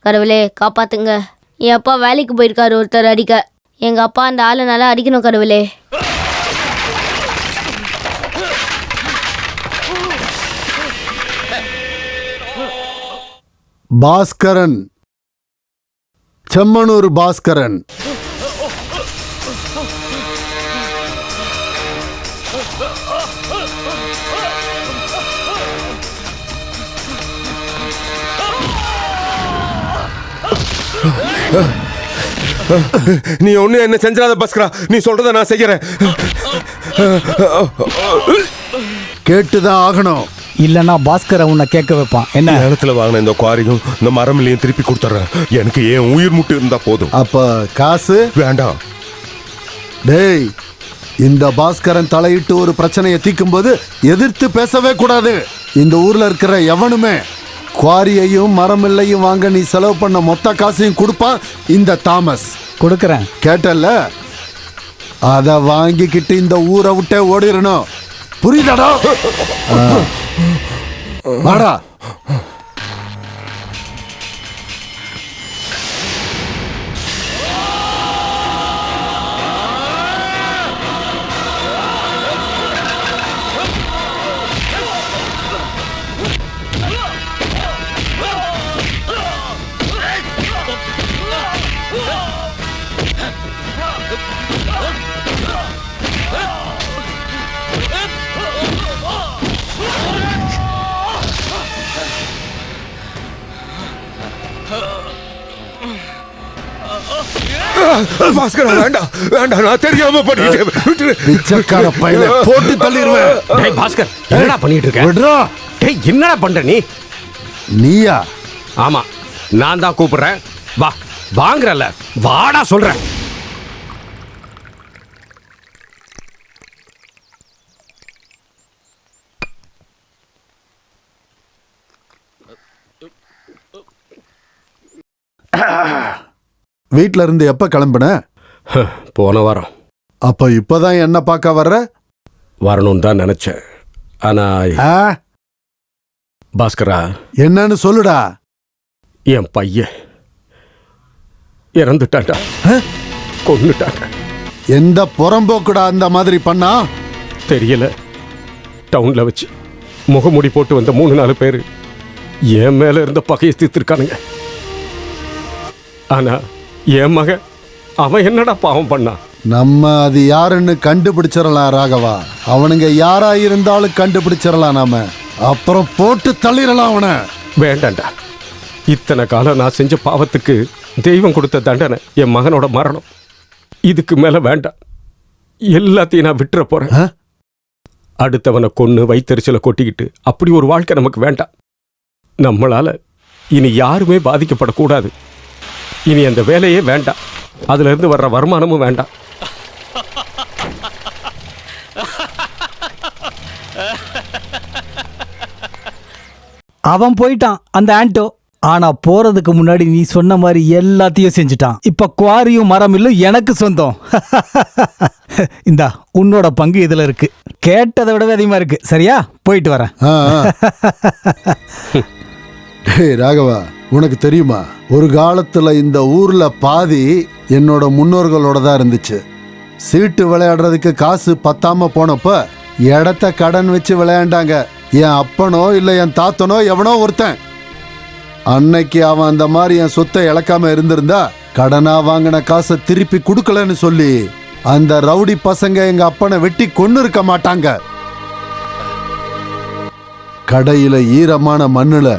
கடவுளே காப்பாத்துங்க. என் அப்பா வேலைக்கு போயிருக்காரு ஒருத்தர் அடிக்க. எங்க அப்பா அந்த ஆளை நல்லா அடிக்கணும் கடவுளே. பாஸ்கரன், செம்மனூர் பாஸ்கரன். நீ ஒண்ணு என்ன செஞ்சாத பாஸ்கரா, நீ சொல்றத நான் செய்யறேன். கேட்டுதான் ஆகணும், இல்லன்னா பாஸ்கர உன்னை கேட்க வைப்பான். என்ன இடத்துல வாங்கின இந்த குவாரியும் இந்த மரமிலையும் திருப்பி கொடுத்துறேன். எனக்கு ஏன் உயிர் முட்டு இருந்தா போதும். அப்ப காசு வேண்டாம். டேய், இந்த பாஸ்கரன் தலையிட்டு ஒரு பிரச்சனையை தீக்கும் போது எதிர்த்து பேசவே கூடாது. இந்த ஊர்ல இருக்கிற எவனுமே குவாரியையும் மரமில்லையும் வாங்க நீ செலவு பண்ண மொத்த காசையும் கொடுப்பான் இந்த தாமஸ். கொடுக்கறேன், கேட்டல்ல? அத வாங்கிக்கிட்டு இந்த ஊரை விட்டே ஓடிடணும். புரியுதாடா? வாடா. பாஸ்கரா வேண்டாம் வேண்டாம், நான் தெரியாம பண்ணிட்டேன். பிச்சைக்கார பையனை போட்டு தள்ளிடுவேன். டேய் பாஸ்கர், என்னடா பண்ணிட்டு இருக்க? விடுறா. டேய் என்னடா பண்ற நீ? நீயா? ஆமா, நான் தான் கூப்பிடுறேன். வா, வாங்குறல, வாடா சொல்றேன். வீட்ல இருந்து எப்ப கிளம்புன? போன வாரம். அப்ப இப்பதான் என்ன பார்க்க வர்ற? வரணும் தான் நினைச்சேன். ஆனா பாஸ்கரா, என்னன்னு சொல்லுடா. என் பையன் இறந்துட்டான்டா, கொன்னுட்டாங்க. எந்த புறம்போக்குடா அந்த மாதிரி பண்ணா? தெரியல, டவுன்ல வச்சு முகமூடி போட்டு வந்த 3-4 பேரு என் மேல இருந்த பகையை தீர்த்திருக்கானுங்க. ஆனா என் மகன், அவன் என்னடா பாவம் பண்ணான்? நம்ம அது யாருன்னு கண்டுபிடிச்சிடலாம் ராகவா. அவனுங்க யாரா இருந்தாலும் கண்டுபிடிச்சிடலாம் நாம. அப்புறம் போட்டு தள்ளிடலாம் அவனை. வேண்டாண்டா, இத்தனை காலம் நான் செஞ்ச பாவத்துக்கு தெய்வம் கொடுத்த தண்டனை என் மகனோட மரணம். இதுக்கு மேல வேண்டாம், எல்லாத்தையும் நான் விட்டுற போறேன். அடுத்தவனை கொன்னு வைத்தறிச்சலை கொட்டிக்கிட்டு அப்படி ஒரு வாழ்க்கை நமக்கு வேண்டாம். நம்மளால இனி யாருமே பாதிக்கப்படக்கூடாது. இனி அந்த வேலையே வேண்டாம், அதுல இருந்து வர்ற வருமானமும் வேண்டாம். அவன் போயிட்டான் அந்த ஆண்டோ. ஆனா போறதுக்கு முன்னாடி நீ சொன்ன மாதிரி எல்லாத்தையும் செஞ்சுட்டான். இப்ப குவாரியும் மரமில்லும் எனக்கு சொந்தம். இந்தா உன்னோட பங்கு இதுல இருக்கு. கேட்டதை விடவே அதிகமா இருக்கு. சரியா, போயிட்டு வரேன். ராகவா, உனக்கு தெரியுமா, ஒரு காலத்துல இந்த ஊர்ல பாதி என்னோட முன்னோர்களோட தான் இருந்துச்சு. சீட்டு விளையாடுறதுக்கு காசு பத்தாம போனப்ப இடத்த கடன் வச்சு விளையாண்டாங்க. என் அப்பனோ இல்ல என் தாத்தனோ எவனோ ஒருத்தன். அன்னைக்கு அவன் அந்த மாதிரி என் சொத்தை இழக்காம இருந்திருந்தா கடனா வாங்கின காசை திருப்பி கொடுக்கலன்னு சொல்லி அந்த ரவுடி பசங்க எங்க அப்பனை வெட்டி கொன்னு இருக்க மாட்டாங்க. கடையில ஈரமான மண்ணுல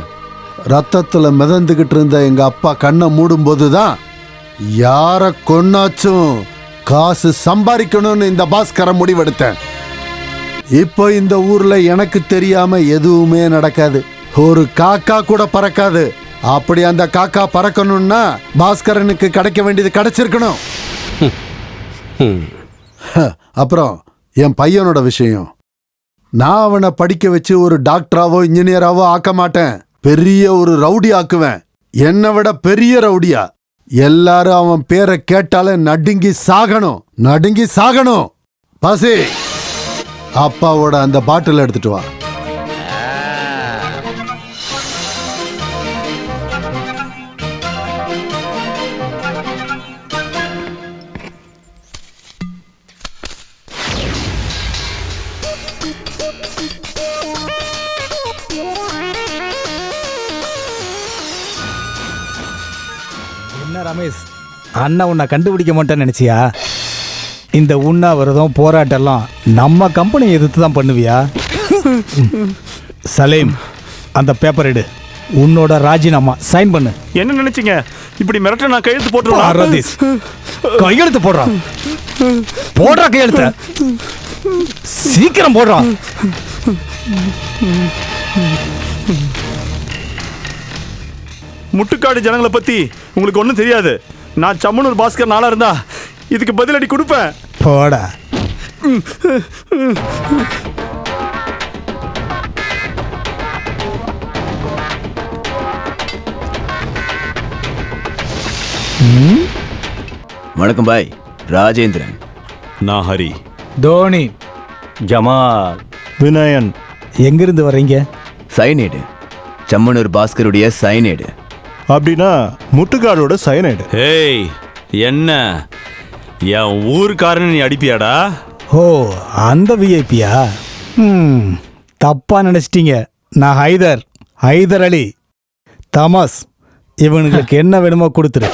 ரத்தத்துல மிதந்துகிட்டு இருந்த எங்க அப்பா கண்ணை மூடும் போதுதான் யார கொன்னாச்சும் காசு சம்பாதிக்கணும்னு இந்த பாஸ்கர முடிவெடுத்தேன். இப்போ இந்த ஊர்ல எனக்கு தெரியாம எதுவுமே நடக்காது. ஒரு காக்கா கூட பறக்காது. அப்படி அந்த காக்கா பறக்கணும்னா பாஸ்கரனுக்கு கிடைக்க வேண்டியது கிடைச்சிருக்கணும். அப்புறம் என் பையனோட விஷயம், நான் அவனை படிக்க வச்சு ஒரு டாக்டராவோ இன்ஜினியராவோ ஆக்க மாட்டேன். பெரிய ஒரு ரவுடி ஆக்குவேன். என்னை விட பெரிய ரவுடியா. எல்லாரும் அவன் பேரை கேட்டாலே நடுங்கி சாகணும், நடுங்கி சாகணும். பாசி, அப்பாவோட அந்த பாட்டில் எடுத்துட்டு வா. என்ன ரமேஷ், அண்ணன் உன்னை கண்டுபிடிக்க மாட்டேன்னு நினைச்சியா? இந்த உண்ணாவிரதம் போராட்டம்லாம் நம்ம கம்பெனி எதிர்த்து தான் பண்ணுவியா? சலீம், அந்த பேப்பர் எடு. உன்னோட ராஜினாமா சைன் பண்ணு. என்ன நினைச்சீங்க? இப்படி மிரட்ட நான் கையெழுத்து போட்டுருவேன். ரதீஷ், கையெழுத்து போடுறான். போடுறா கையெழுத்த, சீக்கிரம் போடுறான். முட்டுக்காடு ஜனங்களை பத்தி உங்களுக்கு ஒன்றும் தெரியாது. நான் சம்மனூர் பாஸ்கர் நாளா இருந்தா இதுக்கு பதிலடி கொடுப்பேன். போடா. வணக்கம் பாய். ராஜேந்திரன். நான் ஹரி. தோனி. ஜமால். வினயன். எங்கிருந்து வர்றீங்க? சைனேடு. சம்மனூர் பாஸ்கருடைய சைனேடு. அப்படின்னா முட்டுக்காடோட சயனைடு. ஏய், என்ன என் ஊருக்காரன் நீ அடிப்பியாடா? ஓ, அந்த விஐபியா? தப்பா நினைச்சிட்டீங்க. நான் ஹைதர் அலி. தமாஸ், இவனுங்களுக்கு என்ன வேணுமோ கொடுத்துரு.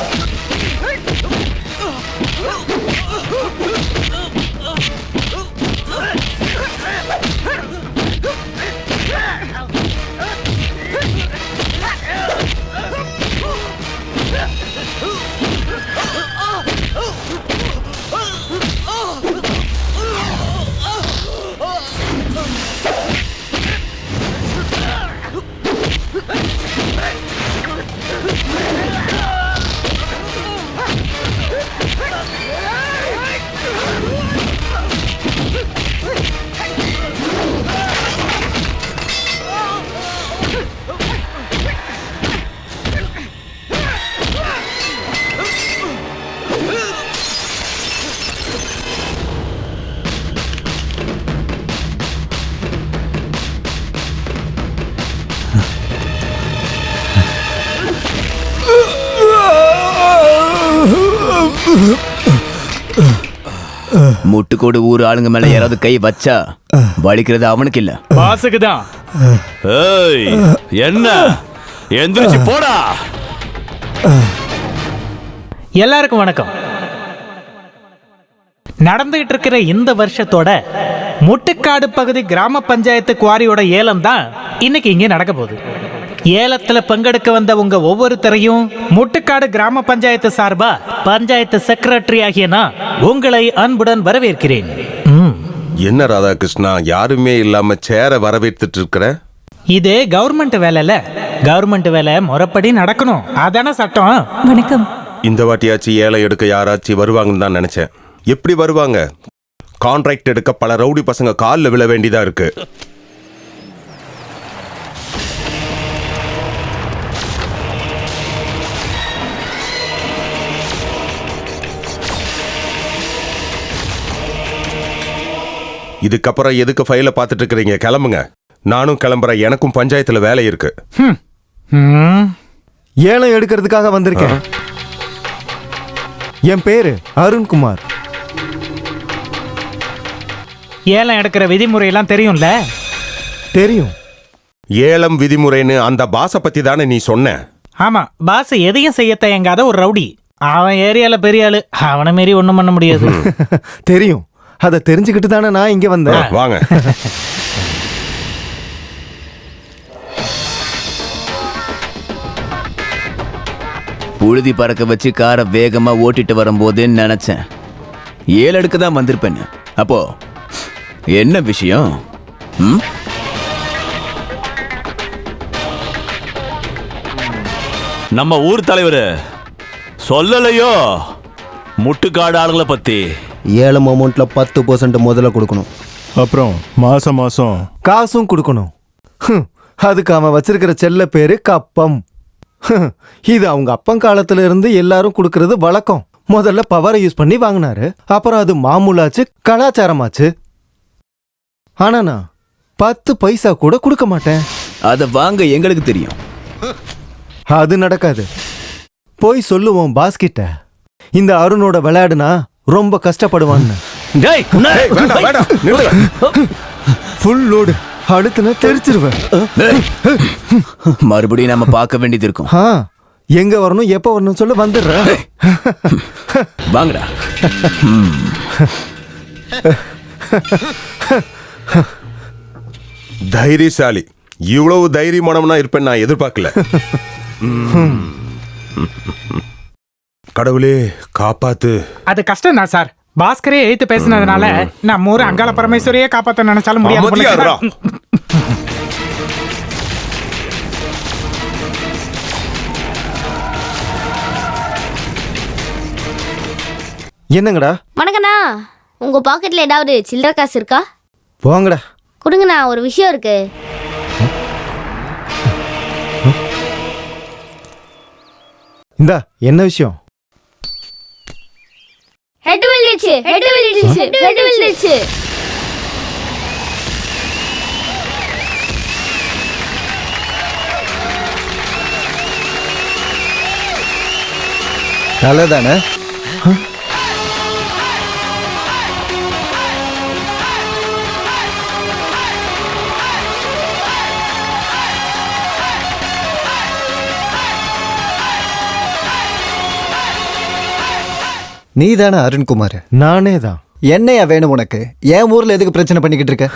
முட்டுக்கோடு ஊர் ஆளுங்க மேல யாராவது கை வச்சா வலிக்கிறது அவனுக்கு இல்ல, பாசுக்கு தான். ஏய், என்ன எந்திரிச்சு போடா. எல்லாருக்கும் வணக்கம். நடந்துகிட்டு இருக்கிற இந்த வருஷத்தோட முட்டுக்காடு பகுதி கிராம பஞ்சாயத்து குவாரியோட ஏலம் தான் இன்னைக்கு இங்கே நடக்க போகுது. ஏலத்துல பங்கெடுக்க வந்த உங்க ஒவ்வொருத்தரையும் முட்டுக்காடு கிராம பஞ்சாயத்து சார்பா பஞ்சாயத்து செக்ரட்டரி ஆகிய நான் உங்களை அன்புடன் வரவேற்கிறேன். என்ன ராதாகிருஷ்ணா, யாருமே இல்லாம சேர வரவேற்றுட்டு இருக்கிற? இது கவர்மெண்ட் வேலைல, கவர்மெண்ட் வேலை முறைப்படி நடக்கணும், அதான சட்டம். வணக்கம். இந்த வாட்டியாச்சு ஏலம் எடுக்க யாராச்சும் வருவாங்கன்னு தான் நினைச்சேன். எப்படி வருவாங்க? கான்ட்ராக்ட் எடுக்க பல ரவுடி பசங்க காலில் விழ வேண்டியதா இருக்கு. இதுக்கப்புறம் எதுக்கு ஃபைலை பார்த்துட்டு இருக்கிறீங்க? கிளம்புங்க. நானும் கிளம்புறேன். எனக்கும் பஞ்சாயத்துல வேலை இருக்கு. ஏலம் எடுக்கிறதுக்காக வந்திருக்கேன். என் பேரு அருண்குமார். ஏலம் எடுக்கிற விதிமுறையெல்லாம் தெரியும்ல? தெரியும். ஏலம் விதிமுறைன்னு அந்த பாச பத்தி தானே நீ சொன்ன? ஆமா, பாஸ் எதையும் செய்ய தயங்காத ஒரு ரவுடி. அவன் ஏரியால பெரிய ஆளு, அவனை மீறி ஒண்ணும் பண்ண முடியாது. தெரியும். அதை தெரிஞ்சுக்கிட்டு தானே நான் இங்க வந்தேன். வாங்க. புழுதி பறக்க வச்சு காரை வேகமா ஓட்டிட்டு வரும்போது நினைச்சேன் ஏல எடுக்க தான் வந்திருப்பேன்னு. அப்போ என்ன விஷயம்? நம்ம ஊர் தலைவர் சொல்லலையோ முட்டுக்காடு ஆளுங்களை பத்தி? ஏலம் அமௌண்ட்ல 10% முதல்ல கொடுக்கணும். அப்புறம் மாசம் மாசம் காசும் கொடுக்கணும். அதுக்கு அவன் வச்சிருக்கிற செல்ல பேரு கப்பம். இது அவங்க அப்பன் காலத்துல இருந்து எல்லாரும் கொடுக்கறது வழக்கம். முதல்ல பவரை யூஸ் பண்ணி வாங்கினாரு, அப்புறம் அது மாமூலாச்சு, கலாச்சாரமாச்சு. ஆனா நான் 10 பைசா கூட கொடுக்க மாட்டேன். அதை வாங்க எங்களுக்கு தெரியும். அது நடக்காது. போய் சொல்லுவோம் பாஸ் கிட்ட, இந்த அருணோட விளையாடுனா ரொம்ப கஷ்டப்படுவான்னு. Full load அடுத்துனா தெரிச்சிருவேன். மறுபடியும் நம்ம பார்க்க வேண்டியது இருக்கும். எங்க வரணும் எப்ப வரணும் சொல்ல வந்துடுறேன். வாங்கடா. தைரியசாலி. இவ்வளவு தைரியமானவனா இருப்பேன் நான் எதிர்பார்க்கல. கடவுளே காப்பாத்து. அது கஷ்டம் தான் சார். பாஸ்கரே எழுத்து பேசினதுனால நம்ம ஊர் அங்காள பரமேஸ்வரியே காப்பாற்ற நினைச்சாலும் முடியாது. என்னங்கடா? வணக்கண்ணா, உங்க பாக்கெட்ல ஏதாவது சில்லற காசு இருக்கா? போங்கடா. கொடுங்கண்ணா, ஒரு விஷயம் இருக்கு. இந்தா, என்ன விஷயம்? ஹெட் விழுந்துச்சு, ஹெட் விழுந்துச்சு, ஹெட் விழுந்துச்சு. தலை தானே? நீ தானே அருண்குமார்? நானே தான். என்னையா வேணும் உனக்கு? என் ஊர்ல எதுக்கு பிரச்சனை பண்ணிக்கிட்டு இருக்க?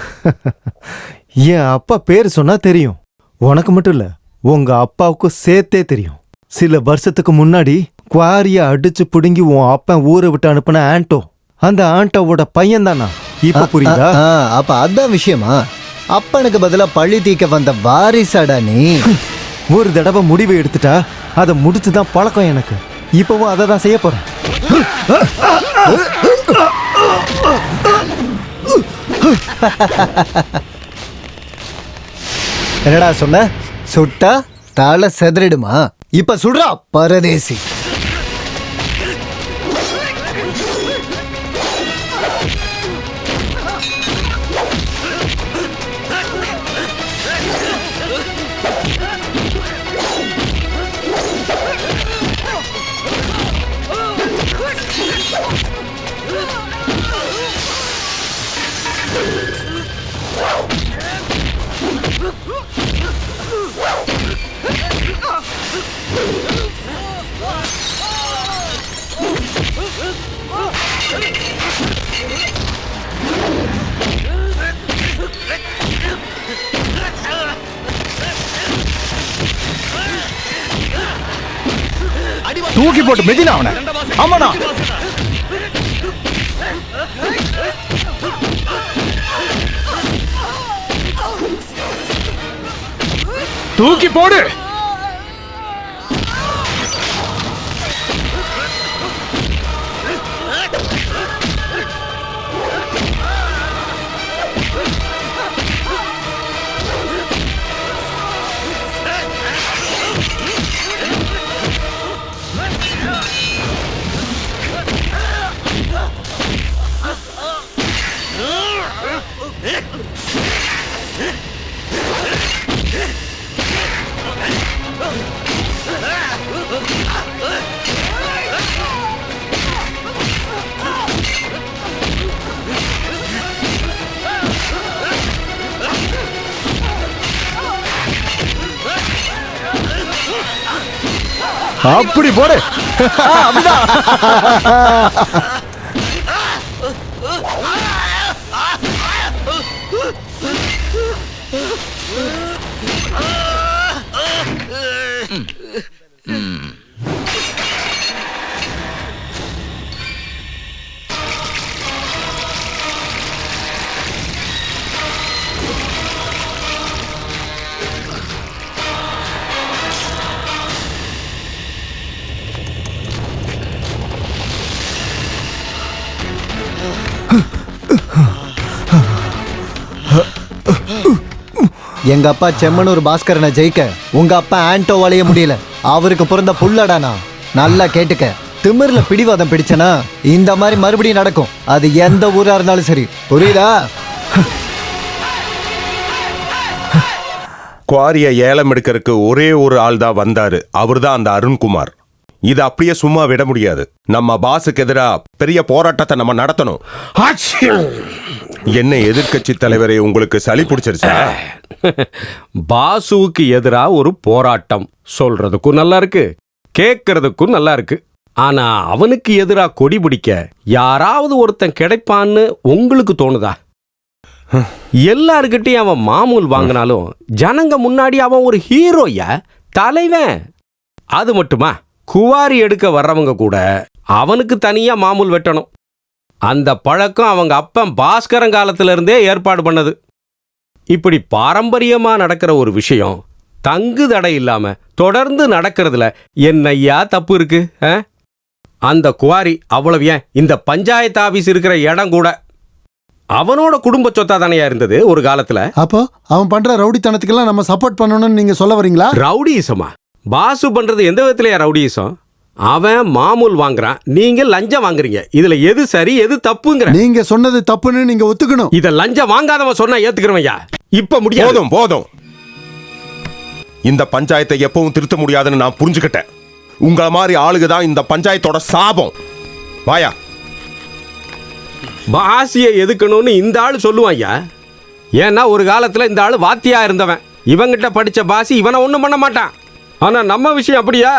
என் அப்பா பேர் சொன்னா தெரியும். உனக்கு மட்டும் இல்ல, உங்க அப்பாவுக்கும் சேர்த்தே தெரியும். சில வருஷத்துக்கு முன்னாடி குவாரிய அடிச்சு புடுங்கி உன் அப்பன் ஊரை விட்டு அனுப்பின ஆண்டோ, அந்த ஆண்டோவோட பையன் தானா? இப்ப புரியுதா? அப்ப அதான் விஷயமா? அப்பனுக்கு பதிலா பழி தீக்க வந்த வாரிசாடா நீ? ஒரு தடவை முடிவை எடுத்துட்டா அதை முடிச்சுதான் பழக்கம் எனக்கு. இப்பவும் அதை தான் செய்ய போறேன். என்னடா சொன்ன? சுட்டா தலை செதறிடுமா? இப்ப சுடுறா பரதேசி. தூக்கி போட்டு மெதினா அவனை. ஆமாண்ணா. தூக்கி போடு. அப்படி போடு. அப்படிதான். எங்க அப்பா செம்மனூர் பாஸ்கரனை ஜெயிக்க உங்க அப்பா ஆண்டோவாலேயே முடியல. அவருக்கு பிறந்த புள்ளடானா. நல்லா கேட்டுக்க. திமிர்ல பிடிவாதம் பிடிச்சனா இந்த மாதிரி மறுபடியும் நடக்கும். அது எந்த ஊரா இருந்தாலும் சரி. புரியுதா? குவாரிய ஏலம் எடுக்கிறதுக்கு ஒரே ஒரு ஆள் தான் வந்தாரு. அவர் தான் அந்த அருண்குமார். இதை அப்படியே சும்மா விட முடியாது. நம்ம பாஸுக்கு எதிரா பெரிய போராட்டத்தை நம்ம நடத்தணும். என்ன எதிர்க்கட்சி தலைவரே, உங்களுக்கு சளி பிடிச்சிருச்சா? பாசுவுக்கு எதிரா ஒரு போராட்டம் சொல்றதுக்கும் நல்லா இருக்கு, கேட்கறதுக்கும் நல்லா இருக்கு. ஆனா அவனுக்கு எதிரா கொடி பிடிக்க யாராவது ஒருத்தன் கிடைப்பான்னு உங்களுக்கு தோணுதா? எல்லார்கிட்டையும் அவன் மாமூல் வாங்கினாலும் ஜனங்க முன்னாடி அவன் ஒரு ஹீரோயா, தலைவன். அது மட்டுமா, குவாரி எடுக்க வர்றவங்க கூட அவனுக்கு தனியா மாமூல் வெட்டணும். அந்த பழக்கம் அவங்க அப்பன் பாஸ்கரங்காலத்துல இருந்தே ஏற்பாடு பண்ணது. இப்படி பாரம்பரியமா நடக்கிற ஒரு விஷயம் தங்கு தடை இல்லாம தொடர்ந்து நடக்கிறதுல என்னையா தப்பு இருக்கு? அந்த குவாரி அவ்வளவு ஏன், இந்த பஞ்சாயத்து ஆபீஸ் இருக்கிற இடம் கூட அவனோட குடும்ப சொத்தா தானையா இருந்தது ஒரு காலத்துல. அப்போ அவன் பண்ற ரவுடித்தனத்துக்கெல்லாம் நம்ம சப்போர்ட் பண்ணணும்னு நீங்க சொல்ல வரீங்களா? ரவுடிசமா? பாசு பண்றது எந்த விதத்திலயா ரவுடிசம்? அவன் மாமூல் வாங்குறான், நீங்க லஞ்சம் வாங்குறீங்க. இதுல எது சரி எது தப்புங்கிற? நீங்க சொன்னது தப்புன்னு நீங்க ஒத்துக்கணும். இத லஞ்சம் வாங்காதவன் சொன்னா ஏத்துக்கிறவையா? இப்ப முடியாது. போதும் போதும். இந்த பஞ்சாயத்தை எப்பவும் திருத்த முடியாதுன்னு நான் புரிஞ்சுக்கிட்டேன். உங்களை மாதிரி ஆளுக தான் இந்த பஞ்சாயத்தோட சாபம். வாயா. பாசியை எதுக்கணும்னு இந்த ஆளு சொல்லுவான் ஐயா. ஏன்னா ஒரு காலத்துல இந்த ஆளு வாத்தியா இருந்தவன். இவங்கிட்ட படிச்ச பாசி இவனை ஒண்ணும் பண்ண மாட்டான். ஆனா நம்ம விஷயம் அப்படியா?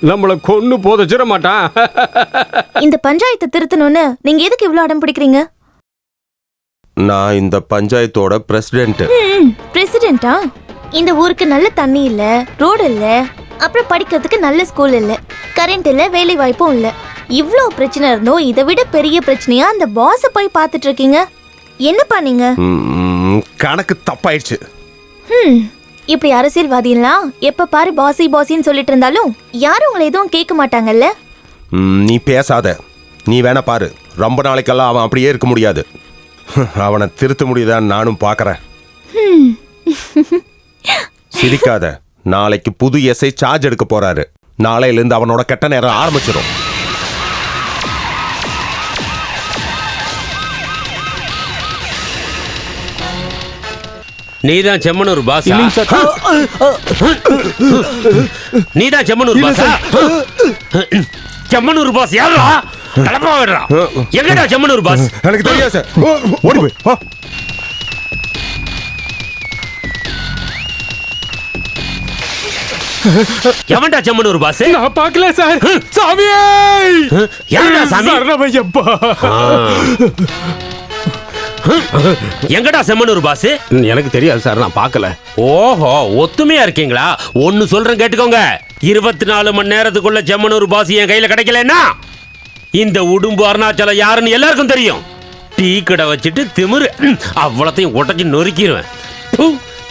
நம்மள கொன்னு போதச்சிட மாட்டான். இந்த பஞ்சாயத்தை திருத்தணும்னு நீங்க எதுக்கு இவ்வளவு அடம் பிடிக்கிறீங்க? நான் இந்த பஞ்சாயத்தோட பிரசிடென்ட். பிரசிடென்ட்டா? இந்த ஊருக்கு நல்ல தண்ணி இல்ல, ரோடு இல்ல, அப்புறம் படிக்கிறதுக்கு நல்ல ஸ்கூல் இல்ல, கரண்ட் இல்ல, வேலை வாய்ப்பும் இல்ல. இவ்ளோ பிரச்சனை இருந்தோம், இதை விட பெரிய பிரச்சனையா அந்த பாஸ போய் பார்த்துட்டு இருக்கீங்க. என்னப்பா நீங்க? கணக்கு தப்பாயிடுச்சு. இப்படி அரசியல்வாதிலாம் எப்ப பாரு பாசி பாசின்னு சொல்லிட்டு இருந்தாலும் யாரும் உங்களை எதுவும் கேட்க மாட்டாங்கல்ல. நீ பேசாத. நீ வேணா பாரு, ரொம்ப நாளைக்கெல்லாம் அவன் அப்படியே இருக்க முடியாது. அவனை திருத்த முடியுதான்னு நானும் பார்க்கறேன். சிரிக்காத. நாளைக்கு புது எஸ்ஐ சார்ஜ் எடுக்க போறாரு. நாளையிலிருந்து அவனோட கெட்ட நேரம் ஆரம்பிச்சிடும். நீதான் செம்மனூர் பாஸா? நீதான் செம்மனூர் பாஸா? செம்மனூர் பாஸ் யாரா? கலப்பா விடுறா. எங்கடா செம்மனூர் பாஸ்? எனக்கு தெரியாது சார். ஓடி போய். எவன்டா செம்மனூர் பாஸ்? நான் பார்க்கல சார். சாமியே! யாரா சாமி? சரணமையப்பா. எங்கடா செம்மனூர் பாஸ்? எனக்கு தெரியாது சார், நான் பார்க்கல. ஓஹோ, ஒத்துமையா இருக்கீங்களா? ஒன்னு சொல்றேன் கேட்டுக்கோங்க. 24 மணி நேரத்துக்குள்ள செம்மனூர் பாஸ் என் கையில கிடைக்கலன்னா இந்த உடும்பு அருணாச்சலம் யாருன்னு எல்லாருக்கும் தெரியும். டீ கடை வச்சுட்டு திமிரு அவ்வளத்தையும் உடச்சி நொறுக்கிடுவேன்.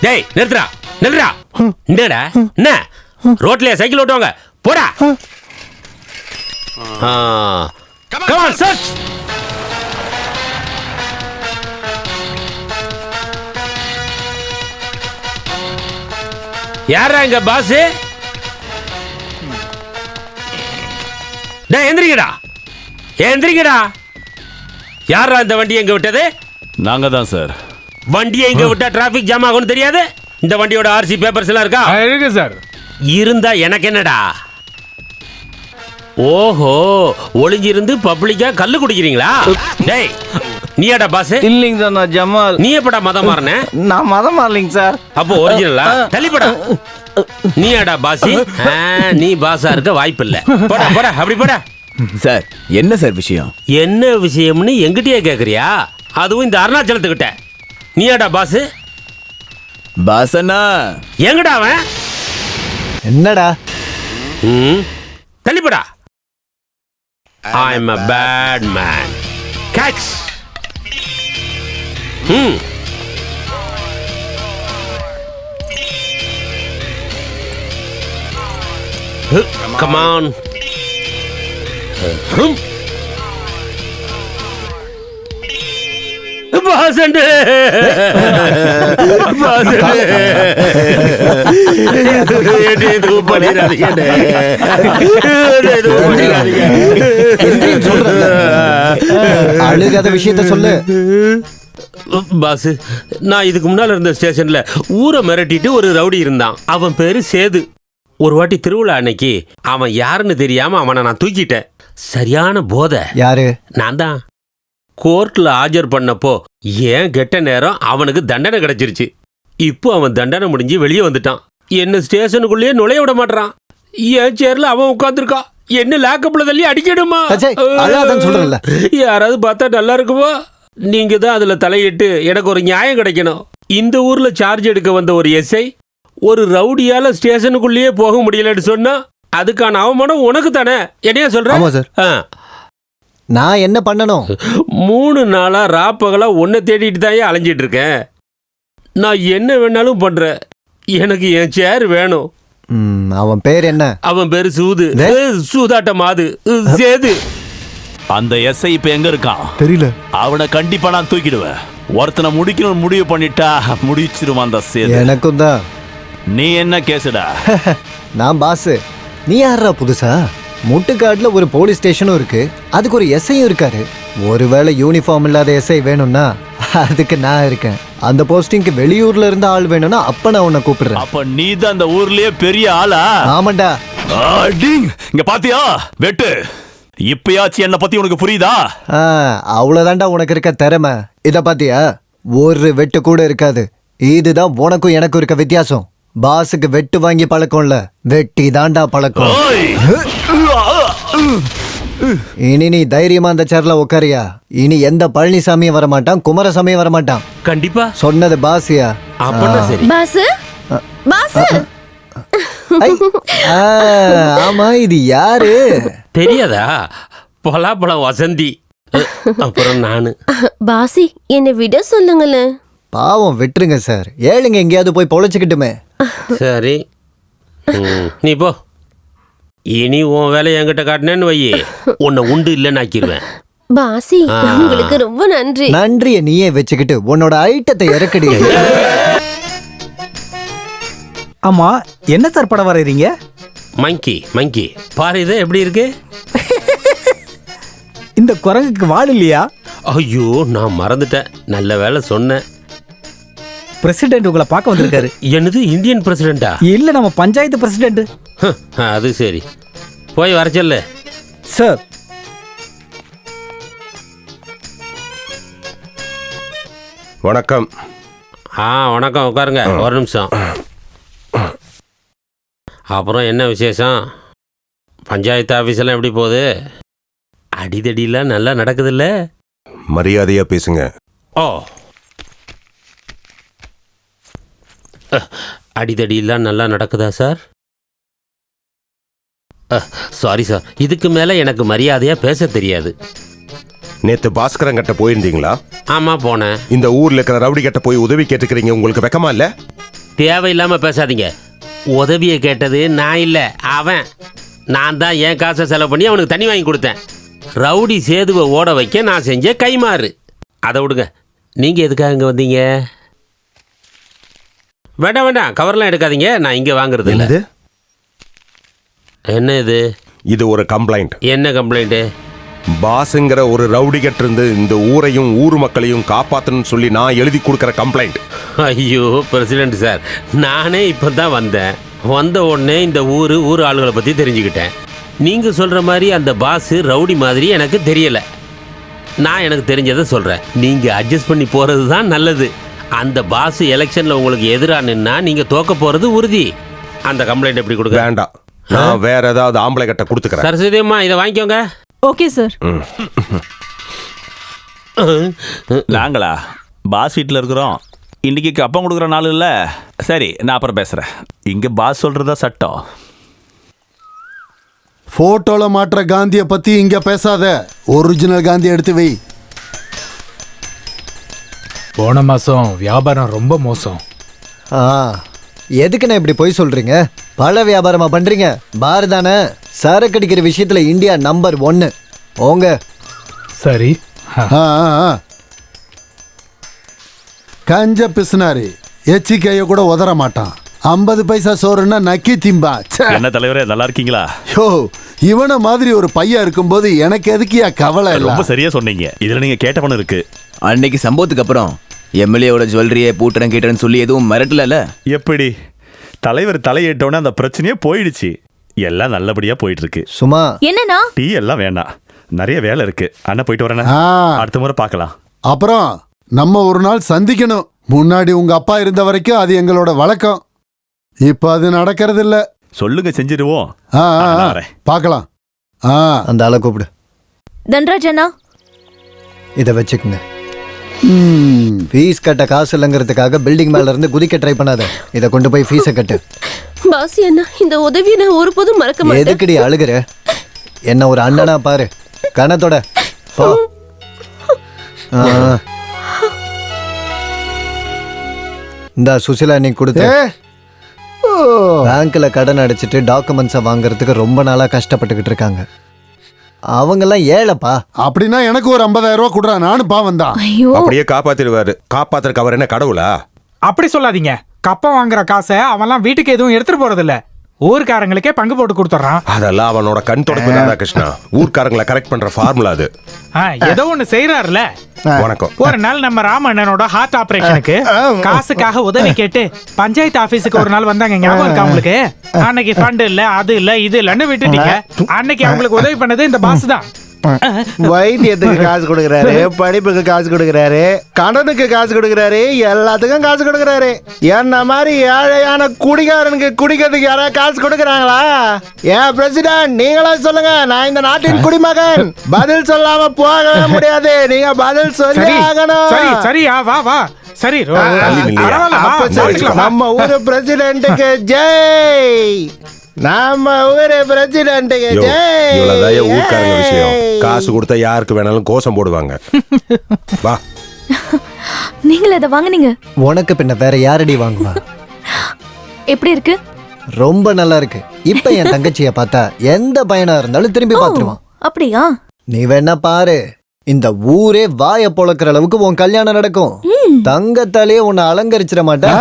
டேய் நிறுத்துறா, நிறுத்துறா. என்னடா என்ன ரோட்லயே சைக்கிள் ஓட்டுவாங்க? போடா. Come on church. யாரா இங்க பாஸ்? டேய் எந்திரிங்கடா, எந்திரிங்கடா. யாரா இந்த வண்டியை எங்க விட்டது? நாங்க தான் சார். வண்டியை இங்க விட்டா டிராபிக் ஜாம் ஆகும்னு தெரியாது? இந்த வண்டியோட ஆர்சி பேப்பர்ஸ் எல்லாம் இருக்கா? இருக்கு சார். இருந்தா எனக்கு என்னடா? ஓஹோ, ஒளிஞ்சிருந்து பப்ளிக்கா கல்லு குடிக்கிறீங்களா? டேய் நீயாடா பாஸ்? இல்லைங்க சார், நான் ஜமால். நீ எப்படா மதம் மாறின? நான் மதம் மாறலைங்க சார். அப்போ ஒரிஜினலா? தள்ளிப்படா. நீயாடா பாசி? நீ பாஸா இருக்க வாய்ப்பு இல்ல. போடா போடா, அப்படி போடா. சார் என்ன சார் விஷயம்? என்ன விஷயம்னு எங்கிட்டயே கேக்குறியா? அதுவும் இந்த அருணாச்சலத்துக்கிட்ட. நீயாடா பாஸ்? பாசனா எங்கடா அவன்? என்னடா? தள்ளிப்படா. I am a bad man. Catch. Come on. பாசண்டே அழுகாத விஷயத்த சொல்லு. பாஸ், நான் இதுக்கு முன்னால இருந்த ஸ்டேஷன்ல ஊரை மிரட்டிட்டு ஒரு ரவுடி இருந்தான். அவன் பேரு சேது. ஒரு வாட்டி திருவிழா அன்னைக்கு அவன் யாருன்னு தெரியாம அவனை நான் தூக்கிட்டேன். சரியான போதை. யாரு? நான் தான். கோர்ட்ல ஆஜர் பண்ணப்போ ஏன் கெட்ட நேரம் அவனுக்கு தண்டனை கிடைச்சிருச்சு. இப்போ அவன் தண்டனை முடிஞ்சு வெளியே வந்துட்டான். என்ன ஸ்டேஷனுக்குள்ளேயே நுழைய விட மாட்டான். என் சேர்ல அவன் உட்காந்துருக்கான். என்ன லாக்கப்ல தள்ளி அடிக்கணுமா? சொல்றேன்ல, யாராவது பார்த்தா நல்லா இருக்குமோ? நீங்க தான் அதுல தலையிட்டு எனக்கு ஒரு நியாயம் கிடைக்கணும். இந்த ஊர்ல சார்ஜ் எடுக்க வந்த ஒரு எஸ்ஐ ஒரு ரவுடியால ஸ்டேஷனுக்குள்ளேயே போக முடியலன்னு சொன்னா அதுக்கான அவமானம் உனக்கு தானே. என்னையா சொல்ற? நான் என்ன பண்ணணும்? 3 நாளா ராப்பகலா உன்னை தேடிட்டு தான் அலைஞ்சிட்டு இருக்கேன். நான் என்ன வேணாலும் பண்றேன். எனக்கு என் சேர் வேணும். அவன் பேர் என்ன? அவன் பேரு சூது. சூதாட்ட மாது சேது. அந்த எஸ்ஐ இப்ப எங்க இருக்கான் தெரியல. அவனை கண்டிப்பா நான் தூக்கிடுவேன். ஒருத்தனை முடிக்கணும்னு முடிவு பண்ணிட்டா முடிச்சிருவான் அந்த சேது. எனக்கும் தான். நீ என்ன கேசுடா? நான் பாஸ். நீ யாரா புதுசா? முட்டுக்காடுல ஒரு போலீஸ் ஸ்டேஷனும் இருக்கு, அதுக்கு ஒரு எஸ்ஐயும் இருக்காரு. ஒருவேளை யூனிஃபார்ம் இல்லாத எஸ்ஐ வேணும்னா அதுக்கு நான் இருக்கேன். அந்த போஸ்டிங்க்கு வெளியூர்ல இருந்து ஆள் வேணும்னா அப்ப நான் உன்னை கூப்பிடுறேன். அப்ப நீ தான் அந்த ஊர்லயே பெரிய ஆளா? ஆமாண்டா. இங்க பாத்தியா வெட்டு, இப்பயாச்சும் என்ன பத்தி உனக்கு புரியுதா? அவ்வளவுதான்டா உனக்கு இருக்க திறமை. இத பாத்தியா, ஒரு வெட்டு கூட இருக்காது. இதுதான் உனக்கும் எனக்கும் இருக்க வித்தியாசம். பாஸுக்கு வெட்டு வாங்கி பழக்கம் இல்ல, வெட்டி தாண்டா பழக்கம். இனி நீ தைரியமா அந்த சேர்ல உட்காரியா? இனி எந்த பழனிசாமியும் வரமாட்டான், குமாரசாமியும் வரமாட்டான். கண்டிப்பா சொன்னது பாசியா? Pass pass. ஆமா, இது யாரு தெரியாதா? பலாப்பழம் வசந்தி. அப்புறம் நானு. பாசி, என்னை விட சொல்லுங்களேன். பாவம், விட்டுருங்க சார். ஏழுங்க எங்கேயாவது போய் பொழைச்சுக்கிட்டுமே. சரி, நீ போ. இனி உன் வேலை என்கிட்ட காட்டினேன்னு வையே, உன்னை உண்டு இல்லைன்னு ஆக்கிடுவேன். பாசி, உங்களுக்கு ரொம்ப நன்றி. நன்றியை நீயே வச்சுக்கிட்டு உன்னோட ஐட்டத்தை இறக்கடி. ஆமா, என்ன சார் படம் வரைறீங்க? மங்கி மங்கி பாரு, இது எப்படி இருக்கு? இந்த குரங்குக்கு வால் இல்லையா? ஐயோ, நான் மறந்துட்டேன். நல்ல வேலை சொன்னேன். பிரசிடென்ட் உங்களை பார்க்க வந்திருக்காரு. என்னது, இந்தியன் பிரசிடென்டா? இல்ல, நம்ம பஞ்சாயத்து பிரசிடென்ட். அது சரி, போய் வர சொல்லு. சார், வணக்கம். வணக்கம், உட்காருங்க. ஒரு நிமிஷம். அப்புறம் என்ன விசேஷம்? பஞ்சாயத்து ஆஃபீஸெல்லாம் எப்படி போகுது? அடிதடிலாம் நல்லா நடக்குதுல்ல? மரியாதையா பேசுங்க. ஓ, அடிதடிலாம் நல்லா நடக்குதா சார்? சாரி சார், இதுக்கு மேலே எனக்கு மரியாதையாக பேச தெரியாது. நேத்து பாஸ்கரன் கிட்ட போயிருந்தீங்களா? ஆமா, போனேன். இந்த ஊர்ல இருக்கிற ரவுடி கிட்ட போய் உதவி கேட்டுக்கிறீங்க, உங்களுக்கு வெக்கமா இல்ல? தேவையில்லாம பேசாதீங்க. உதவியை கேட்டது நான் இல்லை, அவன். நான் தான் என் காசை செலவு பண்ணி அவனுக்கு தண்ணி வாங்கி கொடுத்தேன். ரவுடி சேதுவை ஓட வைக்க நான் செஞ்ச கைமாறு. அதை விடுங்க. நீங்கள் எதுக்காக இங்கே வந்தீங்க? வேண்டாம் வேண்டாம், கவர்லாம் எடுக்காதீங்க. நான் இங்கே வாங்குறது இல்லை. என்ன இது? இது ஒரு கம்ப்ளைண்ட். என்ன கம்ப்ளைண்ட்டு? பாஸுங்கிற ஒரு ரவுடி கிட்ட இருந்து இந்த ஊரையும் ஊர் மக்களையும் காப்பாற்றணும்னு சொல்லி நான் எழுதி கொடுக்குற கம்ப்ளைண்ட். ஐயோ பிரசிடென்ட் சார், நானே இப்போ தான் வந்தேன். வந்த உடனே இந்த ஊர் ஆளுகளை பற்றி தெரிஞ்சுக்கிட்டேன். நீங்கள் சொல்கிற மாதிரி அந்த பாஸு ரவுடி மாதிரி எனக்கு தெரியலை. நான் எனக்கு தெரிஞ்சதை சொல்கிறேன். நீங்கள் அட்ஜஸ்ட் பண்ணி போகிறது தான் நல்லது. அந்த பாஸு எலெக்ஷனில் உங்களுக்கு எதிராக நின்னா நீங்கள் தோக்க போகிறது உறுதி. அந்த கம்ப்ளைண்ட் எப்படி கொடுக்க? வேண்டாம், நான் வேற ஏதாவது ஆம்பளை கிட்ட கொடுத்துக்கிறேன். சரஸ்வதி அம்மா, இதை வாங்கிக்கோங்க. Okay sir. நாங்களா பாஸ் வீட்டில் இருக்கிறோம். இன்னைக்கு அப்பம் கொடுக்குற நாள் இல்லை. சரி, நான் அப்புறம் பேசுகிறேன். இங்கே பாஸ் சொல்கிறதா சட்டம். போட்டோல மாற்ற காந்தியை பத்தி இங்க பேசாத. ஒரிஜினல் காந்தி எடுத்து வை. போன மாசம் வியாபாரம் ரொம்ப மோசம். எதுக்குண்ணே இப்படி போய் சொல்றீங்க? பல வியாபாரமா பண்றீங்க? பார் தானே. சரக்கு அடிக்கிற விஷயத்துல இந்தியா நம்பர் 1. ஓங்க. சரி. கஞ்ச பிசுனாரி எச்சிக்கைய கூட உதற மாட்டான். 50 பைசா சோறுன்னா நக்கி திம்பா. என்ன தலைவரே, நல்லா இருக்கீங்களா? யோ, இவனை மாதிரி ஒரு பையன் இருக்கும்போது எனக்கு எதுக்கியா கவலை? ரொம்ப சரியா சொன்னீங்க. இதுல நீங்க கேட்டவனு இருக்கு. அன்னைக்கு சம்பவத்துக்கு அப்புறம் எம்எல்ஏவோட ஜுவல்லரியை பூட்டுறேன் கேட்டுறேன்னு சொல்லி எதுவும் மிரட்டல? எப்படி தலைவர் தலையிட்டோன்னே அந்த பிரச்சனையே போயிடுச்சு. எல்லாம் நல்லபடியா போயிட்டு இருக்கு. சும்மா என்னன்னா டீ எல்லாம் வேண்டாம், நிறைய வேலை இருக்கு. அண்ணா போயிட்டு வரேண்ணா. ஆ, அடுத்த முறை பார்க்கலாம். அப்புறம் நம்ம ஒரு நாள் சந்திக்கணும். முன்னாடி உங்க அப்பா இருந்த வரைக்கும் அது எங்களோட வழக்கம். இப்ப அது நடக்கிறது இல்ல. சொல்லுங்க, செஞ்சிருவோம். ஆ, ஆ, நான் ஆ, வரேன். பார்க்கலாம். ஆ, அந்த ஆளை கூப்பிடு. தன்ராஜ் அண்ணா, இதை வச்சுக்கோங்க. ம், ஃபீஸ் கட்ட காசு இல்லைங்கிறதுக்காக பில்டிங் மேல இருந்து குதிக்க ட்ரை பண்ணாத. இதை கொண்டு போய் ஃபீஸை கட்டு. பாசி அண்ணா, இந்த உதவியை நான் ஒருபோதும் மறக்க மாட்டேன். எதுக்குடி அழுகுற? என்ன ஒரு அண்ணனா பாரு. கணத்தோட போ. ஆ. இந்தா சுசிலா, நீ கொடுத்த ஏ, ஓ, பேங்க்ல கடன் அடைச்சிட்டு டாக்குமெண்ட்ஸை வாங்குறதுக்கு ரொம்ப நாளா கஷ்டப்பட்டுக்கிட்டு இருக்காங்க. அவங்கெல்லாம் ஏழைப்பா. அப்படின்னா எனக்கு ஒரு 50,000 ரூபாய் கொடுறா, நானும் பாவம் தான். ஐயோ அப்படியே காப்பாத்திடுவாரு. காப்பாத்துறக்கு அவர் என்ன கடவுளா? அப்படி சொல்லாதீங்க. கப்பம் வாங்குற காசை அவன்லாம் வீட்டுக்கு எதுவும் எடுத்துட்டு போறது இல்ல, ஊருக்காரங்களுக்கே பங்கு போட்டு கொடுத்துட்றான். அதெல்லாம் அவனோட கண் தொடப்பு தானே கிருஷ்ணா. ஊர்க்காரங்களை கரெக்ட் பண்ற ஃபார்முலா அது. ஏதோ ஒண்ணு செய்யறாருல. வணக்கம். ஒரு நாள் நம்ம ராமண்ணனோட ஹார்ட் ஆபரேஷனுக்கு காசுக்காக உதவி கேட்டு பஞ்சாயத்து ஆபீஸுக்கு ஒரு நாள் வந்தாங்க, ஞாபகம் இருக்கா உங்களுக்கு? அன்னைக்கு ஃபண்ட் இல்ல, அது இல்ல, இது இல்லன்னு விட்டுட்டீங்க. அன்னைக்கு அவங்களுக்கு உதவி பண்ணது இந்த பாஸ் தான். வைத்தியத்துக்கு காசு கொடுக்கறாரு, படிப்புக்கு காசு கொடுக்கறாரு, கடனுக்கு காசு கொடுக்கறாரு, எல்லாத்துக்கும் காசு கொடுக்கறாரு. என்ன மாதிரி ஏழையான குடிகாரனுக்கு குடிக்கிறதுக்கு யாராவது காசு கொடுக்கறாங்களா? ஏன் பிரசிடென்ட், நீங்களா சொல்லுங்க. நான் இந்த நாட்டின் குடிமகன். பதில் சொல்லாம போகவே முடியாது. நீங்க பதில் சொல்லி சரி ஆகணும். சரி சரியா, வா வா. சரி பரவாயில்ல, வா, அப்ப சரி, மாத்திக்கலாம், வா. நம்ம ஊரு பிரசிடென்ட்டுக்கு ஜெய். நம்ம ஊரு பிரசிடென்ட்டுக்கு யோ, ஜெய். இவ்வளவுதான் ஊர்க்காரங்க விஷயம். காசு கொடுத்தா யாருக்கு வேணாலும் கோஷம் போடுவாங்க. வா. நீங்கள அதை வாங்குனீங்க. உனக்கு பின்ன வேற யாரடி வாங்குவா? எப்படி இருக்கு? ரொம்ப நல்லா இருக்கு. இப்ப என் தங்கச்சிய பார்த்தா எந்த பையனா இருந்தாலும் திரும்பி பார்த்துருவான். அப்படியா? நீ வேணா பாரு, இந்த ஊரே வாய பொளக்குற அளவுக்கு உன் கல்யாணம் நடக்கும். தங்கத்தாலே உன்னை அலங்கரிச்சிட மாட்டேன்.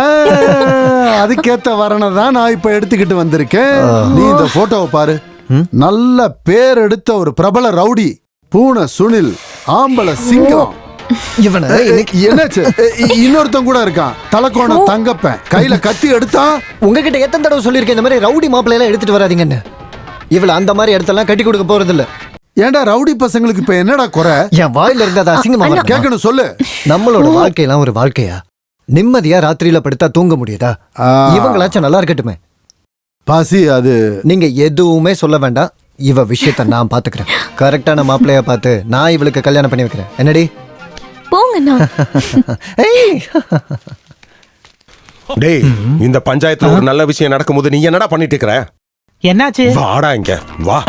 அதுக்கேத்த வரணை தான் நான் இப்ப எடுத்துக்கிட்டு வந்திருக்கேன். நீ இந்த போட்டோவை பாரு. நல்ல பேர் எடுத்த ஒரு பிரபல ரவுடி, பூனை சுனில், ஆம்பளை சிங்கம். இவனை என்னாச்சு? இன்னொருத்தன் கூட இருக்கான், தலக்கோண தங்கப்பன். கையில கத்தி எடுத்தான். உங்ககிட்ட எத்தனை தடவை சொல்லியிருக்கேன் இந்த மாதிரி ரவுடி மாப்பிள்ளையெல்லாம் எடுத்துட்டு வராதீங்கன்னு. இவள அந்த மாதிரி இடத்தெல்லாம் கட்டி கொடுக்க போறது இல்ல. ஏன்டா ரவுடி பசங்களுக்கு இப்ப என்னடா குறை? என் வாயில இருந்த அது அசிங்கமா வருமா? கேட்கணும், சொல்லு. நம்மளோட வாழ்க்கையெல்லாம் ஒரு வாழ்க்கையா? நிம்மதியா ராத்திரியில படுத்தா தூங்க முடியுதா? இவங்களாச்சும் நல்லா இருக்கட்டுமே. பாசி, அது நீங்க எதுவுமே சொல்ல வேண்டாம். இவ விஷயத்த நான் பாத்துக்கிறேன். கரெக்டான மாப்பிள்ளைய பார்த்து நான் இவளுக்கு கல்யாணம் பண்ணி வைக்கிறேன். என்னடி? போங்கண்ணா. டேய், இந்த பஞ்சாயத்துல ஒரு நல்ல விஷயம் நடக்கும்போது நீ என்னடா பண்ணிட்டு இருக்கற? என்னாச்சு? வாடா இங்க வா.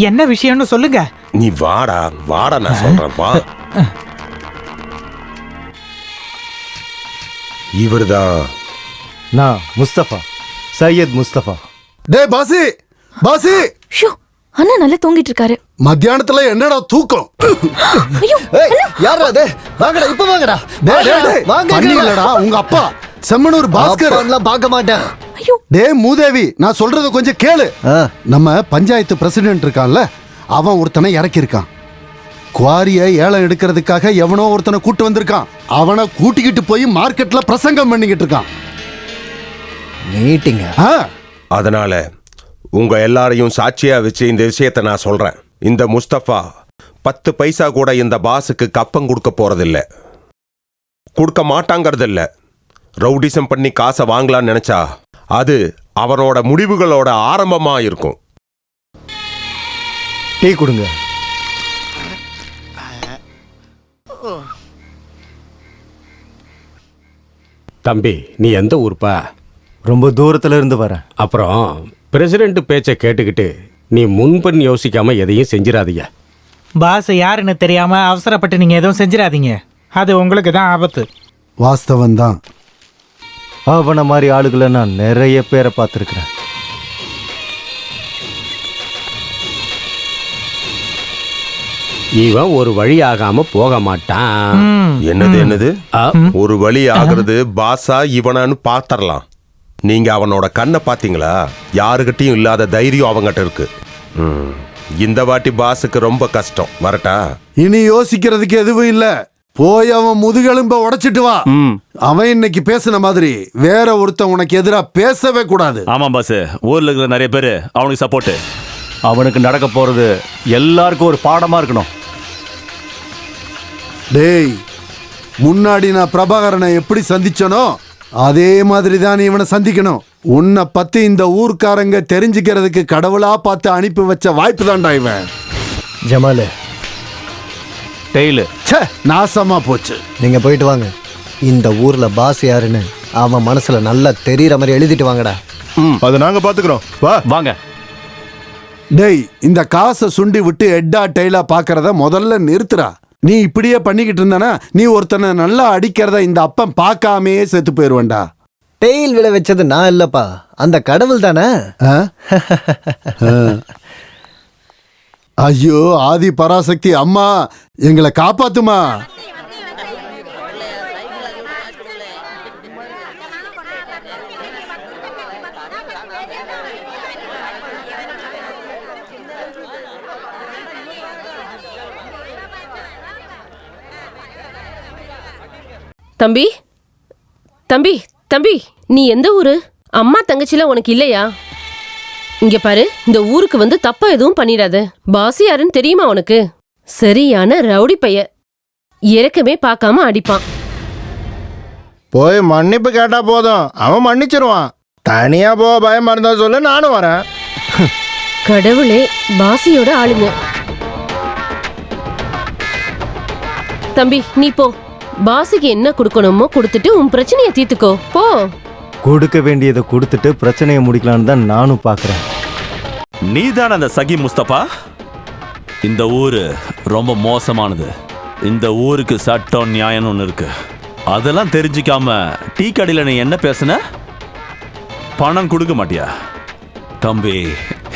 என்ன விஷயம்னு சொல்லுங்க. நீ வாடா வாடா, நான் சொல்றேன் வா. இவர்தான் நான் முஸ்தபா, சையத் முஸ்தபா. டேய் பாசி, பாசி, ஷோ, அண்ணா நல்லா தூங்கிட்டு இருக்காரு. மத்தியானத்துல என்னடா தூக்கம்? யாரா அது? வாங்கடா, இப்ப வாங்கடா. வாங்கடா. உங்க அப்பா செம்மனூர் பாஸ்கர். பார்க்க மாட்டேன். டேய் மூதேவி, நான் சொல்றத கொஞ்சம் கேளு. நம்ம பஞ்சாயத்து பிரசிடென்ட் இருக்கான்ல, அவன் ஒருத்தனை இறக்கி இருக்கான். குவாரிய ஏலம் எடுக்கிறதுக்காக எவனோ ஒருத்தனை கூட்டு வந்திருக்கான். அவனை கூட்டிக்கிட்டு போய் மார்க்கெட்ல பிரசங்கம் பண்ணிக்கிட்டு இருக்கான். மீட்டிங்க. அதனால உங்க எல்லாரையும் சாட்சியா வச்சு இந்த விஷயத்தை நான் சொல்றேன். இந்த முஸ்தபா 10 பைசா கூட இந்த பாஸுக்கு கப்பம் கொடுக்க போறதில்ல, கொடுக்க மாட்டாங்கிறதில்ல. ரவுடிசம் பண்ணி காசை வாங்கலான்னு நினைச்சா அது அவனோட முடிவுகளோட ஆரம்பமா இருக்கும். டீ கொடுங்க. தம்பி, நீ எந்த ஊர்ப்பா? ரொம்ப தூரத்துல இருந்து வரேன். அப்புறம் பிரசிடென்ட் பேச்சை கேட்டுக்கிட்டு நீ முன்பன் யோசிக்காம எதையும் செஞ்சிடாதீங்க. பாஸ் யாருன்னு தெரியாம அவசரப்பட்டு நீங்க எதுவும் செஞ்சிடாதீங்க. அது உங்களுக்கு தான் ஆபத்து. வாஸ்தவம் தான். அவன மாதிரி ஆளுகளை நான் நிறைய பேரை பார்த்துருக்கிறேன். இவன் ஒரு வழி ஆகாம போக மாட்டான். என்னது ஒரு வழி ஆகுறது பாஸா இவனான்னு பாத்தரலாம். நீங்க அவனோட கண்ணை பாத்தீங்களா? யாருகிட்டையும் இல்லாத தைரியம் அவங்கிட்ட இருக்கு. இந்த வாட்டி பாஸுக்கு ரொம்ப கஷ்டம். வரட்டா? இனி யோசிக்கிறதுக்கு எதுவும் இல்ல. போய் அவன் முதுகெலும்ப உடைச்சிட்டு வா. அவன் இன்னைக்கு பேசின மாதிரி வேற ஒருத்தன் உனக்கு எதிரா பேசவே கூடாது. ஆமா பாஸ், ஊர்ல இருக்கிற நிறைய பேர் அவனுக்கு சப்போர்ட். அவனுக்கு நடக்க போறது எல்லாருக்கும் ஒரு பாடமா இருக்கணும். டேய், முன்னாடி நான் பிரபாகரனை எப்படி சந்திச்சனோ அதே மாதிரி தான் இவனை சந்திக்கணும். உன்னை பத்தி இந்த ஊர்க்காரங்க தெரிஞ்சுக்கிறதுக்கு கடவுளா பார்த்து அனுப்பி வச்ச வாய்ப்பு தான்டா இவன். ஜமாலு, டெய்லு ச்சே, நாசமா போச்சு. நீங்க போயிட்டு வாங்க. இந்த ஊர்ல பாஸ் யாருன்னு அவன் மனசுல நல்லா தெரியற மாதிரி எழுதிட்டு வாங்கடா. அதை நாங்க பாத்துக்கிறோம். வா வாங்க. டேய், இந்த காசை சுண்டி விட்டு எட்டா டெய்லா பாக்குறத முதல்ல நிறுத்துறா. நீ இப்படியே பண்ணிக்கிட்டு இருந்தானா நீ ஒருத்தனை நல்லா அடிக்கிறத இந்த அப்பன் பார்க்காமே செத்து போயிருவேன்டா. டெய்ல் விழ வச்சது நான் இல்லப்பா, அந்த கடவுள் தானே. ஐயோ, ஆதி பராசக்தி அம்மா, எங்களை காப்பாத்துமா. தம்பி தம்பி தம்பி, நீ எந்த ஊரு? அம்மா தங்கச்சிலாம் உனக்கு இல்லையா? இங்க பாரு, இந்த ஊருக்கு வந்து தப்பா எதுவும் பண்ணிடாத. பாஸ் யாருன்னு தெரியுமா உனக்கு? சரியான ரவுடி பைய, இறக்கமே பார்க்காம அடிப்பான். போய் மன்னிப்பு கேட்டா போதும், அவன் மன்னிச்சிருவான். தனியா போக பயமா இருந்தா சொல்லு, நானும் வரேன். கடவுளே, பாசியோட ஆளுங்க. தம்பி நீ போ, பாசிக்கு என்ன கொடுக்கணுமோ கொடுத்துட்டு உன் பிரச்சனையை தீர்த்துக்கோ போ. கொடுக்க வேண்டியதை கொடுத்துட்டு பிரச்சனையை முடிக்கலான்னு தான் நானும் பாக்குறேன். நீ தான் அந்த சகி முஸ்தபா? இந்த ஊரு ரொம்ப மோசமானது. இந்த ஊருக்கு சட்டம் நியாயம்னு ஒன்று இருக்கு. அதெல்லாம் தெரிஞ்சிக்காம டீ கடையில் நீ என்ன பேசுன? பணம் கொடுக்க மாட்டியா? தம்பி,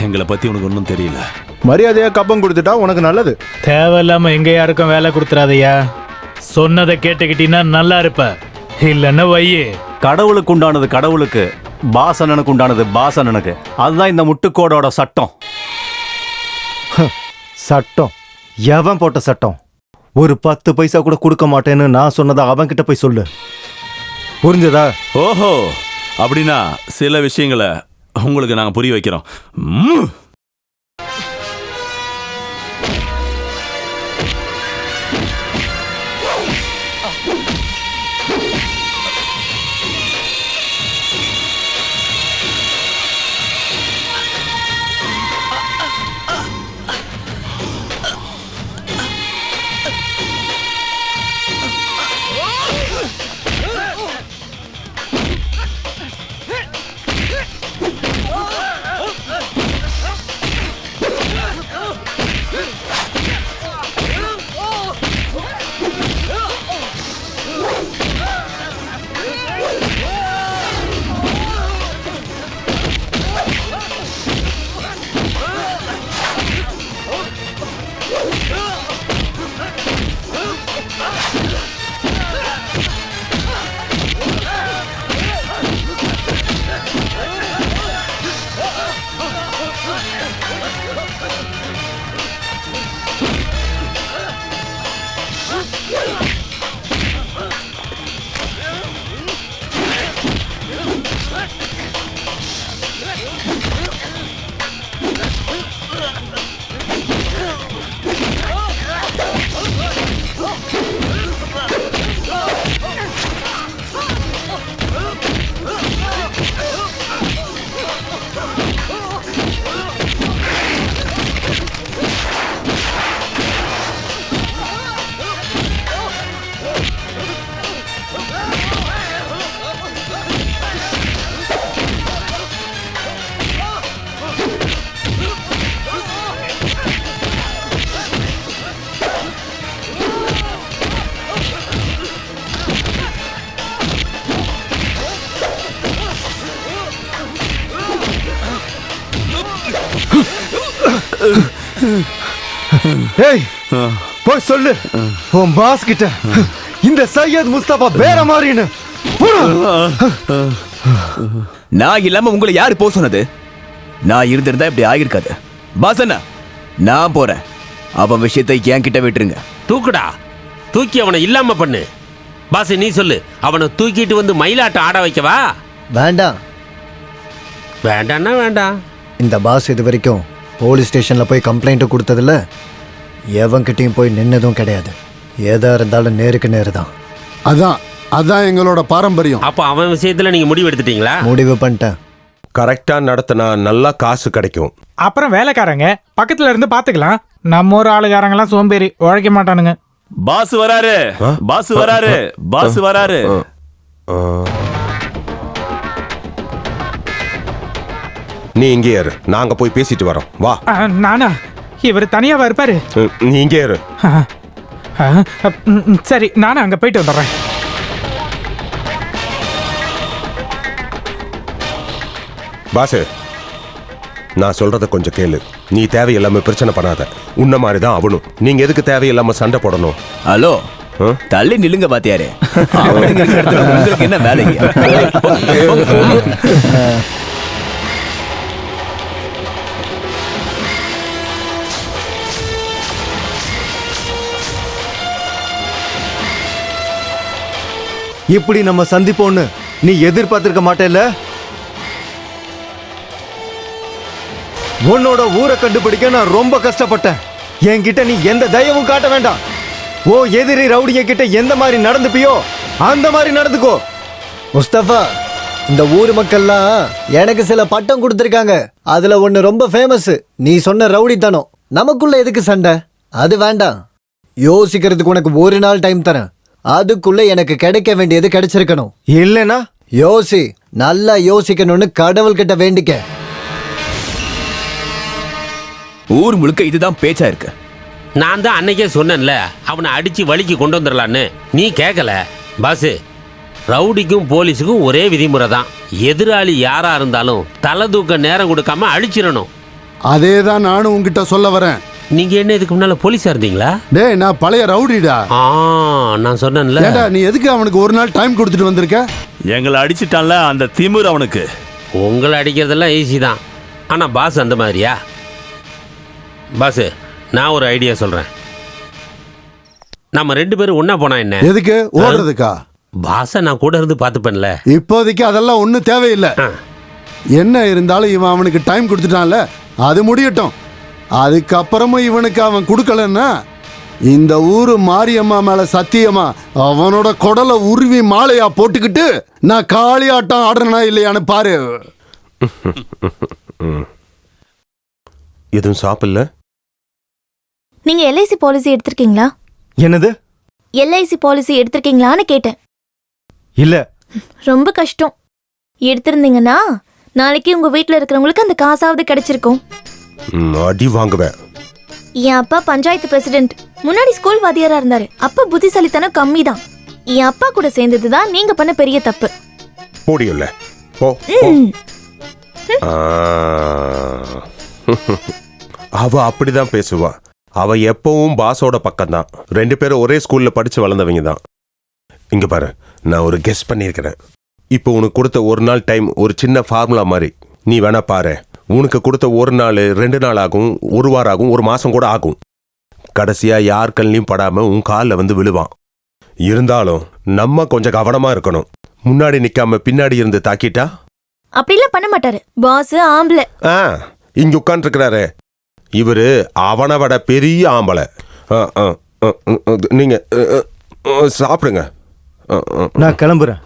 எங்களை பத்தி உனக்கு ஒன்றும் தெரியல. மரியாதையா கப்பம் கொடுத்துட்டா உனக்கு நல்லது. தேவையில்லாம எங்க யாருக்கும் வேலை கொடுத்துறாதையா. சொன்னதை கேட்டுக்கிட்டீங்கன்னா நல்லா இருப்ப, இல்லைன்னா வையே. கடவுளுக்கு உண்டானது கடவுளுக்கு, பாசனனுக்கு உண்டானது பாசனனுக்கு. அதுதான் இந்த முட்டுக்கோடோட சட்டம். சட்டம்? எவன் போட்ட சட்டம்? ஒரு 10 பைசா கூட கொடுக்க மாட்டேன்னு நான் சொன்னதா அவன்கிட்ட போய் சொல்லு. புரிஞ்சதா? ஓஹோ, அப்படின்னா சில விஷயங்களை உங்களுக்கு நாங்கள் புரிய வைக்கிறோம். ஏய், போய் சொல்லு உன் பாஸ் கிட்ட இந்த சையத் முஸ்தபா வேற மாதிரின்னு. நான் இல்லாம உங்களை யாரு போக சொன்னது? நான் இருந்திருந்தா இப்படி ஆகிருக்காது. பாசண்ணா, நான் போறேன். அவன் விஷயத்தை என்கிட்ட விட்டுருங்க. தூக்குடா, தூக்கி அவனை இல்லாம பண்ணு. பாஸ் நீ சொல்லு, அவனை தூக்கிட்டு வந்து மயிலாட்டம் ஆட வைக்கவா? வேண்டாம். வேண்டான்னா வேண்டாம். இந்த பாஸ் இது வரைக்கும் போலீஸ் ஸ்டேஷன்ல போய் கம்ப்ளைண்ட் கொடுத்ததில்ல, எவன்கிட்டயும் போய் நின்னதும் கிடையாது. எதா இருந்தாலும் நேருக்கு நேரு தான். அதான் எங்களோட பாரம்பரியம். அப்ப அவன் விஷயத்துல நீங்க முடிவு எடுத்துட்டீங்களா? முடிவு பண்ணிட்டேன். கரெக்டா நடத்தினா நல்லா காசு கிடைக்கும். அப்புறம் வேலைக்காரங்க பக்கத்துல இருந்து பாத்துக்கலாம். நம்ம ஊர் ஆளுகாரங்கெல்லாம் சோம்பேறி, உழைக்க மாட்டானுங்க. பாஸ் வராரு, பாஸ் வராரு, பாஸ் வராரு. நீ இங்கே இரு, நாங்க போய் பேசிட்டு வரோம். வா. நானா? இவர் தனியாவா இருப்பாரு? நீ இங்கே இரு. சரி, நானும் அங்க போயிட்டு வந்துடுறேன். பாசு, நான் சொல்றத கொஞ்சம் கேளு. நீ தேவையில்லாம பிரச்சனை பண்ணாத. உன்ன மாதிரி தான் அவனும். நீங்க எதுக்கு தேவையில்லாம சண்டை போடணும்? ஹலோ, தள்ளி நில்லுங்க பாத்தியாரே. உங்களுக்கு என்ன வேலைங்க? இப்படி நம்ம சந்திப்போன்னு நீ எதிர்பார்த்திருக்க மாட்டேல்ல? உன்னோட ஊரை கண்டுபிடிக்க நான் ரொம்ப கஷ்டப்பட்டேன். என்கிட்ட நீ எந்த தயவும் காட்ட வேண்டாம். ஓ எதிரி ரவுடிய கிட்ட எந்த மாதிரி நடந்துப்பியோ அந்த மாதிரி நடந்துக்கோ. முஸ்தபா, இந்த ஊர் மக்கள்லாம் எனக்கு சில பட்டம் கொடுத்துருக்காங்க. அதுல ஒண்ணு ரொம்ப ஃபேமஸ். நீ சொன்ன ரவுடித்தனம். நமக்குள்ள எதுக்கு சண்டை? அது வேண்டாம். யோசிக்கிறதுக்கு உனக்கு ஒரு நாள் டைம் தரேன். அதுக்குள்ள எனக்கு கிடைக்க வேண்டியது கிடைச்சிருக்கணும். இல்லைனா யோசி, நல்லா யோசிக்கணும்னு கடவுள்கிட்ட வேண்டிக்க. ஊர் முழுக்க இதுதான் பேச்சா இருக்கு. நான் தான் அன்னைக்கே சொன்னேன்ல, அவனை அடிச்சு வலிக்கு கொண்டு வந்துடலான்னு. நீ கேட்கல. பாசு, ரவுடிக்கும் போலீஸுக்கும் ஒரே விதிமுறை தான். எதிராளி யாரா இருந்தாலும் தலை தூக்க நேரம் கொடுக்காம அழிச்சிடணும். அதே தான் நானும் உங்ககிட்ட சொல்ல வரேன். நீங்க என்ன இதுக்கு முன்னால போலீஸா இருந்தீங்களா? டேய், நான் பழைய ரவுடிடா. நான் சொன்னேன்ல. ஏண்டா, நீ எதுக்கு அவனுக்கு ஒரு நாள் டைம் கொடுத்துட்டு வந்திருக்க? எங்களை அடிச்சிட்டான்ல அந்த திமிர் அவனுக்கு. உங்களை அடிக்கிறதெல்லாம் ஈஸி தான். ஆனா பாஸ் அந்த மாதிரியா? பாஸ், நான் ஒரு ஐடியா சொல்றேன். நம்ம 2 பேரும் ஒன்னா போனா என்ன? எதுக்கு? ஓடுறதுக்கா? பாஸை நான் கூட இருந்து பார்த்துப்பேன்ல. இப்போதைக்கு அதெல்லாம் ஒன்றும் தேவையில்லை. என்ன இருந்தாலும் இவன் அவனுக்கு டைம் கொடுத்துட்டான்ல, அது முடியட்டும். அதுக்கப்புறமும் இவனுக்கு அவன் கொடுக்கலன்னா இந்த ஊரு மாரியம்மா மேல சத்தியமா அவனோட குடலை உருவி மாலையா போட்டுக்கிட்டு நான் காளியாட்டம் ஆடுறனா இல்லையான்னு பாரு. எதுவும் சாப்பிடல? நீங்க எல்ஐசி பாலிசி எடுத்திருக்கீங்களா? என்னது? எல்ஐசி பாலிசி எடுத்திருக்கீங்களான்னு கேட்டேன். இல்ல. ரொம்ப கஷ்டம். எடுத்திருந்தீங்கன்னா நாளைக்கு உங்க வீட்டுல இருக்கிறவங்களுக்கு அந்த காசாவது கிடைச்சிருக்கும். அடி வாங்குவேன். என் அப்பா பஞ்சாயத்து பிரசிடென்ட். முன்னாடி ஸ்கூல் வாத்தியாரா இருந்தாரு. அப்பா புத்திசாலித்தனம் கம்மி தான். என் அப்பா கூட சேர்ந்ததுதான் நீங்க பண்ண பெரிய தப்பு. போடியல்ல போ. அவ அப்படிதான் பேசுவா. அவ எப்பவும் பாஸோட பக்கம்தான். 2 பேரும் ஒரே ஸ்கூல்ல படிச்சு வளர்ந்தவங்க தான். இங்க பாரு, நான் ஒரு கெஸ் பண்ணியிருக்கிறேன். இப்போ உனக்கு கொடுத்த ஒரு நாள் டைம் ஒரு சின்ன ஃபார்முலா மாதிரி. நீ வேணா பாரு. உனக்கு கொடுத்த ஒரு நாள் 2 நாள் ஆகும், 1 வாரம் ஆகும், 1 மாசம் கூட ஆகும். கடைசியா யார் கண்ணிலையும் படாம உன் காலில் வந்து விழுவான். இருந்தாலும் நம்ம கொஞ்சம் கவனமா இருக்கணும். முன்னாடி நிக்காம பின்னாடி இருந்து தாக்கிட்டா? அப்படிலாம் பண்ண மாட்டாரு. பாஸ் ஆம்பளை. இங்க உட்காந்துருக்கிறாரு இவரு, அவனை விட பெரிய ஆம்பளை. நீங்க சாப்பிடுங்க. நான் கிளம்புறேன்.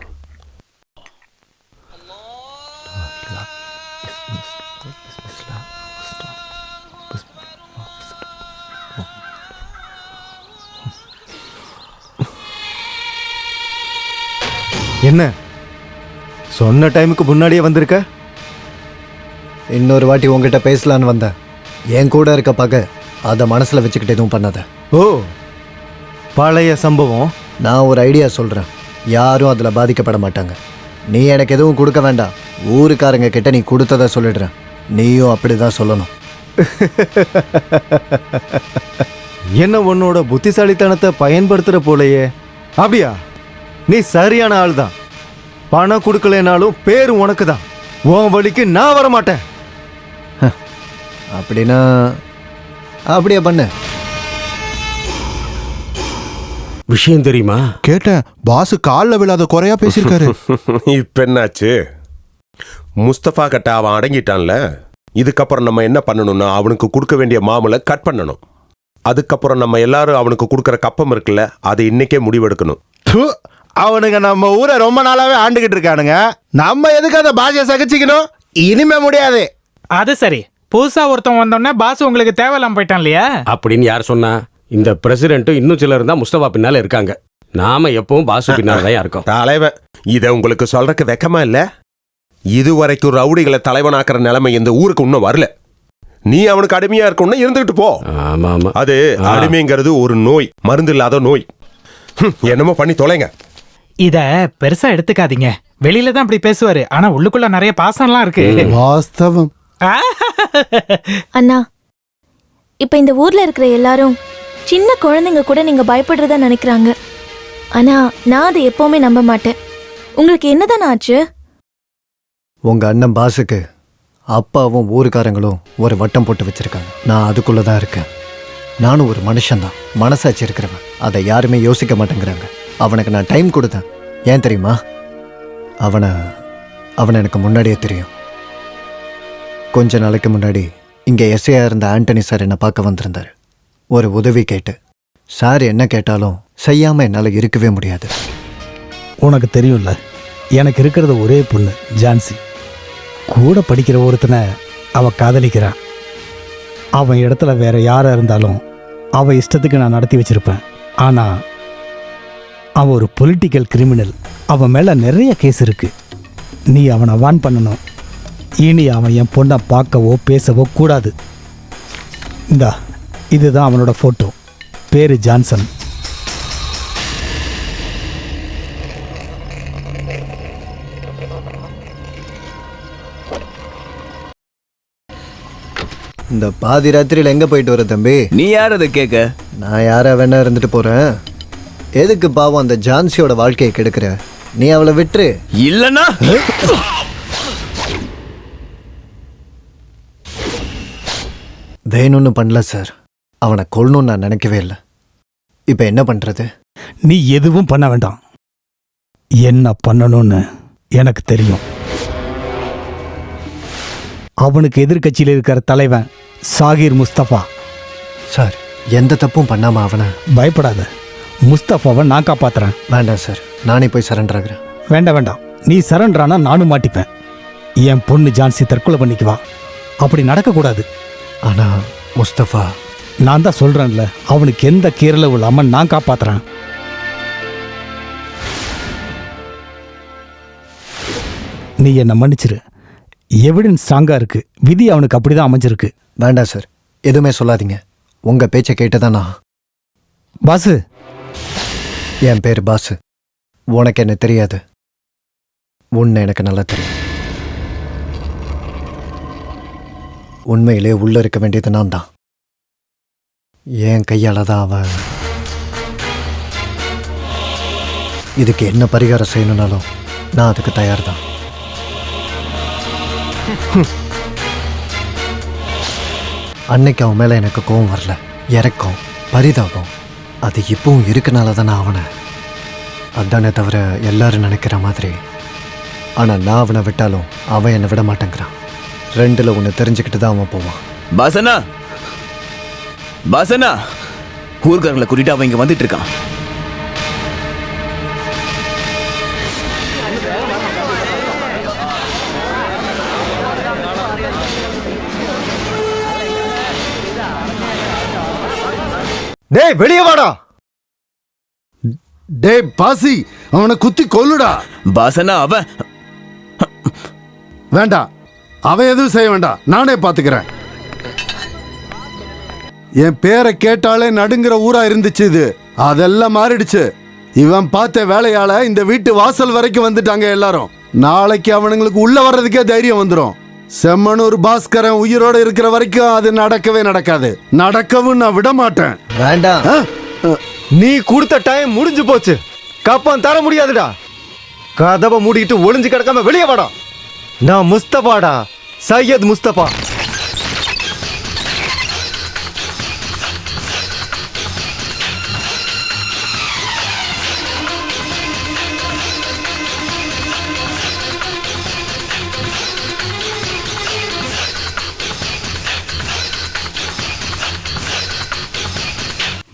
என்ன சொன்ன டைமுக்கு முன்னாடியே வந்திருக்க? இன்னொரு வாட்டி உங்ககிட்ட பேசலான்னு வந்தேன். என் கூட இருக்க பகை அதை மனசுல வச்சுக்கிட்டு எதுவும் பண்ணாத. ஓ, பழைய சம்பவம். நான் ஒரு ஐடியா சொல்றேன். யாரும் அதுல பாதிக்கப்பட மாட்டாங்க. நீ எனக்கு எதுவும் கொடுக்க வேண்டாம். ஊருக்காரங்க கிட்ட நீ கொடுத்ததை சொல்லிடுறேன். நீயும் அப்படிதான் சொல்லணும். என்ன உன்னோட புத்திசாலித்தனத்தை பயன்படுத்துற போலையே. அப்படியா? நீ சரியான ஆள் தான். பணம் கொடுக்கலனாலும் பேரு உனக்கு தான். உன் வழிக்கு நான் வரமாட்டேன். அப்படின்னா அப்படியே பண்ணு. விஷயம் தெரியுமா? கேட்டேன். பாஸ் காலில் விழாத குறையா பேசியிருக்காரு. இப்ப என்னாச்சு? முஸ்தபா கிட்ட அவன் அடங்கிட்டான்ல. இதுக்கப்புறம் நம்ம என்ன பண்ணணும்னா அவனுக்கு கொடுக்க வேண்டிய மாமூலை கட் பண்ணணும். அதுக்கப்புறம் நம்ம எல்லாரும் அவனுக்கு கொடுக்குற கப்பம் இருக்குல்ல, அதை இன்னைக்கே முடிவெடுக்கணும். அவனுங்க நம்ம ஊரை ரொம்ப நாளாவே ஆண்டுகிட்டு இருக்கானுங்க. நம்ம எதுக்கு அந்த பாஷையை சகிச்சுக்கணும்? இனிமே முடியாது. அது சரி, புதுசா ஒருத்தன் வந்தோடனே பாஸ் உங்களுக்கு தேவையில்லாம போயிட்டான் இல்லையா? அப்படின்னு யார் சொன்னா? இந்த பிரசிடென்ட்டும் இன்னும் சிலர் தான் முஸ்தபா பின்னால இருக்காங்க. நாம எப்பவும் பாசு பின்னால தான் இருக்கோம். தலைவன், இதை உங்களுக்கு சொல்றதுக்கு வெக்கமா இல்ல? இதுவரைக்கும் ரவுடிகளை தலைவனாக்குற நிலைமை இந்த ஊருக்கு இன்னும் வரல. நீ அவனுக்கு அடிமையா இருக்கணும்னு இருந்துகிட்டு போ. ஆமா ஆமா, அது அடிமைங்கிறது ஒரு நோய், மருந்து இல்லாத நோய். என்னமோ பண்ணி தொலைங்க. இத பெருசா எடுத்துக்காதீங்க. வெளியில தான் இப்படி பேசுவாரு, ஆனா உள்ளுக்குள்ள நிறைய பாசம்லாம் இருக்கு. வாஸ்தவம். அண்ணா, இப்ப இந்த ஊர்ல இருக்கிற எல்லாரும் சின்ன குழந்தைங்க கூட நீங்க பயப்படுறதா நினைக்கிறாங்க. ஆனா நான் அதை எப்பவுமே நம்ப மாட்டேன். உங்களுக்கு என்னதான் ஆச்சு? உங்க அண்ணன் பாஸுக்கு அப்பாவும் ஊருக்காரங்களும் ஒரு வட்டம் போட்டு வச்சிருக்காங்க. நான் அதுக்குள்ளதான் இருக்கேன். நானும் ஒரு மனுஷன்தான், மனசாட்சி இருக்கிறவன். அதை யாருமே யோசிக்க மாட்டேங்கிறாங்க. அவனுக்கு நான் டைம் கொடுத்தேன். ஏன் தெரியுமா? அவனை எனக்கு முன்னாடியே தெரியும். கொஞ்ச நாளைக்கு முன்னாடி இங்கே எஸ்ஐயா இருந்த ஆண்டனி சார் என்னை பார்க்க வந்திருந்தார். ஒரு உதவி கேட்டு. சார் என்ன கேட்டாலும் செய்யாம என்னால் இருக்கவே முடியாது. உனக்கு தெரியும்ல, எனக்கு இருக்கிறது ஒரே பொண்ணு ஜான்சி. கூட படிக்கிற ஒருத்தனை அவ காதலிக்கிறான். அவன் இடத்துல வேற யாரா இருந்தாலும் அவ இஷ்டத்துக்கு நான் நடத்தி வச்சிருப்பேன். ஆனா அவன் ஒரு பொலிட்டிக்கல் கிரிமினல். அவன் மேல நிறைய கேஸ் இருக்கு. நீ அவனை வான் பண்ணணும். இனி அவன் என் பொண்ணை பார்க்கவோ பேசவோ கூடாது. இந்தா, இதுதான் அவனோட போட்டோ. பேரு ஜான்சன். இந்த பாதி ராத்திரியில் எங்கே போயிட்டு வர தம்பி? நீ யார் அதை கேட்க? நான் யாரா வேணா இருந்துட்டு போகிறேன். எதுக்கு பாவம் அந்த ஜான்சியோட வாழ்க்கையை கெடுக்கிற? நீ அவளை விட்டுரு. இல்லைன்னா வேணும்னு பண்ணல சார். அவனை கொல்லணும்னு நான் நினைக்கவே இல்லை. இப்போ என்ன பண்ணுறது? நீ எதுவும் பண்ண வேண்டாம். என்ன பண்ணணும்னு எனக்கு தெரியும். அவனுக்கு எதிர்கட்சியில் இருக்கிற தலைவன் சாகிர் முஸ்தபா. சார், எந்த தப்பும் பண்ணாம அவனை. பயப்படாத, முஸ்தபாவை நான் காப்பாத்துறேன். வேண்டாம் சார், நானே போய் சரண்டர் ஆகிறேன். வேண்டாம் வேண்டாம், நீ சரண்டரானா நானும் மாட்டிப்பேன். என் பொண்ணு ஜான்சி தற்கொலை பண்ணிக்குவா. அப்படி நடக்கக்கூடாது. ஆனா முஸ்தபா, நான் தான் சொல்றேன்ல, அவனுக்கு எந்த கீரலும் இல்லாம நான் காப்பாத்துறேன். நீ என்னை மன்னிச்சிரு. எவிடன்ஸ் ஸ்ட்ராங்கா இருக்கு. விதி அவனுக்கு அப்படிதான் அமைஞ்சிருக்கு. வேண்டாம் சார், எதுவுமே சொல்லாதீங்க. உங்க பேச்சை கேட்டுதான் நான். பாசு, என் பேர் பாசு. உனக்கு என்ன தெரியாது, உன்னை எனக்கு நல்லா தெரியும். உண்மையிலே உள்ள இருக்க வேண்டியது நான் தான். என் கையால தான் அவன். இதுக்கு என்ன பரிகாரம் செய்யணும்னாலும் நான் அதுக்கு தயார் தான். அன்னைக்கு அவன் மேல எனக்கு கோவம் வரல, இறக்கம், பரிதாபம். அது இப்பவும் இருக்கனால தானே அவனை. அதானே தவிர எல்லாரும் நினைக்கிற மாதிரி. ஆனா நான் அவனை விட்டாலும் அவன் என்னை விட மாட்டேங்கிறான். ரெண்டுல ஒன்று தெரிஞ்சுக்கிட்டு தான் அவன் போவான். பாசனா, பாசனா, ஊர்காரங்களை கூட்டிட்டு அவன் இங்க வந்துட்டு இருக்கான். டேய், வெளியே வாடா. டேய் பாசி, அவனை குத்தி கொல்லுடா. பாசனா, அவன் வேண்டாம், அவன் எதுவும் செய்ய வேண்டாம், நானே பாத்துக்கிறேன். என் பேரை கேட்டாலே நடுங்கிற ஊரா இருந்துச்சு இது. அதெல்லாம் மாறிடுச்சு. இவன் பார்த்த வேலையால இந்த வீட்டு வாசல் வரைக்கும் வந்துட்டாங்க எல்லாரும். நாளைக்கு அவனுங்களுக்கு உள்ள வர்றதுக்கே தைரியம் வந்துடும். செம்மனூர் பாஸ்கரன் உயிரோட இருக்கிற வரைக்கும் அது நடக்கவே நடக்காது. நடக்கவும் நான் விட மாட்டேன். வேண்டாம், நீ கொடுத்த டைம் முடிஞ்சு போச்சு. கப்பம் தர முடியாதுடா. கதவை மூடிக்கிட்டு ஒளிஞ்சு கிடக்காம வெளியே வாடா. நான் முஸ்தபாடா, சையத் முஸ்தபா.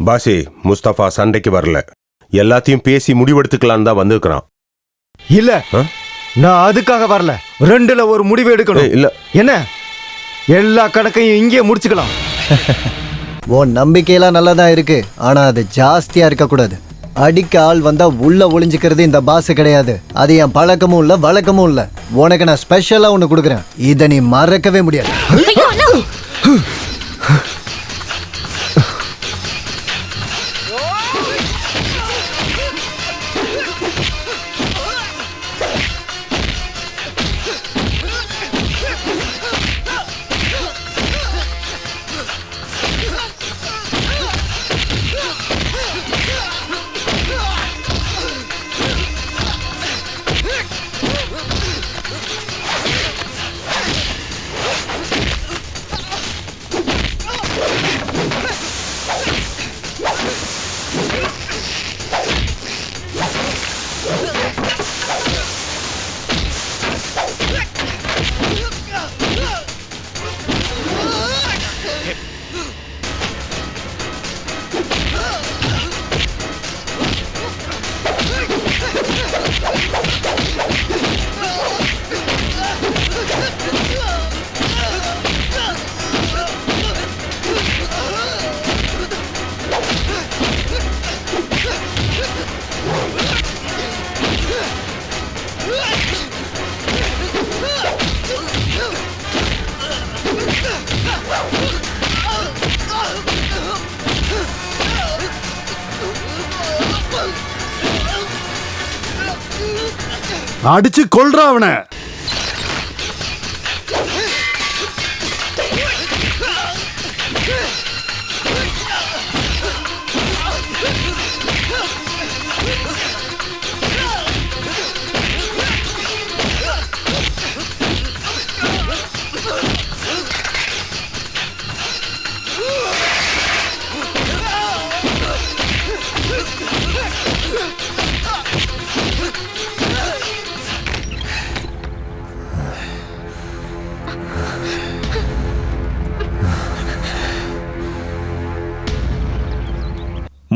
பாசி, முஸ்தபா சண்டைக்கு வரல. எல்லாத்தையும் பேசி முடிவெடுத்துக்கலான்னு தான் வந்திருக்கிறான். இல்ல, நான் அதுக்காக வரல. ரெண்டுல ஒரு முடிவு எடுக்கணும். இல்ல என்ன, எல்லா கணக்கையும் இங்கே முடிச்சுக்கலாம். உன் நம்பிக்கையெல்லாம் நல்லா தான் இருக்கு, ஆனா அது ஜாஸ்தியா இருக்கக்கூடாது. அடிக்க ஆள் வந்தா உள்ள ஒளிஞ்சுக்கிறது இந்த பாஸ் கிடையாது. அது என் பழக்கமும் இல்ல, வழக்கமும் இல்ல. உனக்கு நான் ஸ்பெஷலா ஒண்ணு கொடுக்குறேன், இதை நீ மறக்கவே முடியாது. அடிச்சு கொல்றா அவனை.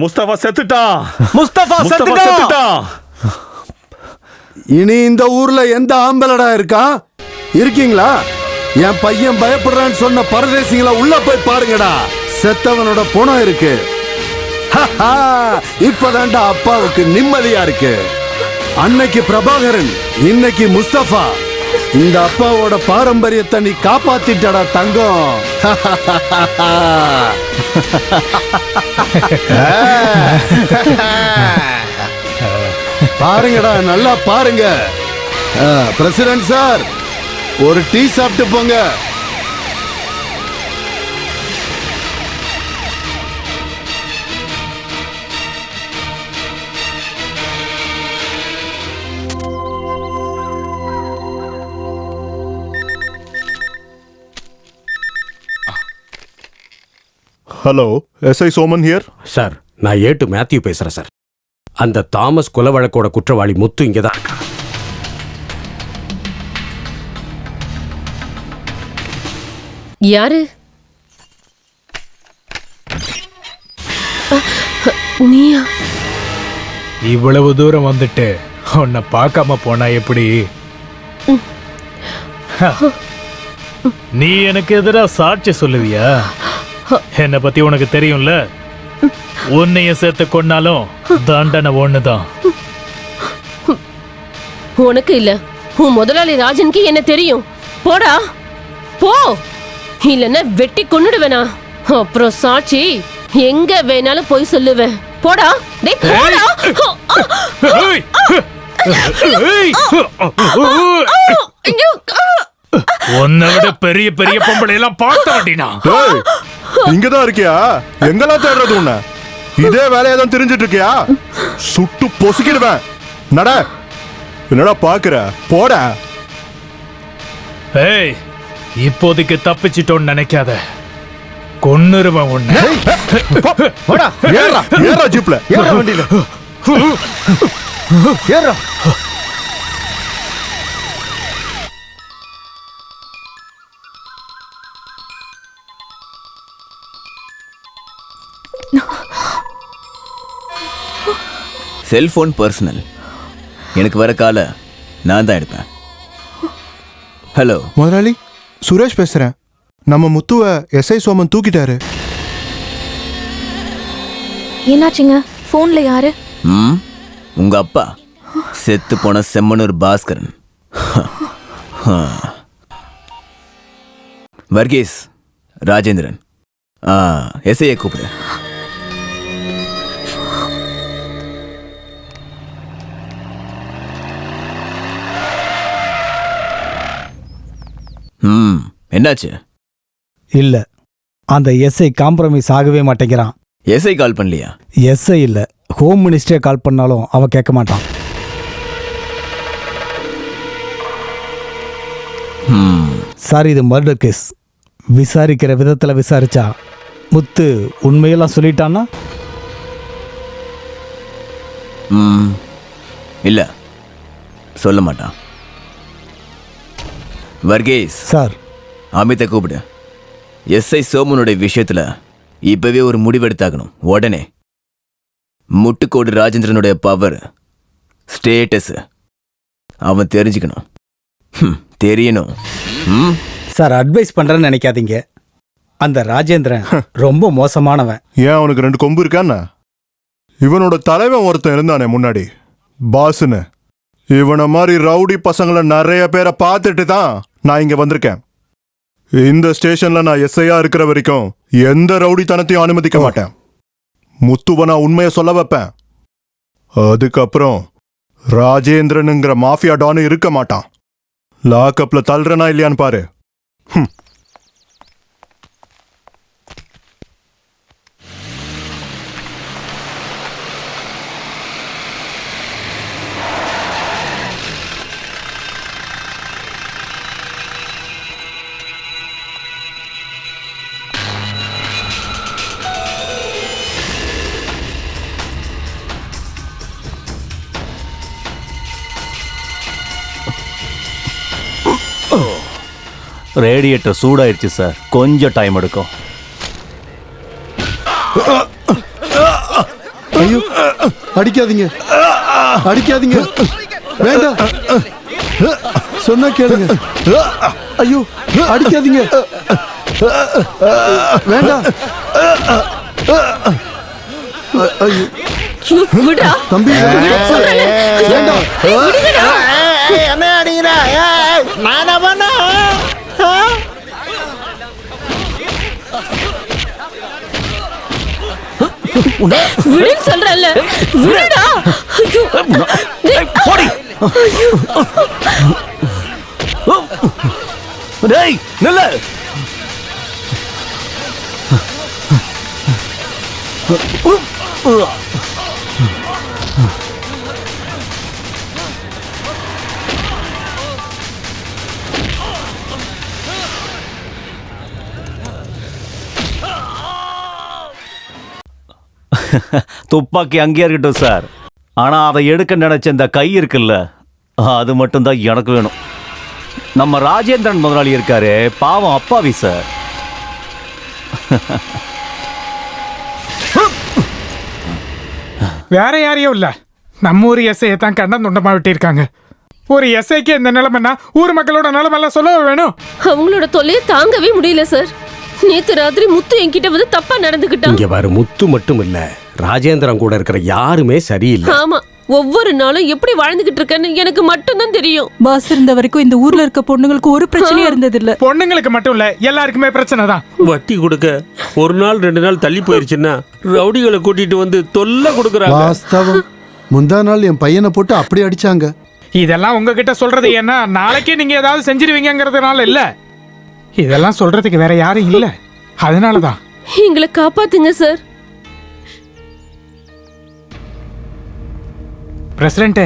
முஸ்தபா செத்துட்டான். முஸ்தபா செத்துட்டான். இனி இந்த ஊர்ல எந்த ஆம்பளடா இருக்கா? இருக்கீங்களா? என் பையன் பயப்படுறான்னு சொன்ன பரதேசிங்கள உள்ள போய் பாருங்கடா. செத்தவனோட பணம் இருக்கு. இப்பதான்டா அப்பாவுக்கு நிம்மதியா இருக்கு. அன்னைக்கு பிரபாகரன், இன்னைக்கு முஸ்தபா. இந்த அப்பாவோட பாரம்பரியத்தை நீ காப்பாத்திட்டடா தங்கம். பாருங்கடா, நல்லா பாருங்க. பிரசிடென்ட் சார், ஒரு டீ சாப்பிட்டு போங்க. Hello, SI Soman here. Sir, நான் ஏட்டு மேத்யூ பேசுறேன் சார். அந்த தாமஸ் கொலை வழக்கோட குற்றவாளி முத்து இங்கே தான். யாரு? நீயா? இவ்வளவு தூரம் வந்துட்டு உன்னை பார்க்காம போனா எப்படி? நீ எனக்கு எதிராக சாட்சி சொல்லுவியா? என்னை பத்தி உனக்கு தெரியும்ல. உன்னைய சேர்த்து கொண்டாலும் தண்டனை ஒண்ணுதான். உனக்கு இல்ல, உன் முதலாளி ராஜனுக்கு என்ன தெரியும். போடா போ, இல்லன்னா வெட்டி கொன்னுடுவேனா. அப்புறம் சாட்சி எங்க வேணாலும் போய் சொல்லுவேன். போடா, டேய் போடா. உன்னை விட பெரிய பெரிய பொம்பளை எல்லாம் பார்த்தா இங்கதான் இருக்கியா? எங்கெல்லாம் தேடுறது உன்ன? இதே வேலையை தான் தெரிஞ்சிட்டு இருக்கியா? சுட்டு பொசுக்கிடுவேன். நட, என்னடா பாக்குற? போட. ஏய், இப்போதைக்கு தப்பிச்சிட்டோன்னு நினைக்காத, கொன்னுருவன் உன்னை. ஏறா ஜீப்ல, ஏறா வண்டியில, ஏறா. Cellphone personal. எனக்கு வர காலை நான் தான் எடுப்பேன். ஹலோ முதலாளி, சுரேஷ் பேசுறேன். நம்ம முத்துவை எஸ்ஐ சோமன் தூக்கிட்டாரு. என்னாச்சுங்க? ஃபோன்ல யாரு? உங்க அப்பா, செத்து போன செம்மனூர் பாஸ்கரன். வர்கீஸ், ராஜேந்திரன், எஸ்ஐயை கூப்பிடு. என்னாச்சு? இல்ல, அந்த எஸ்ஐ காம்ப்ரமைஸ் ஆகவே மாட்டேங்கிறான். எஸ்ஐ கால் பண்ணலையா? எஸ்ஐ இல்ல, ஹோம் மினிஸ்டரே கால் பண்ணாலும் அவ கேட்க மாட்டான். சார், இது மர்டர் கேஸ். விசாரிக்கிற விதத்துல விசாரிச்சா முத்து உண்மையெல்லாம் சொல்லிட்டான்னா? இல்ல, சொல்ல மாட்டான். வர்கீஸ் சார், அமித்தை கூப்பிடு. எஸ்ஐ சோமனுடைய விஷயத்துல இப்பவே ஒரு முடிவெடுத்தாகணும், உடனே. முட்டுக்கோடு ராஜேந்திரனுடைய பவர், ஸ்டேட்டஸ் அவன் தெரிஞ்சுக்கணும், தெரியணும். சார், அட்வைஸ் பண்றேன்னு நினைக்காதீங்க. அந்த ராஜேந்திரன் ரொம்ப மோசமானவன். ஏன் அவனுக்கு 2 கொம்பு இருக்கான்னா? இவனோட தலைவன் ஒருத்தன் இருந்தானே முன்னாடி, பாஸ்னு. இவனை மாதிரி ரவுடி பசங்களை நிறைய பேரை பார்த்துட்டு தான் நான் இங்க வந்திருக்கேன். இந்த ஸ்டேஷன்ல நான் எஸ்ஐயா இருக்கிற வரைக்கும் எந்த ரவுடித்தனத்தையும் அனுமதிக்க மாட்டேன். முத்துவ நான் உண்மையை சொல்ல வைப்பேன். அதுக்கப்புறம் ராஜேந்திரனுங்கிற மாஃபியா டானு இருக்க மாட்டான். லாக்அப்ல தள்ளுறனா இல்லையான்னு பாரு. ரேடியேட்டர் சூடாயிருச்சு சார், கொஞ்சம் டைம் எடுக்கும். ஐயோ, அடிக்காதீங்க, அடிக்காதீங்க, வேண்டாம், சொன்னா கேளுங்க. ஐயோ, அடிக்காதீங்க, வேண்டாம். விடா தம்பி, வேண்டாம். என்ன அடிக்கிறா? நானா பண்ண? விடுன்னு சொல்றல்ல, விடுடா. ஐயோ, போடி. டேய் நில்லு. துப்பாக்கி அங்கேயே இருக்கட்டும் சார், ஆனா அதை எடுக்க நினைச்ச இந்த கை இருக்குல்ல, அது மட்டும்தான் எனக்கு வேணும். நம்ம ராஜேந்திரன் முதலாளி இருக்காரு, பாவம் அப்பாவி சார். வேற யாரையும் இல்ல, நம்ம ஊர் எஸ்ஐயை தான் கண்டம் துண்டமா விட்டிருக்காங்க. ஒரு எஸ்ஐக்கு இந்த நிலைமைன்னா ஊர் மக்களோட நிலைமெல்லாம் சொல்ல வேணும். அவங்களோட தொல்லையை தாங்கவே முடியல சார். நேத்து ராத்திரி முத்து என்கிட்ட வந்து தப்பா நடந்துக்கிட்டான். இங்க வர முத்து மட்டும் இல்ல, ராஜேந்திரன் கூட இருக்கிற யாருமே சரியில்லை. ஆமா, ஒவ்வொரு நாளும் எப்படி வாழ்ந்துகிட்டு இருக்கேன்னு எனக்கு மட்டும்தான் தெரியும். பாஸ் இருந்த வரைக்கும் இந்த ஊர்ல இருக்க பொண்ணுங்களுக்கு ஒரு பிரச்சனையும் இருந்தது இல்ல. பொண்ணுங்களுக்கு மட்டும் இல்ல, எல்லாருக்குமே பிரச்சனை தான். வட்டி கொடுக்க 1 நாள் 2 நாள் தள்ளி போயிருச்சுன்னா ரவுடிகளை கூட்டிட்டு வந்து தொல்லை கொடுக்குறாங்க. வாஸ்தவம், முந்தா நாள் என் பையனை போட்டு அப்படி அடிச்சாங்க. இதெல்லாம் உங்ககிட்ட சொல்றது ஏன்னா நாளைக்கே நீங்க ஏதாவது செஞ்சிருவீங்கிறதுனால இல்ல. இதெல்லாம் சொல்றதுக்கு வேற யாரும் இல்ல, அதனாலதான். எங்களை காப்பாத்துங்க சார். பிரசிடென்ட்,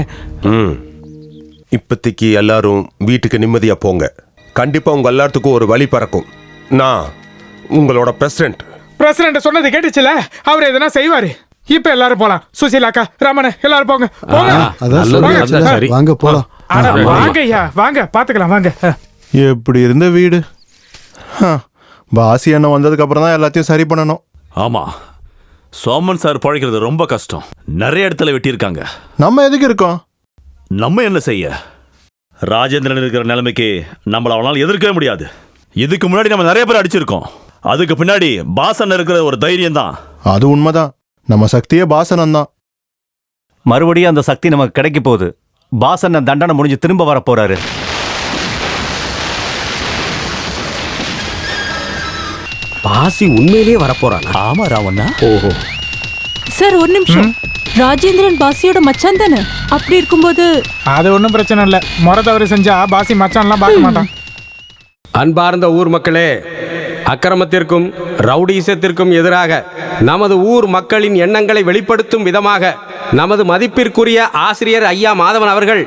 இப்போதைக்கு எல்லாரும் வீட்டுக்கு நிம்மதியா போங்க. கண்டிப்பா உங்க எல்லாத்துக்கும் ஒரு வழி பறக்கும். நான் உங்களோட பிரசிடென்ட் சொன்னது கேட்டுச்சுல, அவர் எதனா செய்வாரு. இப்ப எல்லாரும் போலாம். சுசீலாக்கா, ராமன், எல்லாரும் போங்க. வாங்க போலாம். வாங்கய்யா, வாங்க, பாத்துக்கலாம், வாங்க. எப்படி இருந்த வீடு. பாசி அண்ணன் வந்ததுக்கு அப்புறம் தான் எல்லாத்தையும் சரி பண்ணணும். ஆமா, சோமன் சார் பழைக்கிறது ரொம்ப கஷ்டம். நிறைய இடத்துல வெட்டியிருக்காங்க. நம்ம எதுக்கு இருக்கோம்? நம்ம என்ன செய்ய? ராஜேந்திரன் இருக்கிற நிலைமைக்கு நம்மள அவனால் எதிர்க்கவே முடியாது. இதுக்கு முன்னாடி நம்ம நிறைய பேர் அடிச்சிருக்கோம். அதுக்கு பின்னாடி பாசன் இருக்கிற ஒரு தைரியம் தான். அது உண்மைதான். நம்ம சக்தியே பாசனம் தான். மறுபடியும் அந்த சக்தி நமக்கு கிடைக்க போகுது. பாசன் தண்டனை முடிஞ்சு திரும்ப வர போறாரு. பாசி உண்மையிலேயே வரப்போறானா? ஆமா ராவண்ணா. ஓஹோ. சார் ஒரு நிமிஷம். ராஜேந்திரன் பாசியோட மச்சான் தானே? அப்படி இருக்கும்போது அது ஒன்றும் பிரச்சனை இல்லை. முறை தவறு செஞ்சா பாசி மச்சான்லாம் பார்க்க மாட்டான். அன்பார்ந்த ஊர் மக்களே, அக்கிரமத்திற்கும் ரவுடீசத்திற்கும் எதிராக நமது ஊர் மக்களின் எண்ணங்களை வெளிப்படுத்தும் விதமாக நமது மதிப்பிற்குரிய ஆசிரியர் ஐயா மாதவன் அவர்கள்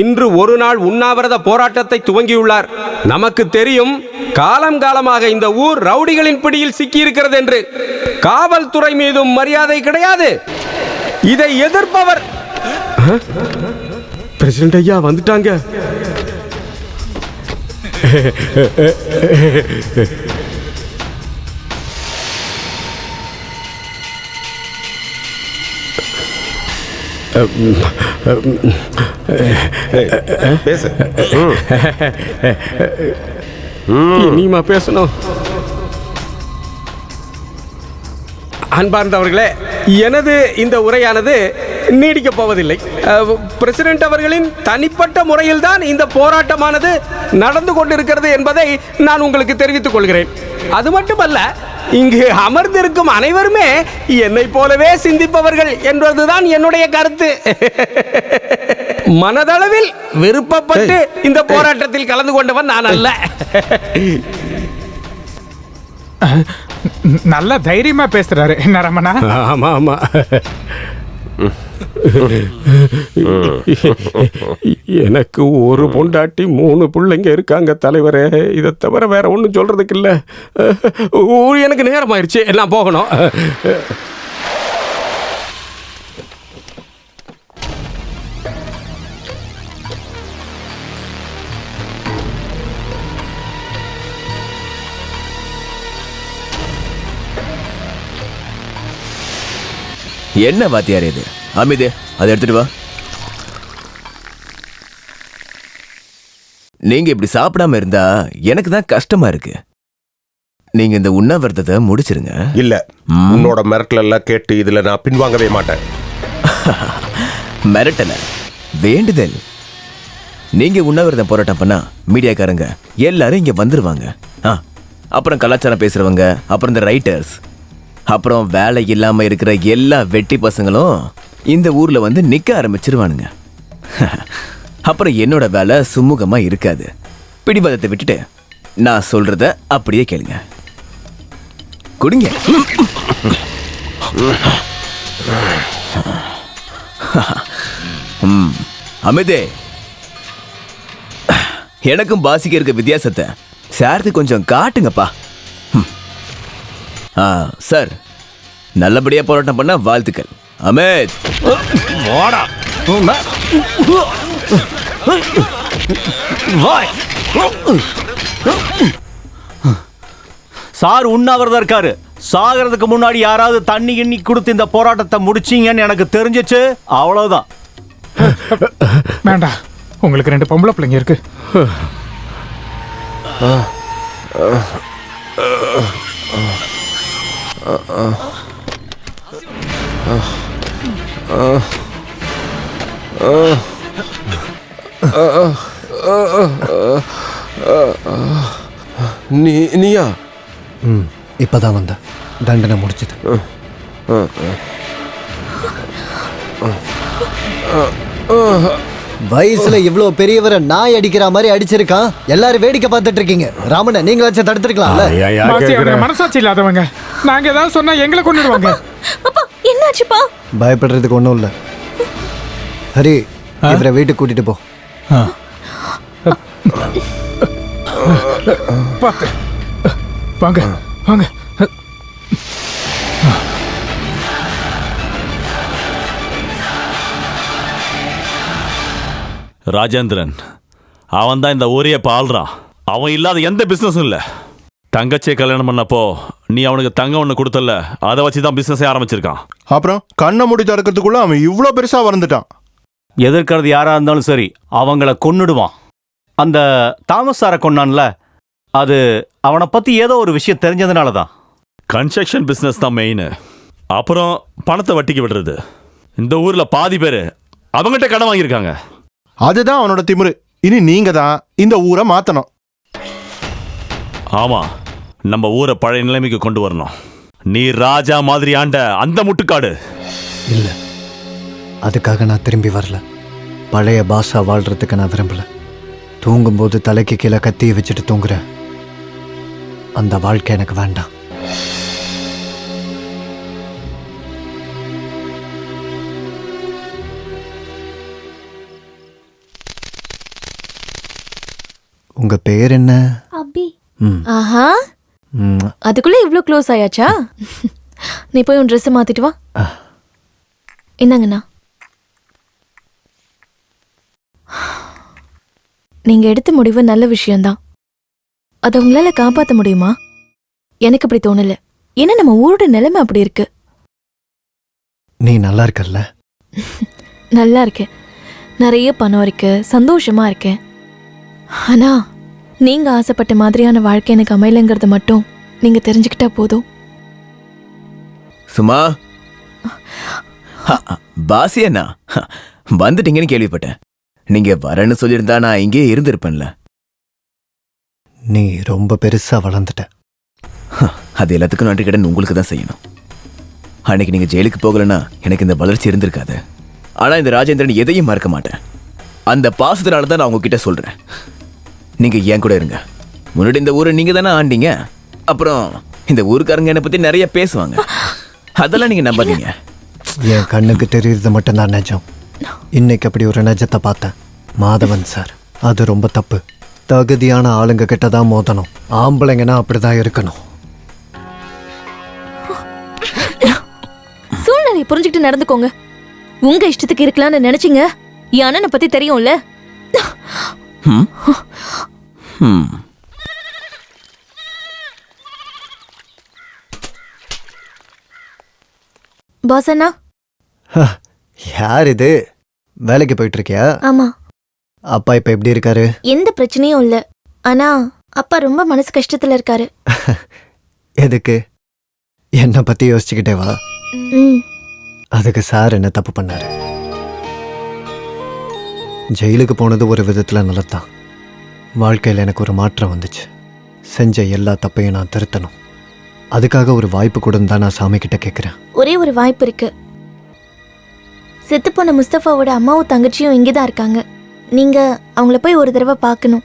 இன்று ஒரு நாள் உண்ணாவிரத போராட்டத்தை துவங்கியுள்ளார். நமக்கு தெரியும், காலம் காலமாக இந்த ஊர் ரவுடிகளின் பிடியில் சிக்கியிருக்கிறது என்று. காவல்துறை மீதும் மரியாதை கிடையாது. இதை எதிர்ப்பவர் பிரசிடென்ட் ஐயா வந்துட்டாங்க. பேசு. நீமா பேசணும். அன்பார்ந்தவர்களே, எனது இந்த உரையானது நீடிக்கப் போவதில்லை. பிரசிடென்ட் அவர்களின் தனிப்பட்ட முறையில்தான் இந்த போராட்டமானது நடந்து கொண்டிருக்கிறது என்பதை நான் உங்களுக்கு தெரிவித்துக் கொள்கிறேன். அது மட்டுமல்ல, இங்கு அமர்ந்திருக்கும் அனைவருமே என்னை போலவே சிந்திப்பவர்கள் என்பதுதான் என்னுடைய கருத்து. மனதளவில் விருப்பப்பட்டு இந்த போராட்டத்தில் கலந்து கொண்டவன் நான் அல்ல. நல்ல தைரியமா பேசுறாரு என்ன ரமணா? ஆமா ஆமா. எனக்கு ஒரு பொண்டாட்டி 3 பிள்ளைங்க இருக்காங்க தலைவரே. இதை தவிர வேற ஒன்றும் சொல்றதுக்கு இல்லை. எனக்கு நேரம் ஆயிடுச்சு, எல்லாம் போகணும். என்ன வாத்தியார் இது? அமிதே, அதை எடுத்துட்டு வா. நீங்க இப்படி சாப்பிடாம இருந்தா எனக்கு தான் கஷ்டமா இருக்கு. நீங்க இந்த உண்ணாவிரதத்தை முடிச்சிருங்க. இல்ல, உன்னோட மிரட்டல் எல்லாம் கேட்டு இதுல நான் பின்வாங்கவே மாட்டேன். மிரட்டல, வேண்டுதல். நீங்க உண்ணாவிரதம் போராட்டம் பண்ணா மீடியாக்காரங்க எல்லாரும் இங்க வந்துருவாங்க. அப்புறம் கலாச்சாரம் பேசுறவங்க, அப்புறம் இந்த ரைட்டர்ஸ், அப்புறம் வேலை இல்லாம இருக்கிற எல்லா வெட்டி பசங்களும் இந்த ஊர்ல வந்து நிக்க ஆரம்பிச்சிருவானுங்க. அப்புறம் என்னோட வேலை சுமூகமா இருக்காது. பிடிவாதத்தை விட்டுட்டு நான் சொல்றத அப்படியே கேளுங்க. குடிங்க. அமிதே, எனக்கும் பாசிக்க இருக்க வித்தியாசத்தை சாருக்கு கொஞ்சம் காட்டுங்கப்பா. சார், நல்லபடியா போராட்டம் பண்ண வாழ்த்துக்கள். அமித், வாடா. சார் உண்ணாவிரதம் இருக்காரு. சாகிறதுக்கு முன்னாடி யாராவது தண்ணி எண்ணி கொடுத்து இந்த போராட்டத்தை முடிச்சீங்கன்னு எனக்கு தெரிஞ்சிச்சு, அவ்வளவுதான். வேண்டாம், உங்களுக்கு 2 பொம்பளை பிள்ளைங்க இருக்கு. நீயா? இப்பதான் வந்த. தண்டனை முடிச்சது. வயசுல இவ்வளவு பெரியவரை நாய் அடிக்கிற மாதிரி அடிச்சிருக்கான். எல்லாரும் வேடிக்கை பார்த்துட்டு இருக்கீங்க. ராமனை நீங்களாச்சும் தடுத்துருக்கலாம்ல. மனசாட்சி இல்லாதவங்க. நாங்க ஏதாவது சொன்னா எங்களை கொண்டுடுவாங்க. அப்பா என்னாச்சுப்பா? பயப்படுறதுக்கு ஒண்ணும் இல்ல. ஹரி, இவரை வீட்டுக்கு கூட்டிட்டு போ. வாங்க வாங்க. ராஜேந்திரன் அவன் தான் இந்த ஊரையே பாழ்றான். அவன் இல்லாத எந்த பிசினஸும் இல்லை. தங்கச்சியை கல்யாணம் பண்ணப்போ நீ அவனுக்கு தங்கம் ஒன்று கொடுத்தல, அதை வச்சு தான் பிஸ்னஸே ஆரம்பிச்சிருக்கான். அப்புறம் கண்ணை மூடி திறக்கிறதுக்குள்ள அவன் இவ்வளோ பெருசா வளர்ந்துட்டான். எதிர்க்கிறது யாரா இருந்தாலும் சரி அவங்கள கொன்னுடுவான். அந்த தாமஸ் சாரை கொன்னான்ல, அது அவனை பத்தி ஏதோ ஒரு விஷயம் தெரிஞ்சதுனால தான். கன்ஸ்ட்ரக்ஷன் பிஸ்னஸ் தான் மெயின். அப்புறம் பணத்தை வட்டிக்கு விடுறது. இந்த ஊர்ல பாதி பேர் அவங்ககிட்ட கடன் வாங்கியிருக்காங்க. அதுதான் அவனோட திமிரு. இனி நீங்க தான் இந்த ஊரை மாத்தணும். ஆமா, நம்ம ஊரை பழைய நிலைமைக்கு கொண்டு வரணும். நீ ராஜா மாதிரி ஆண்ட அந்த முட்டுக்காடு இல்லை, அதுக்காக நான் திரும்பி வரல. பழைய பாஷா வாழ்றதுக்கு நான் விரும்பல. தூங்கும்போது தலைக்கு கீழே கத்தியை வச்சுட்டு தூங்குற அந்த வாழ்க்கை எனக்கு வேண்டாம். உங்க பேர் என்ன? அபி. ம். ஆஹா, ம். அதுக்குள்ள இவ்ளோ க்ளோஸ் ஆயாச்சா? நீ போய் உன் ட்ரெஸ் மாத்திட்டு வா. இந்தாங்கண்ணா. நீங்க எடுத்த முடிவு நல்ல விஷயம்தான். அதை உங்களால காப்பாற்ற முடியுமா? எனக்கு அப்படி தோணல. ஏன்னா நம்ம ஊரோட நிலைமை அப்படி இருக்கு. நீ நல்லா இருக்கல்ல? நல்லா இருக்கேன், நிறைய பணம் இருக்கு, சந்தோஷமா இருக்கேன். ஆனா நீங்க ஆசைப்பட்ட மாதிரியான வாழ்க்கை எனக்கு அமையலைங்கிறது மட்டும் நீங்க தெரிஞ்சுக்கிட்டா போதும். சும்மா பாசி அண்ணா வந்துட்டீங்கன்னு கேள்விப்பட்டேன். நீங்க வரேன்னு சொல்லியிருந்தா நான் இங்கே இருந்திருப்பேன்ல. நீ ரொம்ப பெருசா வளர்ந்துட்ட. அது எல்லாத்துக்கும் நன்றி கடன் உங்களுக்கு தான் செய்யணும். அன்னைக்கு நீங்க ஜெயிலுக்கு போகலன்னா எனக்கு இந்த வளர்ச்சி இருந்திருக்காது. ஆனா இந்த ராஜேந்திரன் எதையும் மறக்க மாட்டேன். அந்த பாசத்தினால தான் நான் உங்ககிட்ட சொல்றேன். நீங்க ஏன் கூட இருங்க. முன்னாடி இந்த ஊரை நீங்க தானே ஆண்டீங்க. அப்புறம் இந்த ஊருக்காரங்க என்னை பத்தி நிறைய பேசுவாங்க. அதெல்லாம் நீங்க நம்பாதீங்க. என் கண்ணுக்கு தெரியுறது மட்டும்தான் நிஜம். இன்னைக்கு அப்படி ஒரு நிஜத்தை பார்த்தேன். மாதவன் சார், அது ரொம்ப தப்பு. தகுதியான ஆளுங்க கிட்ட தான் மோதணும். ஆம்பளைங்கன்னா அப்படிதான் இருக்கணும். சூழ்நிலையை புரிஞ்சுக்கிட்டு நடந்துக்கோங்க. உங்க இஷ்டத்துக்கு இருக்கலாம்னு நினைச்சீங்க. என் அண்ணனை பத்தி தெரியும்ல. பாஸ் அண்ணா. யார் இது? வேலைக்கு போயிட்டு இருக்கியா? ஆமா. அப்பா இப்ப எப்படி இருக்காரு? எந்த பிரச்சனையும் இல்ல. ஆனா அப்பா ரொம்ப மனசு கஷ்டத்துல இருக்காரு. எதுக்கு? என்ன பத்தி யோசிச்சுக்கிட்டே வா. அதுக்கு சார் என்ன தப்பு பண்ணாரு? ஜெயிலுக்கு போனது ஒரு விதத்துல நல்லதுதான். வாழ்க்கையில் எனக்கு ஒரு மாற்றம் வந்துச்சு. செஞ்ச எல்லா தப்பையும் நான் திருத்தணும். அதுக்காக ஒரு வாய்ப்பு கொடுன்னு தான் நான் சாமி கிட்ட கேட்குறேன். ஒரே ஒரு வாய்ப்பு இருக்கு. செத்துப்போன முஸ்தபாவோட அம்மாவும் தங்கச்சியும் இங்கே தான் இருக்காங்க. நீங்க அவங்கள போய் ஒரு தடவை பார்க்கணும்.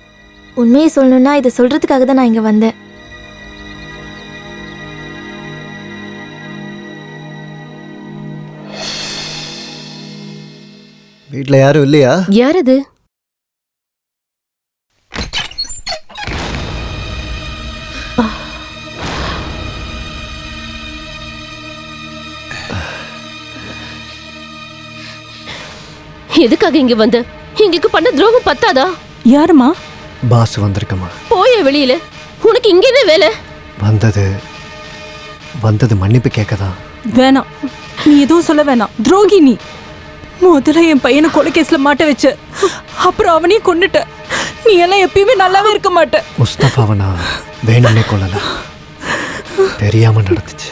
உண்மையை சொல்லணும்னா இதை சொல்றதுக்காக தான் நான் இங்க வந்தேன். வீட்ல யாரும் இல்லையா? யார் அது? எதுக்காக இங்க வந்த? எங்களுக்கு பண்ண துரோகம் பத்தாதா? யாருமா? பாஸ் வந்திருக்கமா? போய வெளியில. உனக்கு இங்க என்ன வேலை? வந்தது மன்னிப்பு கேட்கதான். வேணாம், நீ எதுவும் சொல்ல வேணாம். துரோகி நீ. முதல்ல என் பையனை கொலைகேஸ்ல மாட்ட வச்ச, அப்புறம் அவனையும் கொன்னுட்ட. நீ எல்லாம் எப்பயுமே நல்லாவே இருக்க மாட்ட. முஸ்தபாவை நான் வேணும்னே கொள்ளல, தெரியாம நடந்துச்சு.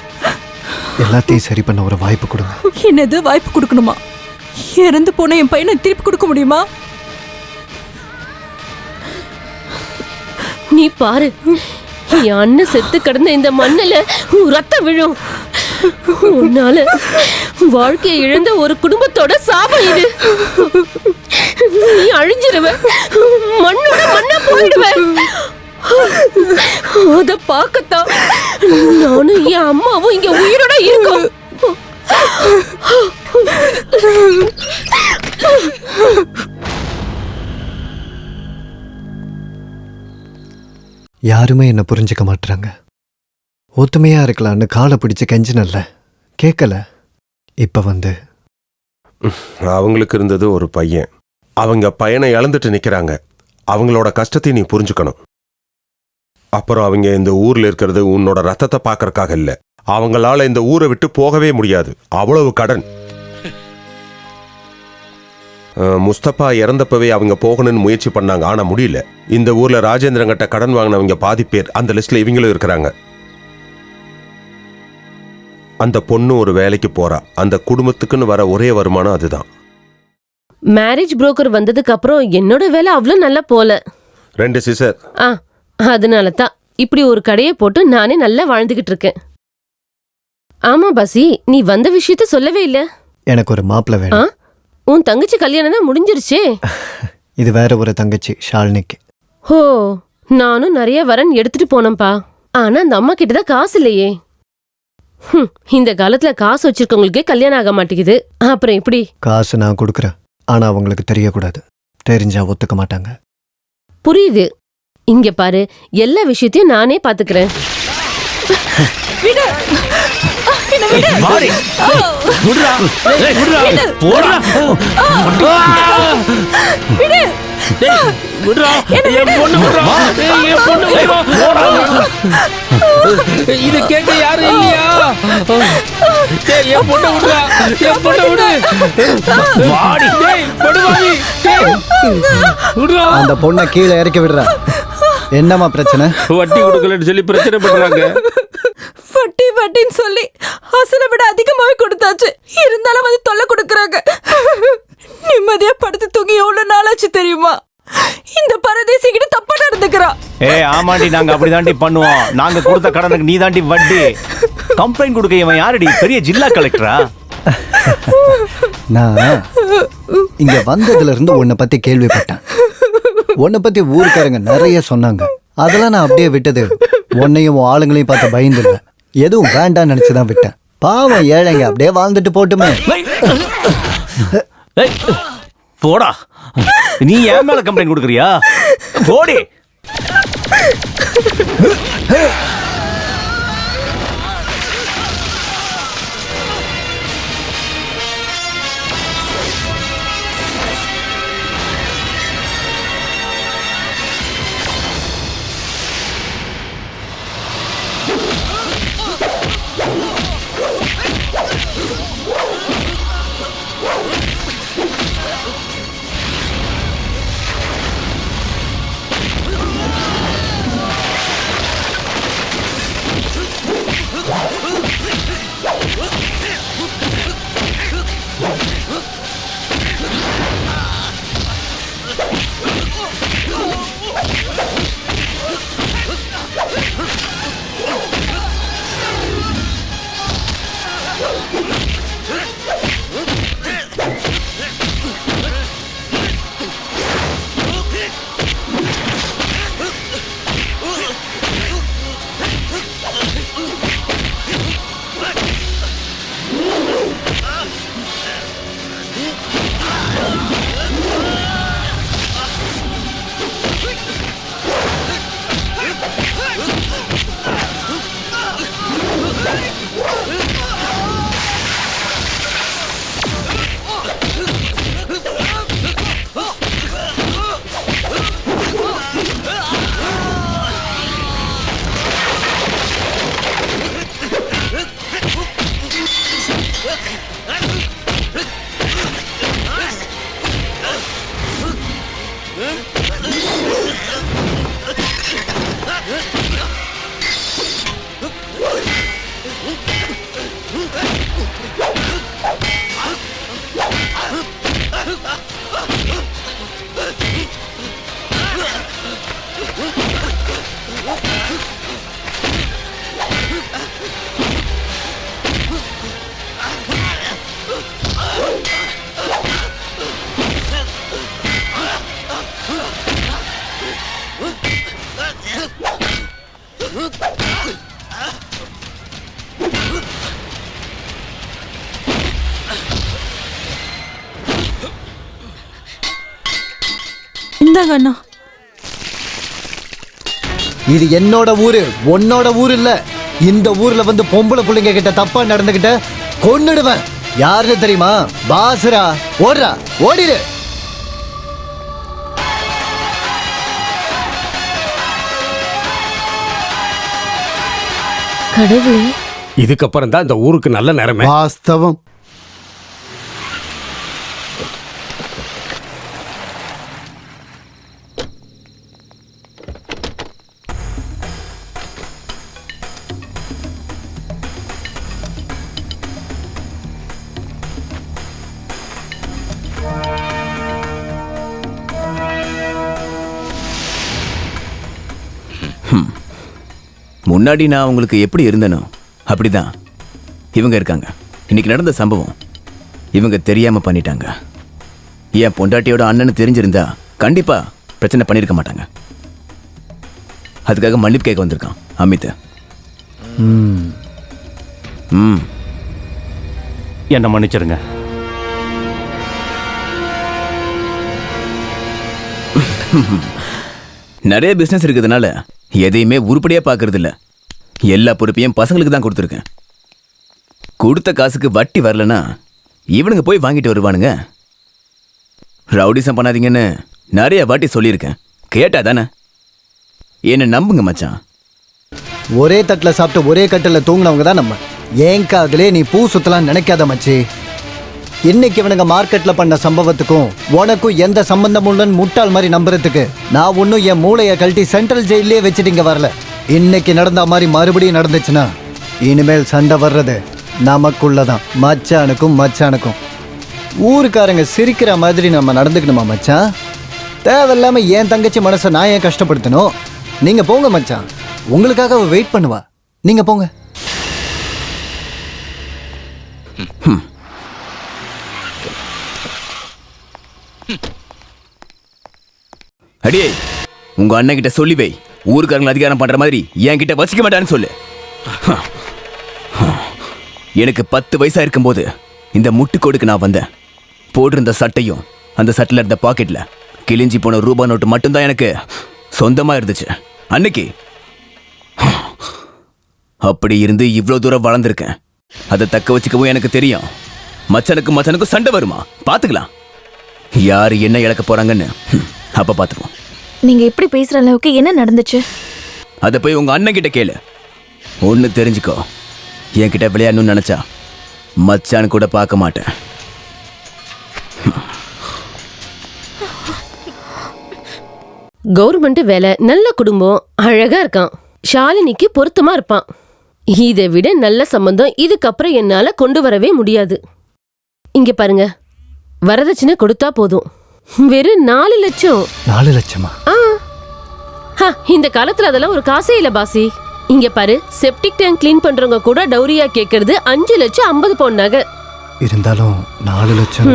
எல்லாத்தையும் சரி பண்ண ஒரு வாய்ப்பு கொடுங்க. என்னது வாய்ப்பு கொடுக்கணுமா? இறந்து போன என் பையனை திருப்பி கொடுக்க முடியுமா? நீ பாரு, என் அண்ணன் செத்து கிடந்த இந்த மண்ணில ரத்தம் விழும். உன்னால வாழ்க்கையை இழந்த ஒரு குடும்பத்தோட சாபம் இது. நீ அழிஞ்சிருவ, மண்ணோட மண்ணா போயிடுவ. அத பார்க்கத்தான் நானும் என் அம்மாவும் இங்க உயிரோட இருக்கோம். யாருமே என்ன புரிஞ்சுக்க மாட்டாங்க. ஒத்துமையா இருக்கலான்னு காலை பிடிச்சு கெஞ்சினல்ல, கேட்கல. இப்ப வந்து அவங்களுக்கு இருந்தது ஒரு பையன். அவங்க பையனை இழந்துட்டு நிக்கிறாங்க. அவங்களோட கஷ்டத்தை நீ புரிஞ்சுக்கணும். அப்புறம் அவங்க இந்த ஊர்ல இருக்கிறது உன்னோட ரத்தத்தை பார்க்கறக்காக இல்ல, அவங்களால இந்த ஊரை விட்டு போகவே முடியாது, அவ்வளவு கடன். முஸ்தபா இறந்தப்பவே அவங்க போகணும்னு முயற்சி பண்ணாங்க, ஆனா முடியல. இந்த ஊர்ல ராஜேந்திரன் கிட்ட கடன் வாங்கினவங்க பாதி பேர் அந்த லிஸ்ட்ல இவங்களும் இருக்கிறாங்க. அந்த பொண்ணு ஒரு வேலைக்கு போறா, அந்த குடும்பத்துக்குன்னு வர ஒரே வருமானம் அதுதான். மேரேஜ் புரோக்கர் வந்ததுக்கு அப்புறம் என்னோட வேலை அவ்வளவு நல்லா போல. 2 சிசர். அதனால தான் இப்படி ஒரு கடையை போட்டு நானே நல்லா வாழ்ந்துகிட்டு இருக்கேன். ஆமா பாசி, நீ வந்த விஷயத்த சொல்லவே இல்ல. எனக்கு ஒரு மாப்பிள்ளை வேணும். உன் தங்கச்சி கல்யாணம் தான் முடிஞ்சிருச்சே. இது வேற ஒரு தங்கச்சி ஷாலினிக்கு. ஓ, நானும் நிறைய வரன் எடுத்துட்டு போனேன்பா. ஆனா அந்த அம்மா கிட்டதான் காசு இல்லையே. இந்த காலத்துல காசு வச்சிருக்கவங்களுக்கே கல்யாணம் ஆக மாட்டேங்குது, அப்புறம் எப்படி? காசு நான் கொடுக்குறேன், ஆனா அவங்களுக்கு தெரியக்கூடாது. தெரிஞ்சா ஒத்துக்க மாட்டாங்க. புரியுது. இங்க பாரு, எல்லா விஷயத்தையும் நானே பாத்துக்கிறேன். விடு. என்ன விடு. மாறி. விடுடா. ஏய் விடுடா. போடா. விடு. விடுடா. என் பொண்ணு விடுடா. என் பொண்ணு விடுடா. போடா. இது கேட்க யாரும் இல்லையா? டேய் என் பொண்ணு விடுடா. என் பொண்ணு விடு. வாடி. டேய் படுவாவி. டேய் விடுடா. அந்த பொண்ணை கீழே இறக்கி விடுறா. என்னம்மா பிரச்சனை? வட்டி கொடுக்கலன்னு சொல்லி பிரச்சனை பண்றாங்க. வட்டி வட்டின்னு சொல்லி அசலை விட அதிகமாவே கொடுத்தாச்சு, இருந்தாலும் வந்து தொல்லை கொடுக்கறாங்க. நிம்மதியா படுத்து தூங்கி எவ்வளவு நாளாச்சு தெரியுமா? இந்த பரதேசி கிட்ட தப்பா நடந்துக்கிறா. ஆமாண்டி, நாங்க அப்படிதாண்டி பண்ணுவோம். நாங்க கொடுத்த கடனுக்கு நீ தாண்டி வட்டி. கம்ப்ளைண்ட் கொடுக்க இவன் யாரடி? பெரிய ஜில்லா கலெக்டரா? நான் இங்க வந்ததுல இருந்து உன்னை பத்தி கேள்விப்பட்டேன். உன்னை பத்தி ஊருக்காரங்க நிறைய சொன்னாங்க. அதெல்லாம் நான் அப்படியே விட்டது. உன்னையும் ஆளுங்களையும் பார்த்து பயந்துல எதுவும் வேண்டான்னு நினைச்சுதான் விட்டேன். பாவம் ஏழைங்க அப்படியே வாழ்ந்துட்டு போட்டுமே. போடா. நீ ஏன் மேல கம்ப்ளைண்ட் கொடுக்கறியா? போடி. இந்தாங்க அண்ணா. இது என்னோட ஊரு, உன்னோட ஊர் இல்ல. இந்த ஊர்ல வந்து பொம்பளை பிள்ளைங்க கிட்ட தப்பா நடந்துகிட்ட கொன்னுடுவேன். யாருன்னு தெரியுமா? பாசுரா. ஓடுறா, ஓடிடு. கடவுளே, இதுக்கப்புறம் தான் இந்த ஊருக்கு நல்ல நேரமே. வாஸ்தவம். முன்னாடி நான் உங்களுக்கு எப்படி இருந்தனோ அப்படிதான் இவங்க இருக்காங்க. இன்னைக்கு நடந்த சம்பவம் இவங்க தெரியாம பண்ணிட்டாங்க. என் பொண்டாட்டியோட அண்ணன்னு தெரிஞ்சிருந்தா கண்டிப்பா பிரச்சனை பண்ணிருக்க மாட்டாங்க. அதுக்காக மன்னிப்பு கேட்க வந்திருக்கான் அமித். என்ன மன்னிச்சிருங்க. நிறைய பிசினஸ் இருக்கிறதுனால எதையுமே உருப்படியா பாக்குறது இல்ல. எல்லா பொறுப்பையும் பசங்களுக்கு தான் கொடுத்துருக்கேன். கொடுத்த காசுக்கு வட்டி வரலனா இவனுங்க போய் வாங்கிட்டு வருவானுங்க. ரவுடிசம் பண்ணாதீங்கன்னு நிறைய வாட்டி சொல்லியிருக்கேன். கேட்டா தானே? என்ன நம்புங்க மச்சான். ஒரே தட்டில் சாப்பிட்டு ஒரே கட்டில் தூங்கினவங்க தான் நம்ம. ஏன் காதலே நீ பூ சுத்தலாம் நினைக்காத மச்சி. இன்னைக்கு இவனுங்க மார்க்கெட்ல பண்ண சம்பவத்துக்கும் உனக்கும் எந்த சம்பந்தமும் இல்லைன்னு முட்டாள் மாதிரி நம்புறதுக்கு நான் ஒன்னும் என் மூளையை கழட்டி சென்ட்ரல் ஜெயிலே வச்சுட்டு இங்க வரல. இன்னைக்கு நடந்த மாதிரி மறுபடியும் நடந்துச்சுன்னா இனிமேல் சண்டை வர்றது நமக்குள்ளதான், மச்சானுக்கும். ஊருக்காரங்க சிரிக்கிற மாதிரி நம்ம நடந்துக்கணுமா மச்சான்? தேவையில்லாம என் தங்கச்சி மனசை நான் ஏன் கஷ்டப்படுத்தணும்? நீங்க போங்க மச்சான், உங்களுக்காக அவ வெயிட் பண்ணுவா. நீங்க போங்க. அடியே, உங்க அண்ணன் கிட்ட சொல்லி வை, ஊருக்காரங்க அதிகாரம் பண்ற மாதிரி என் கிட்ட வச்சுக்க மாட்டான்னு சொல்லு. எனக்கு 10 வயசா இருக்கும்போது இந்த முட்டுக்கோடுக்கு நான் வந்தேன். போட்டிருந்த சட்டையும் அந்த சட்டில் இருந்த பாக்கெட்ல கிழிஞ்சி போன ரூபா நோட்டு மட்டும்தான் எனக்கு சொந்தமா இருந்துச்சு அன்னைக்கு. அப்படி இருந்து இவ்வளோ தூரம் வளர்ந்துருக்கேன். அதை தக்க வச்சுக்கவும் எனக்கு தெரியும். மச்சனுக்கும் சண்டை வருமா பார்த்துக்கலாம். யாரு என்ன இழக்க போறாங்கன்னு அப்ப பார்த்துப்போம். நீங்க எப்படி பேசுற அளவுக்கு என்ன நடந்துச்சு? அதை போய் உங்க அண்ணன் கிட்ட கேளு. ஒன்னு தெரிஞ்சுக்கோ, என்கிட்ட விளையாடணும்னு நினைச்சா மச்சான் கூட பார்க்க மாட்டேன். கவர்மெண்ட் வேலை, நல்ல குடும்பம், அழகா இருக்கான். ஷாலினிக்கு பொருத்தமா இருப்பான். இதை விட நல்ல சம்பந்தம் இதுக்கப்புறம் என்னால கொண்டு வரவே முடியாது. இங்க பாருங்க, வரதட்சணை கொடுத்தா போதும். வெறும் 4 லட்சம். 4 லட்சமா? இந்த காலத்துல அதெல்லாம் ஒரு காசே இல்ல பாசி. இங்க பாரு, செப்டிக் டேங்க் கிளீன் பண்றவங்க கூட டௌரியா கேக்குறது 5 லட்சம் 50 பவுன் நகை. இருந்தாலும் 4 லட்சம்.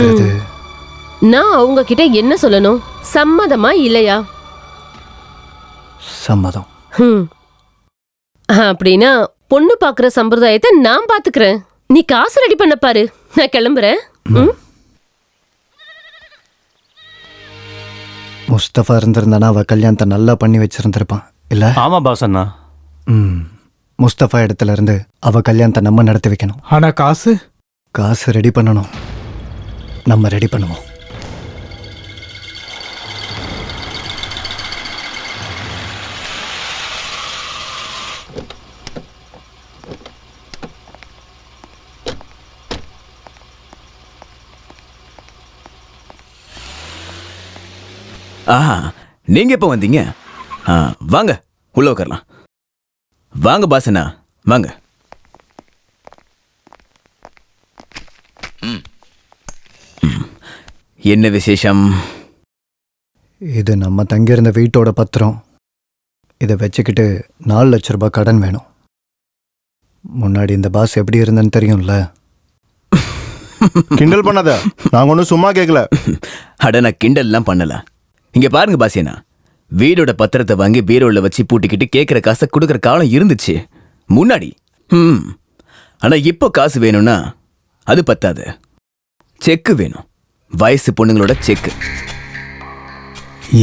நான் அவங்க கிட்ட என்ன சொல்லணும்? சம்மதமா இல்லையா? சம்மதம். அப்படின்னா பொண்ணு பாக்குற சம்பிரதாயத்தை நான் பாத்துக்கிறேன். நீ காசு ரெடி பண்ண பாரு, நான் கிளம்புறேன். முஸ்தபா இருந்திருந்தானா அவ கல்யாணத்தை நல்லா பண்ணி வச்சிருந்திருப்பான் இல்ல? ஆமா பாஸ் அண்ணா. முஸ்தபா இடத்துல இருந்து அவ கல்யாணத்தை நம்ம நடத்தி வைக்கணும். ஆனா காசு ரெடி பண்ணணும். நம்ம ரெடி பண்ணுவோம். ஆஹா, நீங்க எப்ப வந்தீங்க? வாங்க உள்ள உட்காரலாம். வாங்க பாசனா, வாங்க. என்ன விசேஷம்? இது நம்ம தங்கியிருந்த வீட்டோட பத்திரம். இதை வச்சுக்கிட்டு 4 லட்ச ரூபாய் கடன் வேணும். முன்னாடி இந்த பாஸ் எப்படி இருந்தேன்னு தெரியும்ல? கிண்டல் பண்ணாத, நாங்க ஒன்றும் சும்மா கேட்கல. அட, நான் கிண்டல்லாம் பண்ணல. இங்க பாருங்க பாசியனா, வீடோட பத்திரத்தை வாங்கி பீரோல வச்சு பூட்டிக்கிட்டு கேட்கிற காசை கொடுக்கற காலம் இருந்துச்சு முன்னாடி. ஆனா இப்போ காசு வேணும்னா அது பத்தாது, செக்கு வேணும். வயசு பொண்ணுங்களோட செக்கு.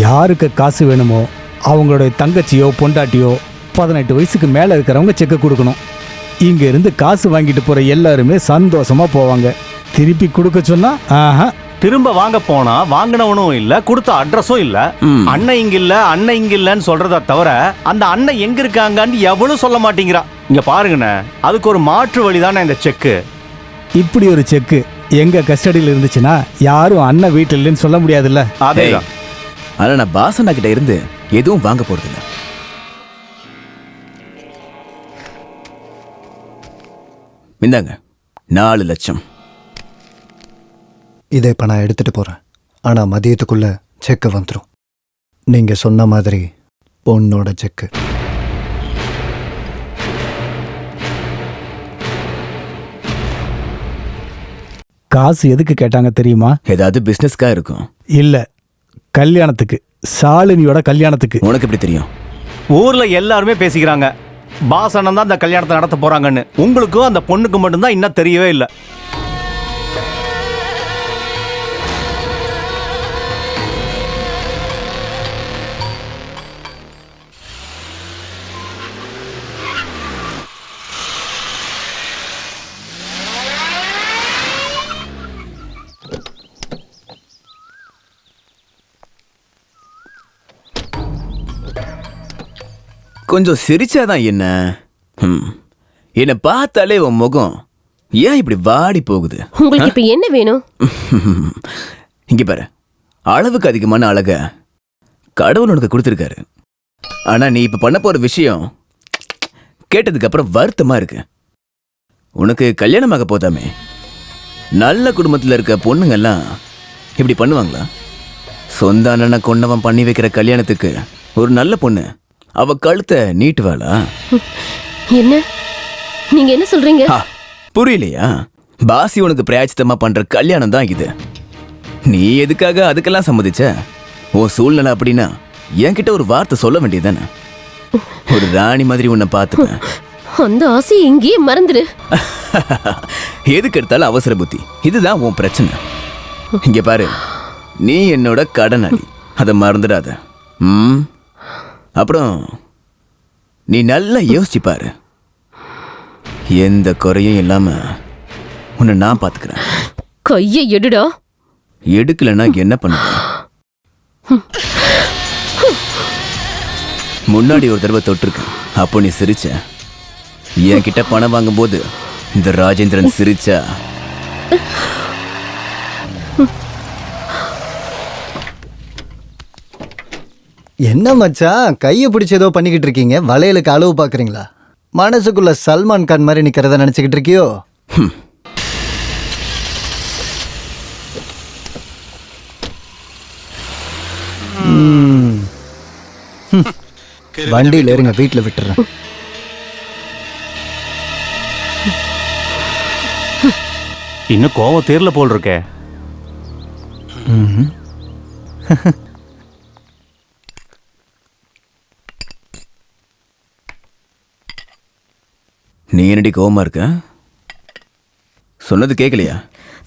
யாருக்கு காசு வேணுமோ அவங்களோட தங்கச்சியோ பொண்டாட்டியோ 18 வயசுக்கு மேல இருக்கிறவங்க செக்கு கொடுக்கணும். இங்க இருந்து காசு வாங்கிட்டு போற எல்லாருமே சந்தோஷமா போவாங்க. திருப்பி கொடுக்க சொன்னா திரும்ப வாங்க போனா வாங்கினவனும் இல்ல, கொடுத்த அட்ரஸும் இல்ல. அண்ணன் இங்க இல்ல, அண்ணன் இங்க இல்லன்னு சொல்றத தவிர அந்த அண்ணன் எங்க இருக்காங்கன்னு எவ்வளவு சொல்ல மாட்டேங்கிறா. இங்க பாருங்கண்ணே, அதுக்கு ஒரு மாற்று வழிதானே இந்த செக்கு. இப்படி ஒரு செக்கு எங்க கஸ்டடியில் இருந்துச்சுன்னா யாரும் அண்ணன் வீட்டில் இல்லைன்னு சொல்ல முடியாதுல்ல. அதேதான். ஆனா நான் பாசண்ணா கிட்ட இருந்து எதுவும் வாங்க போறதில்ல. இந்தாங்க 4 லட்சம். இதை இப்போ நான் எடுத்துட்டு போறேன். ஆனா மதியத்துக்குள்ள செக்கு வந்துடும். நீங்க சொன்ன மாதிரி பொண்ணோட செக்கு. காசு எதுக்கு கேட்டாங்க தெரியுமா? ஏதாவது பிசினஸ்க்கா இருக்கும். இல்ல, கல்யாணத்துக்கு. சாலினியோட கல்யாணத்துக்கு. உனக்கு எப்படி தெரியும்? ஊர்ல எல்லாருமே பேசிக்கிறாங்க பாஸ் அண்ணன் தான் அந்த கல்யாணத்தை நடத்த போறாங்கன்னு. உங்களுக்கும் அந்த பொண்ணுக்கு மட்டும்தான் இன்னும் தெரியவே இல்லை. கொஞ்சம் சிரிச்சாதான் என்ன? என்னை பார்த்தாலே உன் முகம் ஏன் இப்படி வாடி போகுது? உங்களுக்கு இப்ப என்ன வேணும்? இங்க பாரு, அளவுக்கு அதிகமான அழக கடவுள் உனக்கு கொடுத்துருக்காரு. ஆனா நீ இப்ப பண்ண போற விஷயம் கேட்டதுக்கு அப்புறம் வருத்தமா இருக்கு. உனக்கு கல்யாணமாக போதாமே. நல்ல குடும்பத்துல இருக்க பொண்ணுங்கெல்லாம் இப்படி பண்ணுவாங்களா? சொந்த அண்ணனை கொண்டவன் பண்ணி வைக்கிற கல்யாணத்துக்கு ஒரு நல்ல பொண்ணு அவ கழுத்தை நீட்டுவாளா? என்ன நீங்க என்ன சொல்றீங்க? புரியலையா? பாசி உனக்கு பிராயச்சித்தமா பண்ற கல்யாணம் தான் இது. நீ எதுக்காக அதுக்கெல்லாம் சம்மதிச்ச? உன் சூழ்நிலை அப்படின்னா என்கிட்ட ஒரு வார்த்தை சொல்ல வேண்டியதானே? ஒரு ராணி மாதிரி உன்னை பார்த்துப்பேன். அந்த ஆசை இங்கேயே மறந்துடு. எதுக்கு எடுத்தாலும் அவசர புத்தி, இதுதான் உன் பிரச்சனை. இங்க பாரு, நீ என்னோட கடனாளி, அதை மறந்துடாத. அப்புறம் நீ நல்லா யோசிச்சு பாரு. எந்த குறையும் இல்லாம உன்னை நான் பாத்துக்கிறேன். கையை எடுடா. எடுக்கலன்னா என்ன பண்ணுவ? முன்னாடி ஒரு தடவை தொட்டிருக்க, அப்போ நீ சிரிச்ச. என்கிட்ட பணம் வாங்கும் போது இந்த ராஜேந்திரன் சிரிச்சா. என்ன மச்சான், கையை பிடிச்சி ஏதோ பண்ணிக்கிட்டு இருக்கீங்க? வளையலுக்கு அளவு பார்க்குறீங்களா? மனசுக்குள்ள சல்மான் கான் மாதிரி நிற்கிறத நினச்சிக்கிட்டு இருக்கியோ? வண்டியில் இருங்க, வீட்டில் விட்டுறேன். இன்னும் கோவம் தேர்ல போல் இருக்கே. நீ என்னடி கோவமா இருக்க? சொன்னது கேட்கலையா?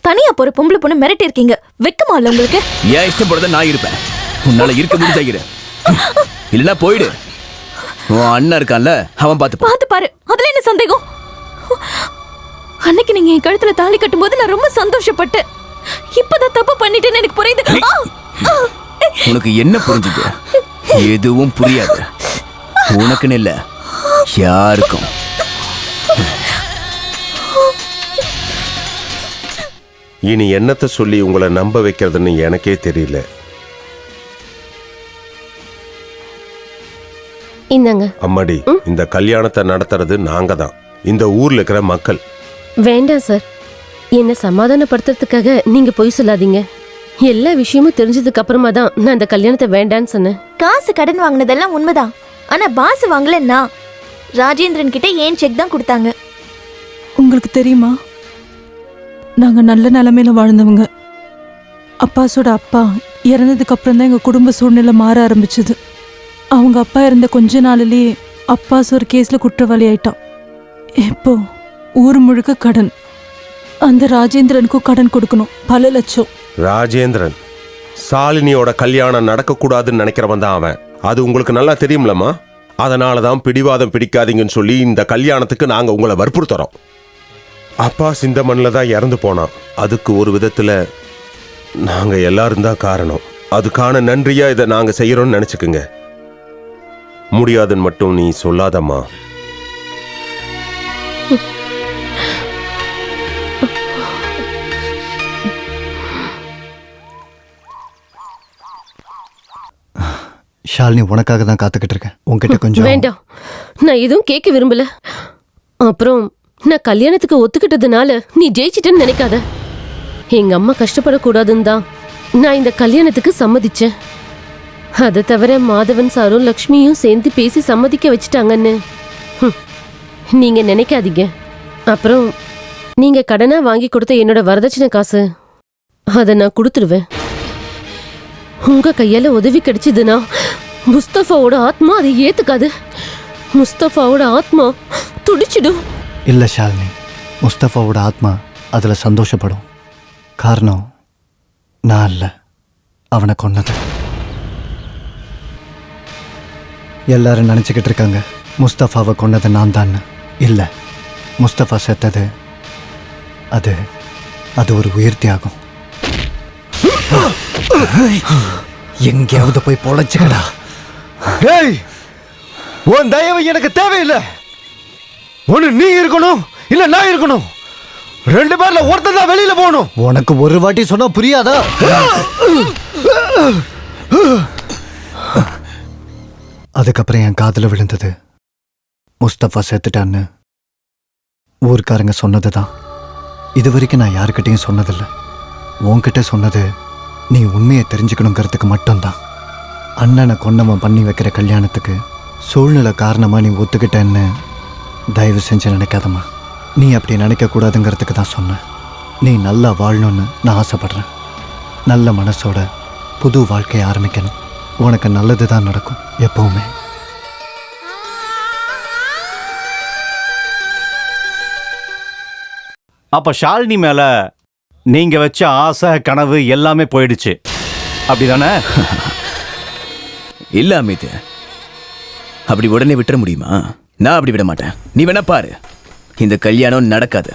தனியா போற பொம்பளை பொண்ணு மிரட்டி இருக்கீங்க, வெக்கமா இல்ல உங்களுக்கு? ஏன் இஷ்டப்படுறத நான் இருப்பேன். உன்னால இருக்க முடிஞ்சாகிற இல்லைன்னா போயிடு. உன் அண்ணன் இருக்கான்ல, அவன் பார்த்து பாரு. அதுல என்ன சந்தேகம்? அன்னைக்கு நீங்க என் கழுத்துல தாலி கட்டும் போது நான் ரொம்ப சந்தோஷப்பட்டேன். இப்பதான் தப்பு பண்ணிட்டேன்னு எனக்கு புரியுது. உனக்கு என்ன புரிஞ்சுது? எதுவும் புரியாது. உனக்குன்னு இல்ல, யாருக்கும். இனி என்னத்தை சொல்லி உங்களை நம்ப வைக்கிறதுன்னு எனக்கே தெரியல. இந்தாங்க. அம்மாடி, இந்த கல்யாணத்தை நடத்துறது நாங்க தான், இந்த ஊர்ல இருக்கிற மக்கள். வேண்டாம் சார், என்ன சமாதானப்படுத்துறதுக்காக நீங்க பொய் சொல்லாதீங்க. எல்லா விஷயமும் தெரிஞ்சதுக்கு அப்புறமா தான் நான் இந்த கல்யாணத்தை வேண்டான்னு சொன்னேன். காசு கடன் வாங்கினதெல்லாம் உண்மைதான். ஆனா பாஸ் வாங்கலன்னா ராஜேந்திரன் கிட்ட ஏன் செக் தான் கொடுத்தாங்க. உங்களுக்கு தெரியுமா, நாங்க நல்ல நிலைமையில வாழ்ந்தவங்க. அப்பாஸோட அப்பா இறந்ததுக்கு அப்புறம் தான் எங்க குடும்ப சூழ்நிலை மாற ஆரம்பிச்சது. அவங்க அப்பா இருந்த கொஞ்ச நாளிலேயே அப்பாஸ் ஒரு கேஸ்ல குற்றவாளி ஆயிட்டான். இப்போ ஊர் முழுக்க கடன். அந்த ராஜேந்திரனுக்கும் கடன் கொடுக்கணும், பல லட்சம். ராஜேந்திரன் சாலினியோட கல்யாணம் நடக்கக்கூடாதுன்னு நினைக்கிறவன் தான் அவன். அது உங்களுக்கு நல்லா தெரியும்லம்மா. அதனால தான் பிடிவாதம் பிடிக்காதீங்கன்னு சொல்லி இந்த கல்யாணத்துக்கு நாங்க உங்களை வற்புறுத்துறோம். அப்பா இந்த மண்ணில் தான் இறந்து போனான். அதுக்கு ஒரு விதத்துல நாங்க எல்லாரும் தான் காரணம். அதுக்கான நன்றியா இதை நாங்க செய்யறோம்னு நினைச்சுக்குங்க. முடியாதுன்னு மட்டும் நீ சொல்லாதம்மா. ஷாலினி உனக்காக தான் காத்துக்கிட்டு இருக்கேன். உன்கிட்ட கொஞ்சம் வேண்டாம், நான் எதுவும் கேட்க விரும்பல. அப்புறம் நான் கல்யாணத்துக்கு ஒத்துக்கிட்டதுனால நீ ஜெயிச்சிட்டேன்னு நினைக்காத. எங்க அம்மா கஷ்டப்படக்கூடாதுன்னு தான் நான் இந்த கல்யாணத்துக்கு சம்மதிச்சேன். அதை தவிர மாதவன் சாரும் லக்ஷ்மியும் சேர்ந்து பேசி சம்மதிக்க வச்சுட்டாங்கன்னு நீங்க நினைக்காதீங்க. அப்புறம் நீங்க கடனா வாங்கி கொடுத்த என்னோட வரதட்சணை காசு அதை நான் கொடுத்துருவேன். உங்க கையால உதவி கிடைச்சதுன்னா முஸ்தபாவோட ஆத்மா அதை ஏத்துக்காது. முஸ்தபாவோட ஆத்மா துடிச்சிடும். இல்லை ஷாலினி, முஸ்தபாவோட ஆத்மா அதில் சந்தோஷப்படும். காரணம் நான் இல்லை, அவனை கொன்னது. எல்லாரும் நினச்சிக்கிட்டு இருக்காங்க முஸ்தபாவை கொன்னது நான் தான். இல்லை, முஸ்தபா செத்தது அது ஒரு உயிர் தியாகம். எங்கேயாவது போய் பொழைச்சுக்கடா. உன் தயவு எனக்கு தேவையில்லை. ஒன்று நீ இருக்கணும், இல்லை நான் இருக்கணும். 2 பேர்ல ஒருத்தன் தான் வெளியில போகணும். உனக்கு ஒரு வாட்டி சொன்னா புரியாதா? அதுக்கப்புறம் என் காதுல விழுந்தது முஸ்தபா செத்துட்டான்னு ஊர்க்காரங்க சொன்னதுதான். இது வரைக்கும் நான் யாருக்கிட்டையும் சொன்னதில்லை. உன்கிட்ட சொன்னது நீ உண்மையை தெரிஞ்சுக்கணுங்கிறதுக்கு மட்டும்தான். அண்ணனை கொன்னவன் பண்ணி வைக்கிற கல்யாணத்துக்கு சூழ்நிலை காரணமா நீ ஒத்துக்கிட்டேன்னு தயவு செஞ்சு நினைக்காதம்மா. நீ அப்படி நினைக்கக்கூடாதுங்கிறதுக்கு தான் சொன்னேன். நீ நல்லா வாழணும்னு நான் ஆசைப்படுறேன். நல்ல மனசோட புது வாழ்க்கையை ஆரம்பிக்கணும். உனக்கு நல்லது தான் நடக்கும் எப்பவுமே. அப்ப ஷாலினி மேல நீங்க வச்ச ஆசை கனவு எல்லாமே போயிடுச்சு, அப்படிதானே? இல்ல அமித், அப்படி உடனே விட்டுற முடியுமா? நான் அப்படி விட மாட்டேன். நீ வேணா பாரு, இந்த கல்யாணம் நடக்காது.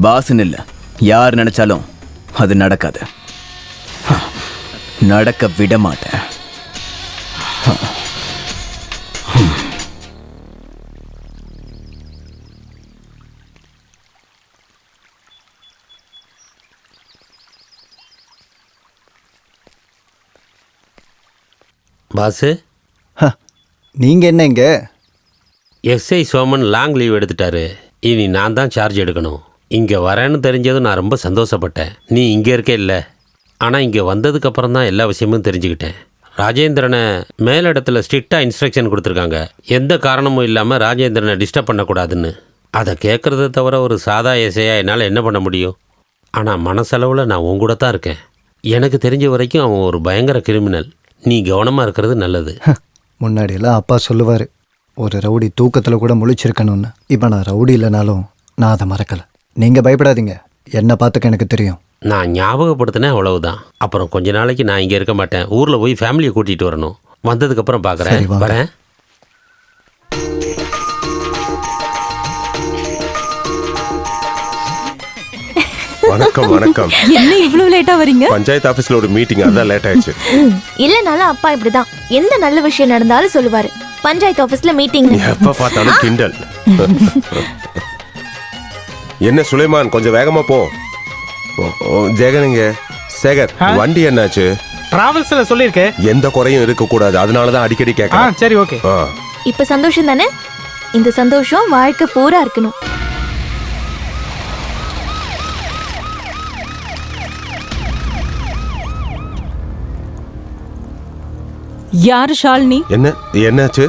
பாஸ்ன்னு இல்லை, யார் நினைச்சாலும் அது நடக்காது. நடக்க விட மாட்டேன். பாஸு, நீங்க என்ன இங்க? எஸ்ஐ சோமன் லாங் லீவ் எடுத்துட்டாரு. இனி நான் தான் சார்ஜ் எடுக்கணும். இங்கே வரேன்னு தெரிஞ்சதும் நான் ரொம்ப சந்தோஷப்பட்டேன். நீ இங்கே இருக்க இல்லை, ஆனால் இங்கே வந்ததுக்கப்புறம் தான் எல்லா விஷயமும் தெரிஞ்சுக்கிட்டேன். ராஜேந்திரனை மேலிடத்தில் ஸ்ட்ரிக்டாக இன்ஸ்ட்ரக்ஷன் கொடுத்துருக்காங்க, எந்த காரணமும் இல்லாமல் ராஜேந்திரனை டிஸ்டர்ப் பண்ணக்கூடாதுன்னு. அதை கேட்குறத தவிர ஒரு சாதா எஸ்ஐயாக என்னால் என்ன பண்ண முடியும்? ஆனால் மனசளவில் நான் உன் கூட தான் இருக்கேன். எனக்கு தெரிஞ்ச வரைக்கும் அவன் ஒரு பயங்கர கிரிமினல். நீ கவனமாக இருக்கிறது நல்லது. முன்னாடியெல்லாம் அப்பா சொல்லுவார், ஒரு ரவுடி தூக்கத்தில் கூட முழிச்சிருக்கணும்னு. இப்போ நான் ரவுடி இல்லைனாலும் நான் அதை மறக்கலை. நீங்கள் பயப்படாதீங்க, என்னை பார்த்துக்க எனக்கு தெரியும். நான் ஞாபகப்படுத்தினேன், அவ்வளவுதான். அப்புறம் கொஞ்ச நாளைக்கு நான் இங்கே இருக்க மாட்டேன். ஊரில் போய் ஃபேமிலியை கூட்டிகிட்டு வரணும். வந்ததுக்கப்புறம் பார்க்குறேன். வரேன். வணக்கம். வணக்கம். என்ன இவ்வளவு லேட்டா வரீங்க? பஞ்சாயத்து ஆபீஸ்ல ஒரு மீட்டிங், அதான் லேட் ஆயிடுச்சு. இல்லனாலும் அப்பா இப்படிதான், எந்த நல்ல விஷயம் நடந்தாலும் சொல்லுவாரு, பஞ்சாயத்து ஆபீஸ்ல மீட்டிங். எப்ப பார்த்தாலும் கிண்டல். என்ன சுலைமான், கொஞ்சம் வேகமா போ. ஜெகனுங்க, சேகர், வண்டி என்னாச்சு? டிராவல்ஸ்ல சொல்லிருக்கேன், எந்த குறையும் இருக்க கூடாது, அதனாலதான் அடிக்கடி கேட்க. சரி, ஓகே. இப்ப சந்தோஷம் தானே? இந்த சந்தோஷம் வாழ்க்கை பூரா இருக்கணும். யாரு ஷாலினி? என்னாச்சு?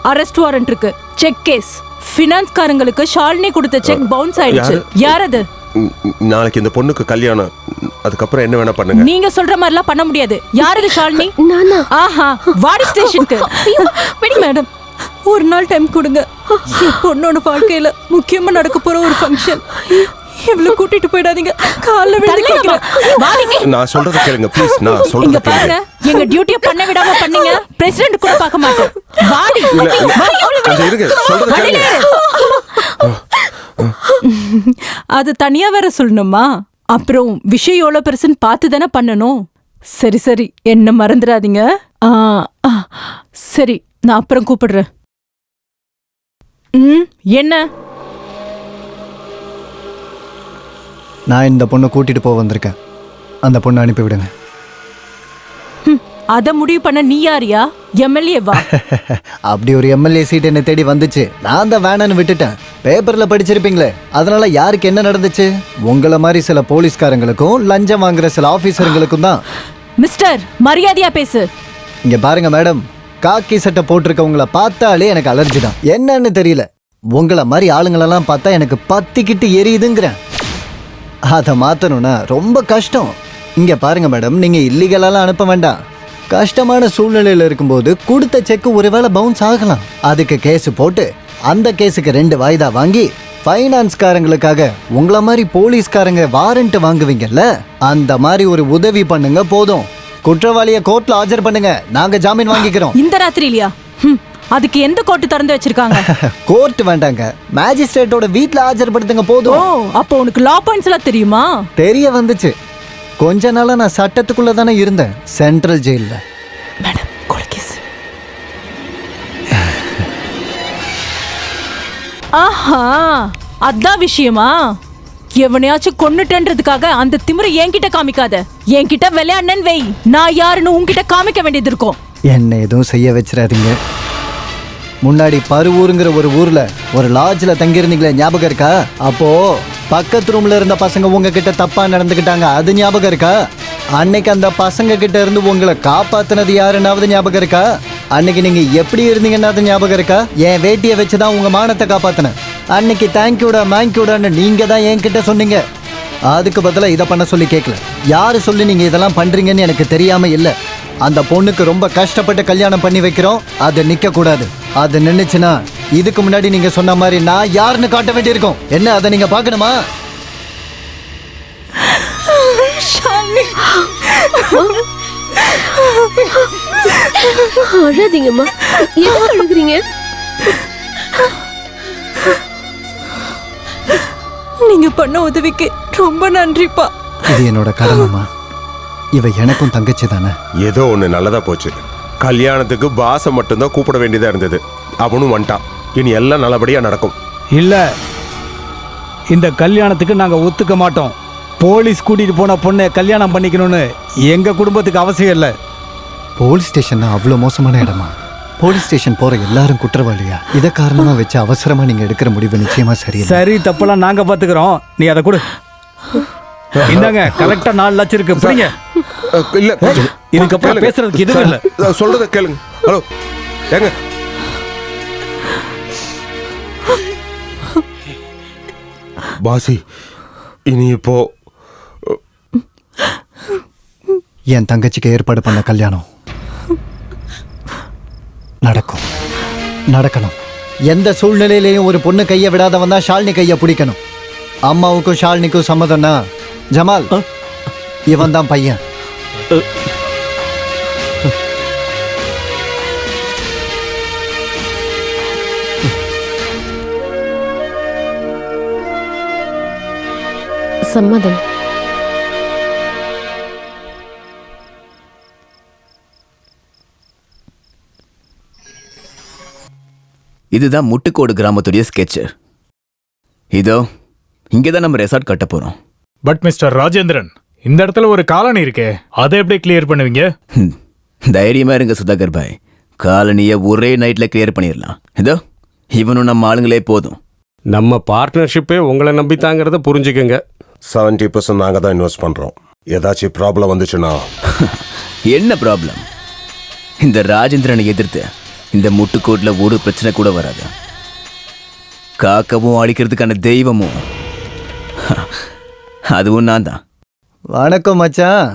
அரெஸ்ட் வாரண்ட் இருக்கு, செக் கேஸ். ஃபினான்ஸ்காரங்களுக்கு ஷாலினி கொடுத்த செக் பவுன்ஸ் ஆயிடுச்சு. யார் அது? நாளைக்கு இந்த பொண்ணுக்கு கல்யாணம், அதுக்கப்புறம் என்ன வேணா பண்ணுங்க. நீங்க சொல்ற மாதிரிலாம் பண்ண முடியாது. யார் அது ஷாலினி? நானா? ஆஹா, வாடி ஸ்டேஷனுக்கு. மேடம், ஒரு நாள் டைம் கொடுங்க. என் பொண்ணோட வாழ்க்கையில முக்கியமா நடக்க போற ஒரு ஃபங்க்ஷன். இவ்வளவு கூட்டிட்டு போயிடாதீங்க, கால்ல விழுந்து கேக்குறேன். நான் சொல்றத கேளுங்க ப்ளீஸ். நான் சொல்றத இங்க பாருங்க, எங்க டியூட்டியை பண்ண விடாம பண்ணீங்க, பிரசிடென்ட் கூட பார்க்க மாட்டோம். வாடி. கொஞ்சம் இருங்க, சொல்றத கேளுங்க. அது தனியா வேற சொல்லணுமா? அப்புறம் விஷயம் எவ்வளோ பெருசுன்னு பார்த்து தானே பண்ணணும். சரி சரி, என்ன மறந்துடாதீங்க. சரி, நான் அப்புறம் கூப்பிடுறேன். என்ன? நான் இந்த பொண்ணை கூட்டிட்டு போக வந்திருக்கேன். அந்த பொண்ணை அனுப்பி விடுங்க. அத முடிவு பண்ண நீ யாரியா? எம்எல்ஏவா? அப்படி ஒரு எம்எல்ஏ சீட் என்ன தேடி வந்துச்சு. நான் தான் வேணான்னு விட்டுட்டேன். பேப்பர்ல படிச்சிருப்பீங்களே, அதனால யாருக்கு என்ன நடந்துச்சு? உங்களை மாதிரி சில போலீஸ்காரங்களுக்கும் லஞ்சம் வாங்குற சில ஆபீசர்களுக்கும் தான். மிஸ்டர், மரியாதையா பேசு. இங்க பாருங்க மேடம், காக்கி சட்டை போட்டிருக்கவங்கள பார்த்தாலே எனக்கு அலர்ஜி தான். என்னன்னு தெரியல, உங்களை மாதிரி ஆளுங்களெல்லாம் பார்த்தா எனக்கு பத்திக்கிட்டு எரியுதுங்கிறேன். அதை மாத்தணும்னா ரொம்ப கஷ்டம். இங்க பாருங்க மேடம், நீங்க இல்லீகலாலாம் அனுப்ப வேண்டாம். கஷ்டமான சூழ்நிலையில இருக்கும்போது கொடுத்த செக் ஒருவேளை பவுன்ஸ் ஆகலாம். அதுக்கு கேஸ் போட்டு அந்த கேஸுக்கு 2 வாய்தா வாங்கி ஃபைனான்ஸ்காரங்களுக்காக உங்கள மாதிரி போலீஸ்காரங்க வாரண்ட் வாங்குவீங்கல்ல, அந்த மாதிரி ஒரு உதவி பண்ணுங்க போதும். குற்றவாளியை கோர்ட்ல ஆஜர் பண்ணுங்க, நாங்க ஜாமீன் வாங்கிக்கிறோம். இந்த ராத்திரிலையா? அதுக்கு எந்த கோர்ட் திறந்து வச்சிருக்காங்க? கோர்ட் வேண்டாங்க, மேஜிஸ்ட்ரேட்டோட வீட்ல ஆஜர்படுத்துங்க போதும். அப்போ உனக்கு லா பாயிண்ட்ஸ் எல்லாம் தெரியுமா? தெரிய வந்துச்சு. கொஞ்ச நாளா நான் சட்டத்துக்குள்ள தானே இருந்தேன், சென்ட்ரல் ஜெயில்ல. மேடம், கொலைகேஸ். ஆஹா, அதான் விஷயமா? எவனையாச்சும் கொன்னுட்டேன்றதுக்காக அந்த திமிரை என்கிட்ட காமிக்காத. என்கிட்ட விளையாடுன்னு வை, நான் யாருன்னு உன்கிட்ட காமிக்க வேண்டியது இருக்கும். என்ன எதுவும் செய்ய வச்சிடாதீங்க. முன்னாடி பருவூருங்கிற ஒரு ஊர்ல ஒரு லாட்ஜ்ல தங்கியிருந்தீங்களே, ஞாபகம் இருக்கா? அப்போ பக்கத்து ரூம்ல இருந்த பசங்க உங்ககிட்ட தப்பா நடந்துக்கிட்டாங்க, அது ஞாபகம் இருக்கா? அன்னைக்கு அந்த பசங்க கிட்ட இருந்து உங்களை காப்பாத்தினது யாருன்னாவது ஞாபகம் இருக்கா? அன்னைக்கு நீங்க எப்படி இருந்தீங்கன்னா அது ஞாபகம் இருக்கா? என் வேட்டியை வச்சுதான் உங்க மானத்தை காப்பாத்தினேன். அன்னைக்கு தேங்க்யூடா மேங்க்யூடான்னு நீங்க தான் என்கிட்ட சொன்னீங்க. அதுக்கு பதிலாக இதை பண்ண சொல்லி கேட்கல. யாரு சொல்லி நீங்க இதெல்லாம் பண்றீங்கன்னு எனக்கு தெரியாம இல்லை. அந்த பொண்ணுக்கு ரொம்ப கஷ்டப்பட்டு கல்யாணம் பண்ணி வைக்கிறோம், அது நிக்க கூடாது. அது நின்னுச்சுன்னா இதுக்கு முன்னாடி நீங்க சொன்ன மாதிரி நான் யாருன்னு காட்ட வேண்டியிருக்கும். என்ன, அதை நீங்க பார்க்கணுமா? அழாதீங்கம்மா, எதுக்கு அழுகுறீங்க? நீங்க பண்ண உதவிக்கு ரொம்ப நன்றிப்பா. இது என்னோட கடமைமா. இவ எனக்கும் தங்கச்சி தானே. ஏதோ ஒன்று நல்லதா போச்சு. கல்யாணத்துக்கு பாசை மட்டும்தான் கூப்பிட வேண்டியதா இருந்தது, அவனும் வந்துட்டான். இனி எல்லாம் நல்லபடியா நடக்கும். இல்ல, இந்த கல்யாணத்துக்கு நாங்க ஒத்துக்க மாட்டோம். போலீஸ் கூட்டிட்டு போன பொண்ணை கல்யாணம் பண்ணிக்கணும்னு எங்க குடும்பத்துக்கு அவசியம் இல்லை. போலீஸ் ஸ்டேஷன் அவ்வளோ மோசமான இடமா? போலீஸ் ஸ்டேஷன் போற எல்லாரும் குற்றவாளியா? இதை காரணமா வச்சு அவசரமா நீங்க எடுக்கிற முடிவு நிச்சயமா சரியில்லை. சரி, தப்பெல்லாம் நாங்க பாத்துக்கிறோம், நீ அதை கொடு. இந்தாங்க, கரெக்டா 4 லட்சம் இருக்கு. புரியுங்க? இல்ல, இதுக்கப்புறம் பேசுறதுக்கு எதுவும் இல்ல. சொல்றத கேளுங்க. ஹலோ, ஏங்க, பாசி, இனி இப்போ என் தங்கச்சிக்கு ஏற்பாடு பண்ண கல்யாணம் நடக்கணும். எந்த சூழ்நிலையிலையும் ஒரு பொண்ணு கையை விடாதவன் தான் ஷாலினி கையை பிடிக்கணும். அம்மாவுக்கும் ஷாலினிக்கும் சம்மதம்னா ஜமால் இவன் தான் பையன். சம்மதம். இதுதான் முட்டுக்கோடு கிராமத்துடைய ஸ்கெட்ச். இதோ இங்கதான் நம்ம ரெசார்ட் கட்ட போறோம். பட் மிஸ்டர் ராஜேந்திரன், இந்த இடத்துல ஒரு காலனி இருக்கே, அதை எப்படி கிளியர் பண்ணுவீங்க? தைரியமா இருங்க சுதாகர் பாய், காலனியை ஒரே நைட்ல கிளியர் பண்ணிடலாம். இதோ இவனும் நம்ம ஆளுங்களே போதும். நம்ம பார்ட்னர்ஷிப்பே உங்களை நம்பித்தாங்கிறத புரிஞ்சுக்கங்க. 70% நாங்க தான் இன்வெஸ்ட் பண்றோம். ஏதாச்சும் ப்ராப்ளம் வந்துச்சுன்னா என்ன ப்ராப்ளம்? இந்த ராஜேந்திரனை எதிர்த்து இந்த முட்டுக்கோட்ல ஒரு பிரச்சனை கூட வராது. காக்கவும் அடிக்கிறதுக்கான தெய்வமும் அதுவும் நான் தான். வணக்கம் மச்சான்.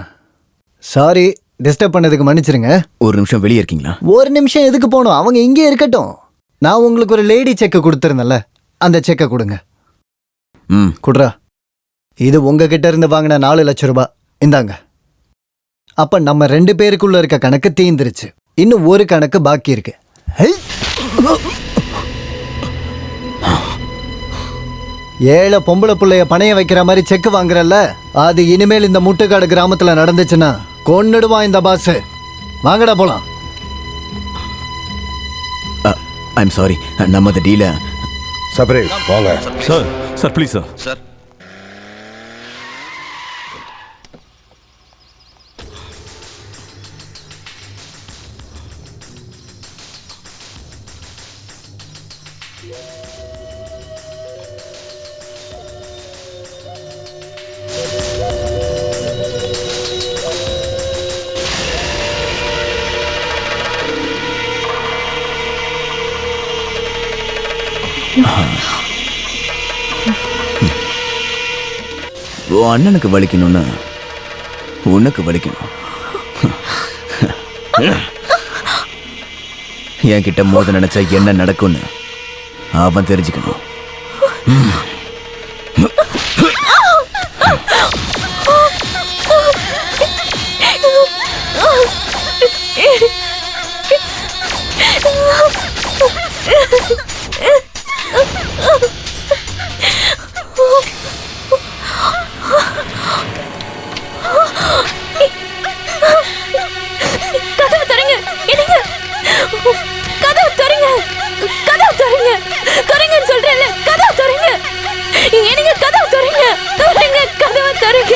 சாரி, டிஸ்டர்ப் பண்ணதுக்கு மன்னிச்சிருங்க. ஒரு நிமிஷம் வெளியே இருக்கீங்களா? ஒரு நிமிஷம் எதுக்கு போகணும்? அவங்க இங்கே இருக்கட்டும். நான் உங்களுக்கு ஒரு லேடி செக்கை கொடுத்துருந்தேன்ல, அந்த செக்கை கொடுங்க. குட்ரா, இது உங்ககிட்ட இருந்து வாங்கின 4 லட்சம் ரூபாய். இந்தாங்க. அப்ப நம்ம 2 பேருக்குள்ள இருக்க கணக்கு தீந்துருச்சு. இன்னும் ஒரு கணக்கு பாக்கி இருக்கு. ஏழை பொம்பளை பிள்ளைய பணைய வைக்கிற மாதிரி செக் வாங்குறல்ல, அது இனிமேல் இந்த முட்டுக்காடு கிராமத்துல நடந்துச்சுன்னா கொன்னுடுவான் இந்த பாஸ். வாங்கடா போலாம். ஐம் சாரி, நம்ம அந்த டீல சபரே வாங்க. Sir please sir. உன் அண்ணனுக்கு வலிக்கணும்னா உனக்கு வலிக்கணும். என்கிட்ட மோத நினைச்சா என்ன நடக்கும்னு அவன் தெரிஞ்சுக்கணும். கதவு தரங்க, என்னங்க? கதவு தரங்க, கதவு தரங்க, தரங்கன்னு சொல்றேன்ல, கதவு தரங்க. என்னங்க கதவு தரங்க, தரங்க, கதவு தரங்க.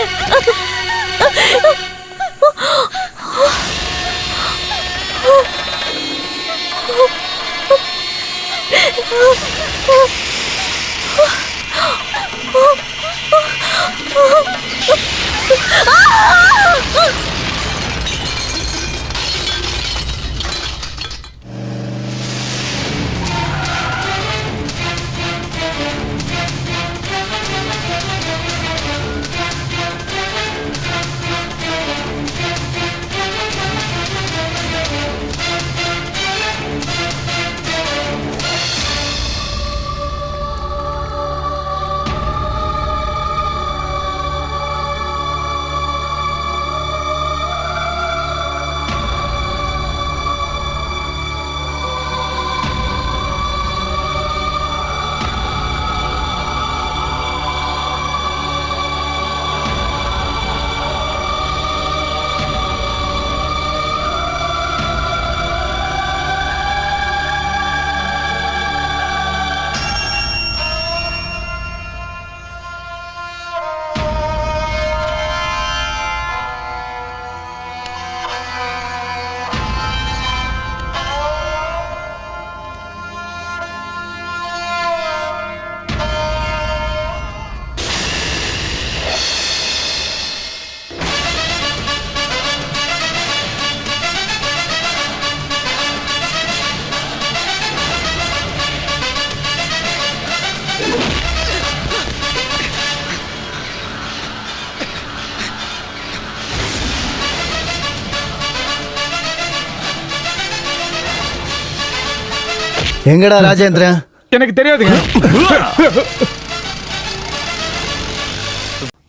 எங்கடா ராஜேந்திரன்? எனக்கு தெரியாதுங்க.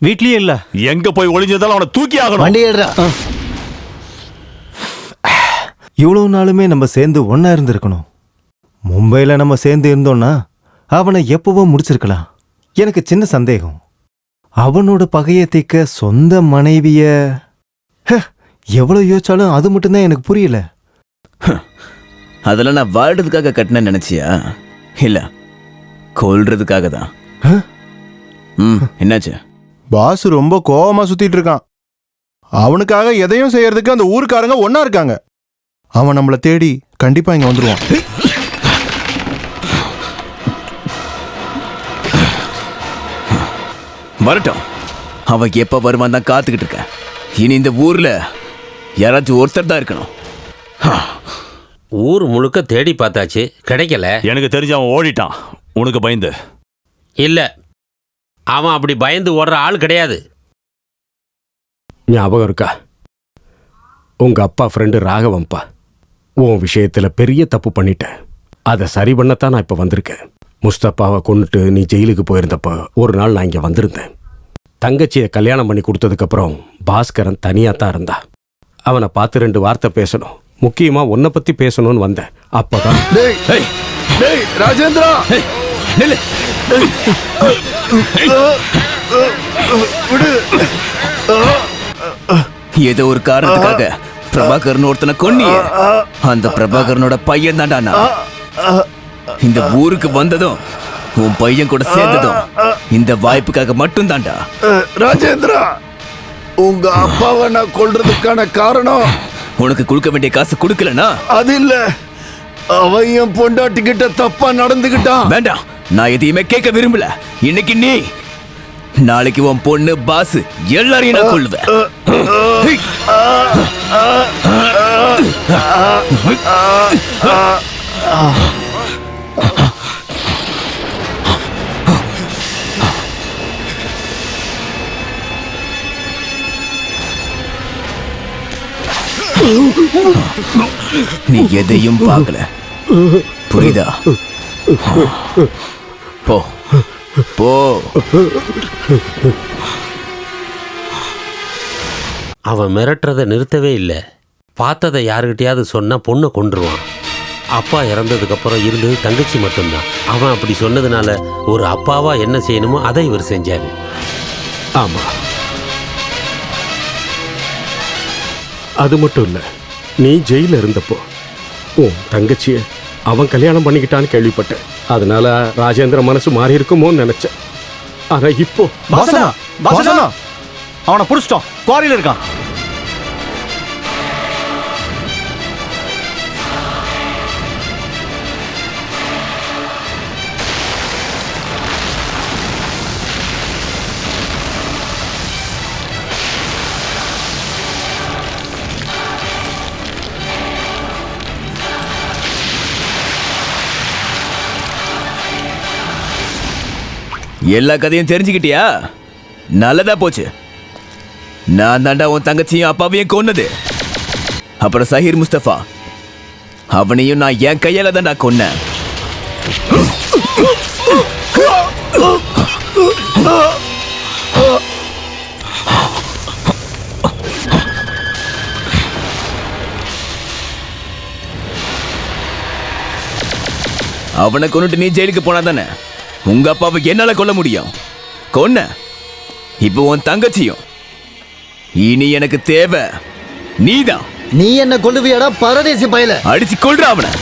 வீட்லயே இல்ல. எங்க போய் ஒளிஞ்சதால அவனை தூக்கி ஆகணும். வண்டி ஏடுறா. இவ்வளவு நாளுமே நம்ம சேர்ந்து ஒன்னா இருந்திருக்கணும். மும்பையில் நம்ம சேர்ந்து இருந்தோம்னா அவனை எப்பவோ முடிச்சிருக்கலாம். எனக்கு சின்ன சந்தேகம், அவனோட பகையை தீர்க்க சொந்த மனைவிய எவ்வளவு யோசிச்சாலும் அது மட்டும்தான் எனக்கு புரியல. அதெல்லாம் நான் வாழ்றதுக்காக கட்டினேன்னு நினைச்சியா? இல்ல, கொல்றதுக்காக தான். என்னாச்சு? பாஸ் ரொம்ப கோவமா சுத்திட்டு இருக்கான். அவனுக்காக எதையும் செய்யறதுக்கு அந்த ஊருக்காரங்க ஒன்னா இருக்காங்க. அவன் நம்மளை தேடி கண்டிப்பா இங்க வந்துருவான். வரட்டும், அவன் எப்ப வருவான் தான் காத்துக்கிட்டு இருக்க. இனி இந்த ஊர்ல யாராச்சும் ஒருத்தர் தான் இருக்கணும். ஊர் முழுக்க தேடி பார்த்தாச்சு, கிடைக்கல. எனக்கு தெரிஞ்சு அவன் ஓடிட்டான். உனக்கு பயந்து இல்ல, அவன் அப்படி பயந்து ஓடுற ஆள் கிடையாது. ஞாபகம் இருக்கா? உங்க அப்பா ஃப்ரெண்டு ராகவம்பா. உன் விஷயத்துல பெரிய தப்பு பண்ணிட்டேன். அதை சரி பண்ணத்தான் நான் இப்ப வந்திருக்கேன். முஸ்தப்பாவை கொண்டுட்டு நீ ஜெயிலுக்கு போயிருந்தப்ப ஒரு நாள் நான் இங்க வந்திருந்தேன். தங்கச்சியை கல்யாணம் பண்ணி கொடுத்ததுக்கப்புறம் பாஸ்கரன் தனியா தான் இருந்தா. அவனை பார்த்து 2 வார்த்தை பேசணும், முக்கியமா உன்னை பத்தி பேசணும்னு வந்தேன். அப்பதான் ராஜேந்திரா ஏதோ ஒரு காரணத்துக்காக பிரபாகரன் ஒருத்தனை கொன்னியே, அந்த பிரபாகரனோட பையன் தான்டா நான். இந்த ஊருக்கு வந்ததும் உன் பையன் கூட சேர்ந்ததும் இந்த வாய்ப்புக்காக மட்டும் தான்டா. ராஜேந்திரா, உங்க அப்பாவை நான் கொல்றதுக்கான காரணம் உனக்கு கொடுக்க வேண்டிய காசு கொடுக்கலனா அது இல்ல, அவன் என் பொண்டாட்டி கிட்ட தப்பா நடந்துகிட்டான். வேண்டாம், நான் எதையுமே கேட்க விரும்பல. இன்னைக்கு நீ, நாளைக்கு உன் பொண்ணு பாஸ் எல்லாரையும் நான் கொல்லுவேன். நீ எதையும் பார்க்கல, புரியுதா? போ போ. அவன் மிரட்டுறதை நிறுத்தவே இல்லை. பார்த்ததை யாருக்கிட்டையாவது சொன்னா பொண்ணை கொன்றுவான். அப்பா இறந்ததுக்கு அப்புறம் இருந்தது தங்கச்சி மட்டும்தான். அவன் அப்படி சொன்னதுனால ஒரு அப்பாவா என்ன செய்யணுமோ அதை இவர் செஞ்சாரு. ஆமா, அது மட்டும் இல்ல, நீ ஜெயில இருந்தப்போ உன் தங்கச்சிய அவன் கல்யாணம் பண்ணிக்கிட்டான்னு கேள்விப்பட்டேன். அதனால ராஜேந்திர மனசு மாறி இருக்குமோன்னு நினைச்சேன். ஆனா இப்போ பாசனா, பாசனா, அவனை புடிச்சிட்டோம், குவாரியில இருக்கான். எல்லா கதையும் தெரிஞ்சுக்கிட்டியா? நல்லதா போச்சு. நான் தாண்டா உன் தங்கச்சியும் அப்பாவையும் கொன்னது. அப்புறம் சஹீர் முஸ்தபா, அவனையும் நான் என் கையால தாண்டா கொன்னேன். அவனை கொன்னுட்டு நீ ஜெயிலுக்கு போனா தானே உங்க அப்பாவை என்னால கொல்ல முடியும். கொன்ன, இப்போ உன் தங்கச்சியும். இனி எனக்கு தேவை நீதான். நீ என்ன கொல்லுவியாடா பரதேசி பயல? அடிச்சு கொல்ற அவனை.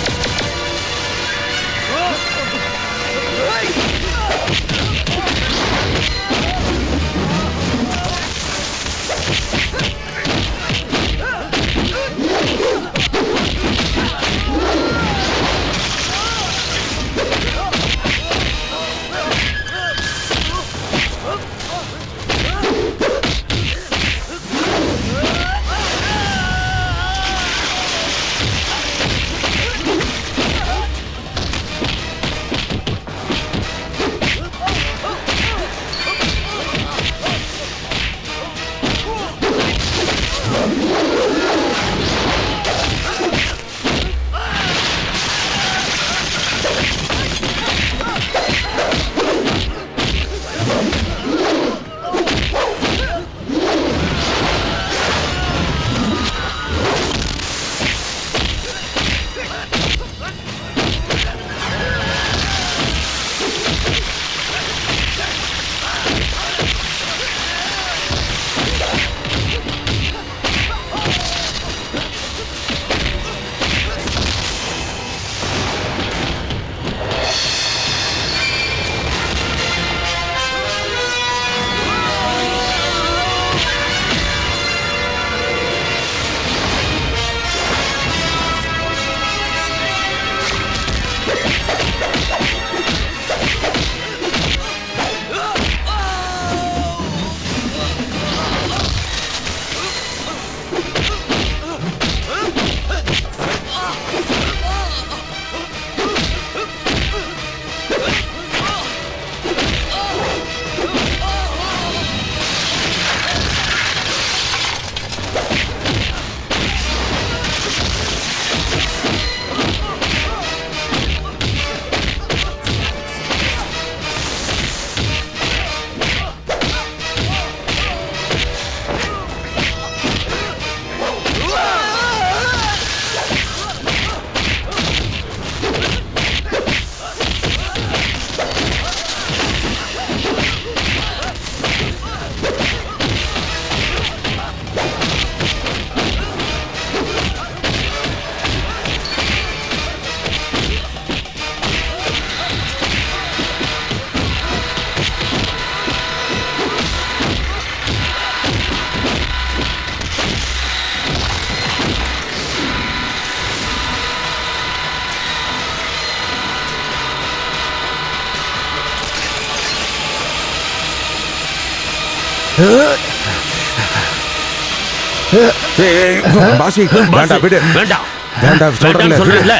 பாசி வேண்டாம் விடு வேண்டாம் வேண்டாம் வேண்டாம்னு சொல்றேன்ல சொல்றேன்ல.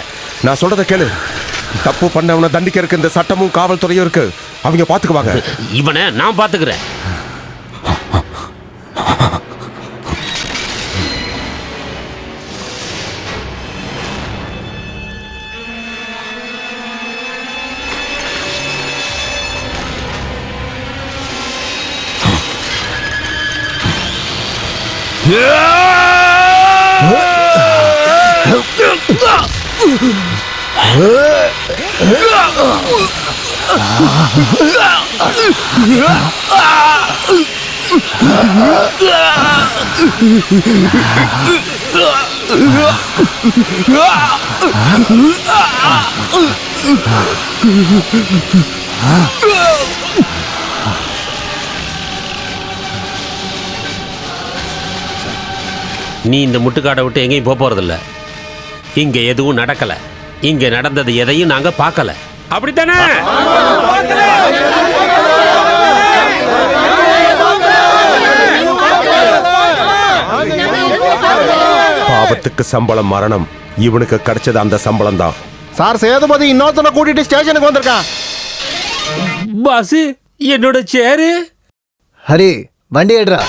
நான் சொல்றத கேளு. தப்பு பண்ணவனை தண்டிக்கிறதுக்கு இந்த சட்டமும் காவல்துறையும் இருக்கு. அவங்க பாத்துக்குவாங்க. இவனை நான் பாத்துக்கிறேன். நீ இந்த முட்டுக்காடை விட்டு எங்கேயும் போக போறதில்ல. இங்க எதுவும் நடக்கல. இங்க நடந்தது எதையும் நாங்க பார்க்கல. அப்படித்தானே? பாவத்துக்கு சம்பளம் மரணம். இவனுக்கு கிடைச்சது அந்த சம்பளம் தான். சார் சேதுபதி இன்னொருத்தனை கூட்டிட்டு ஸ்டேஷனுக்கு வந்திருக்கான். பாஸ் என்னோட சேரு. ஹரி வண்டி எடுறா.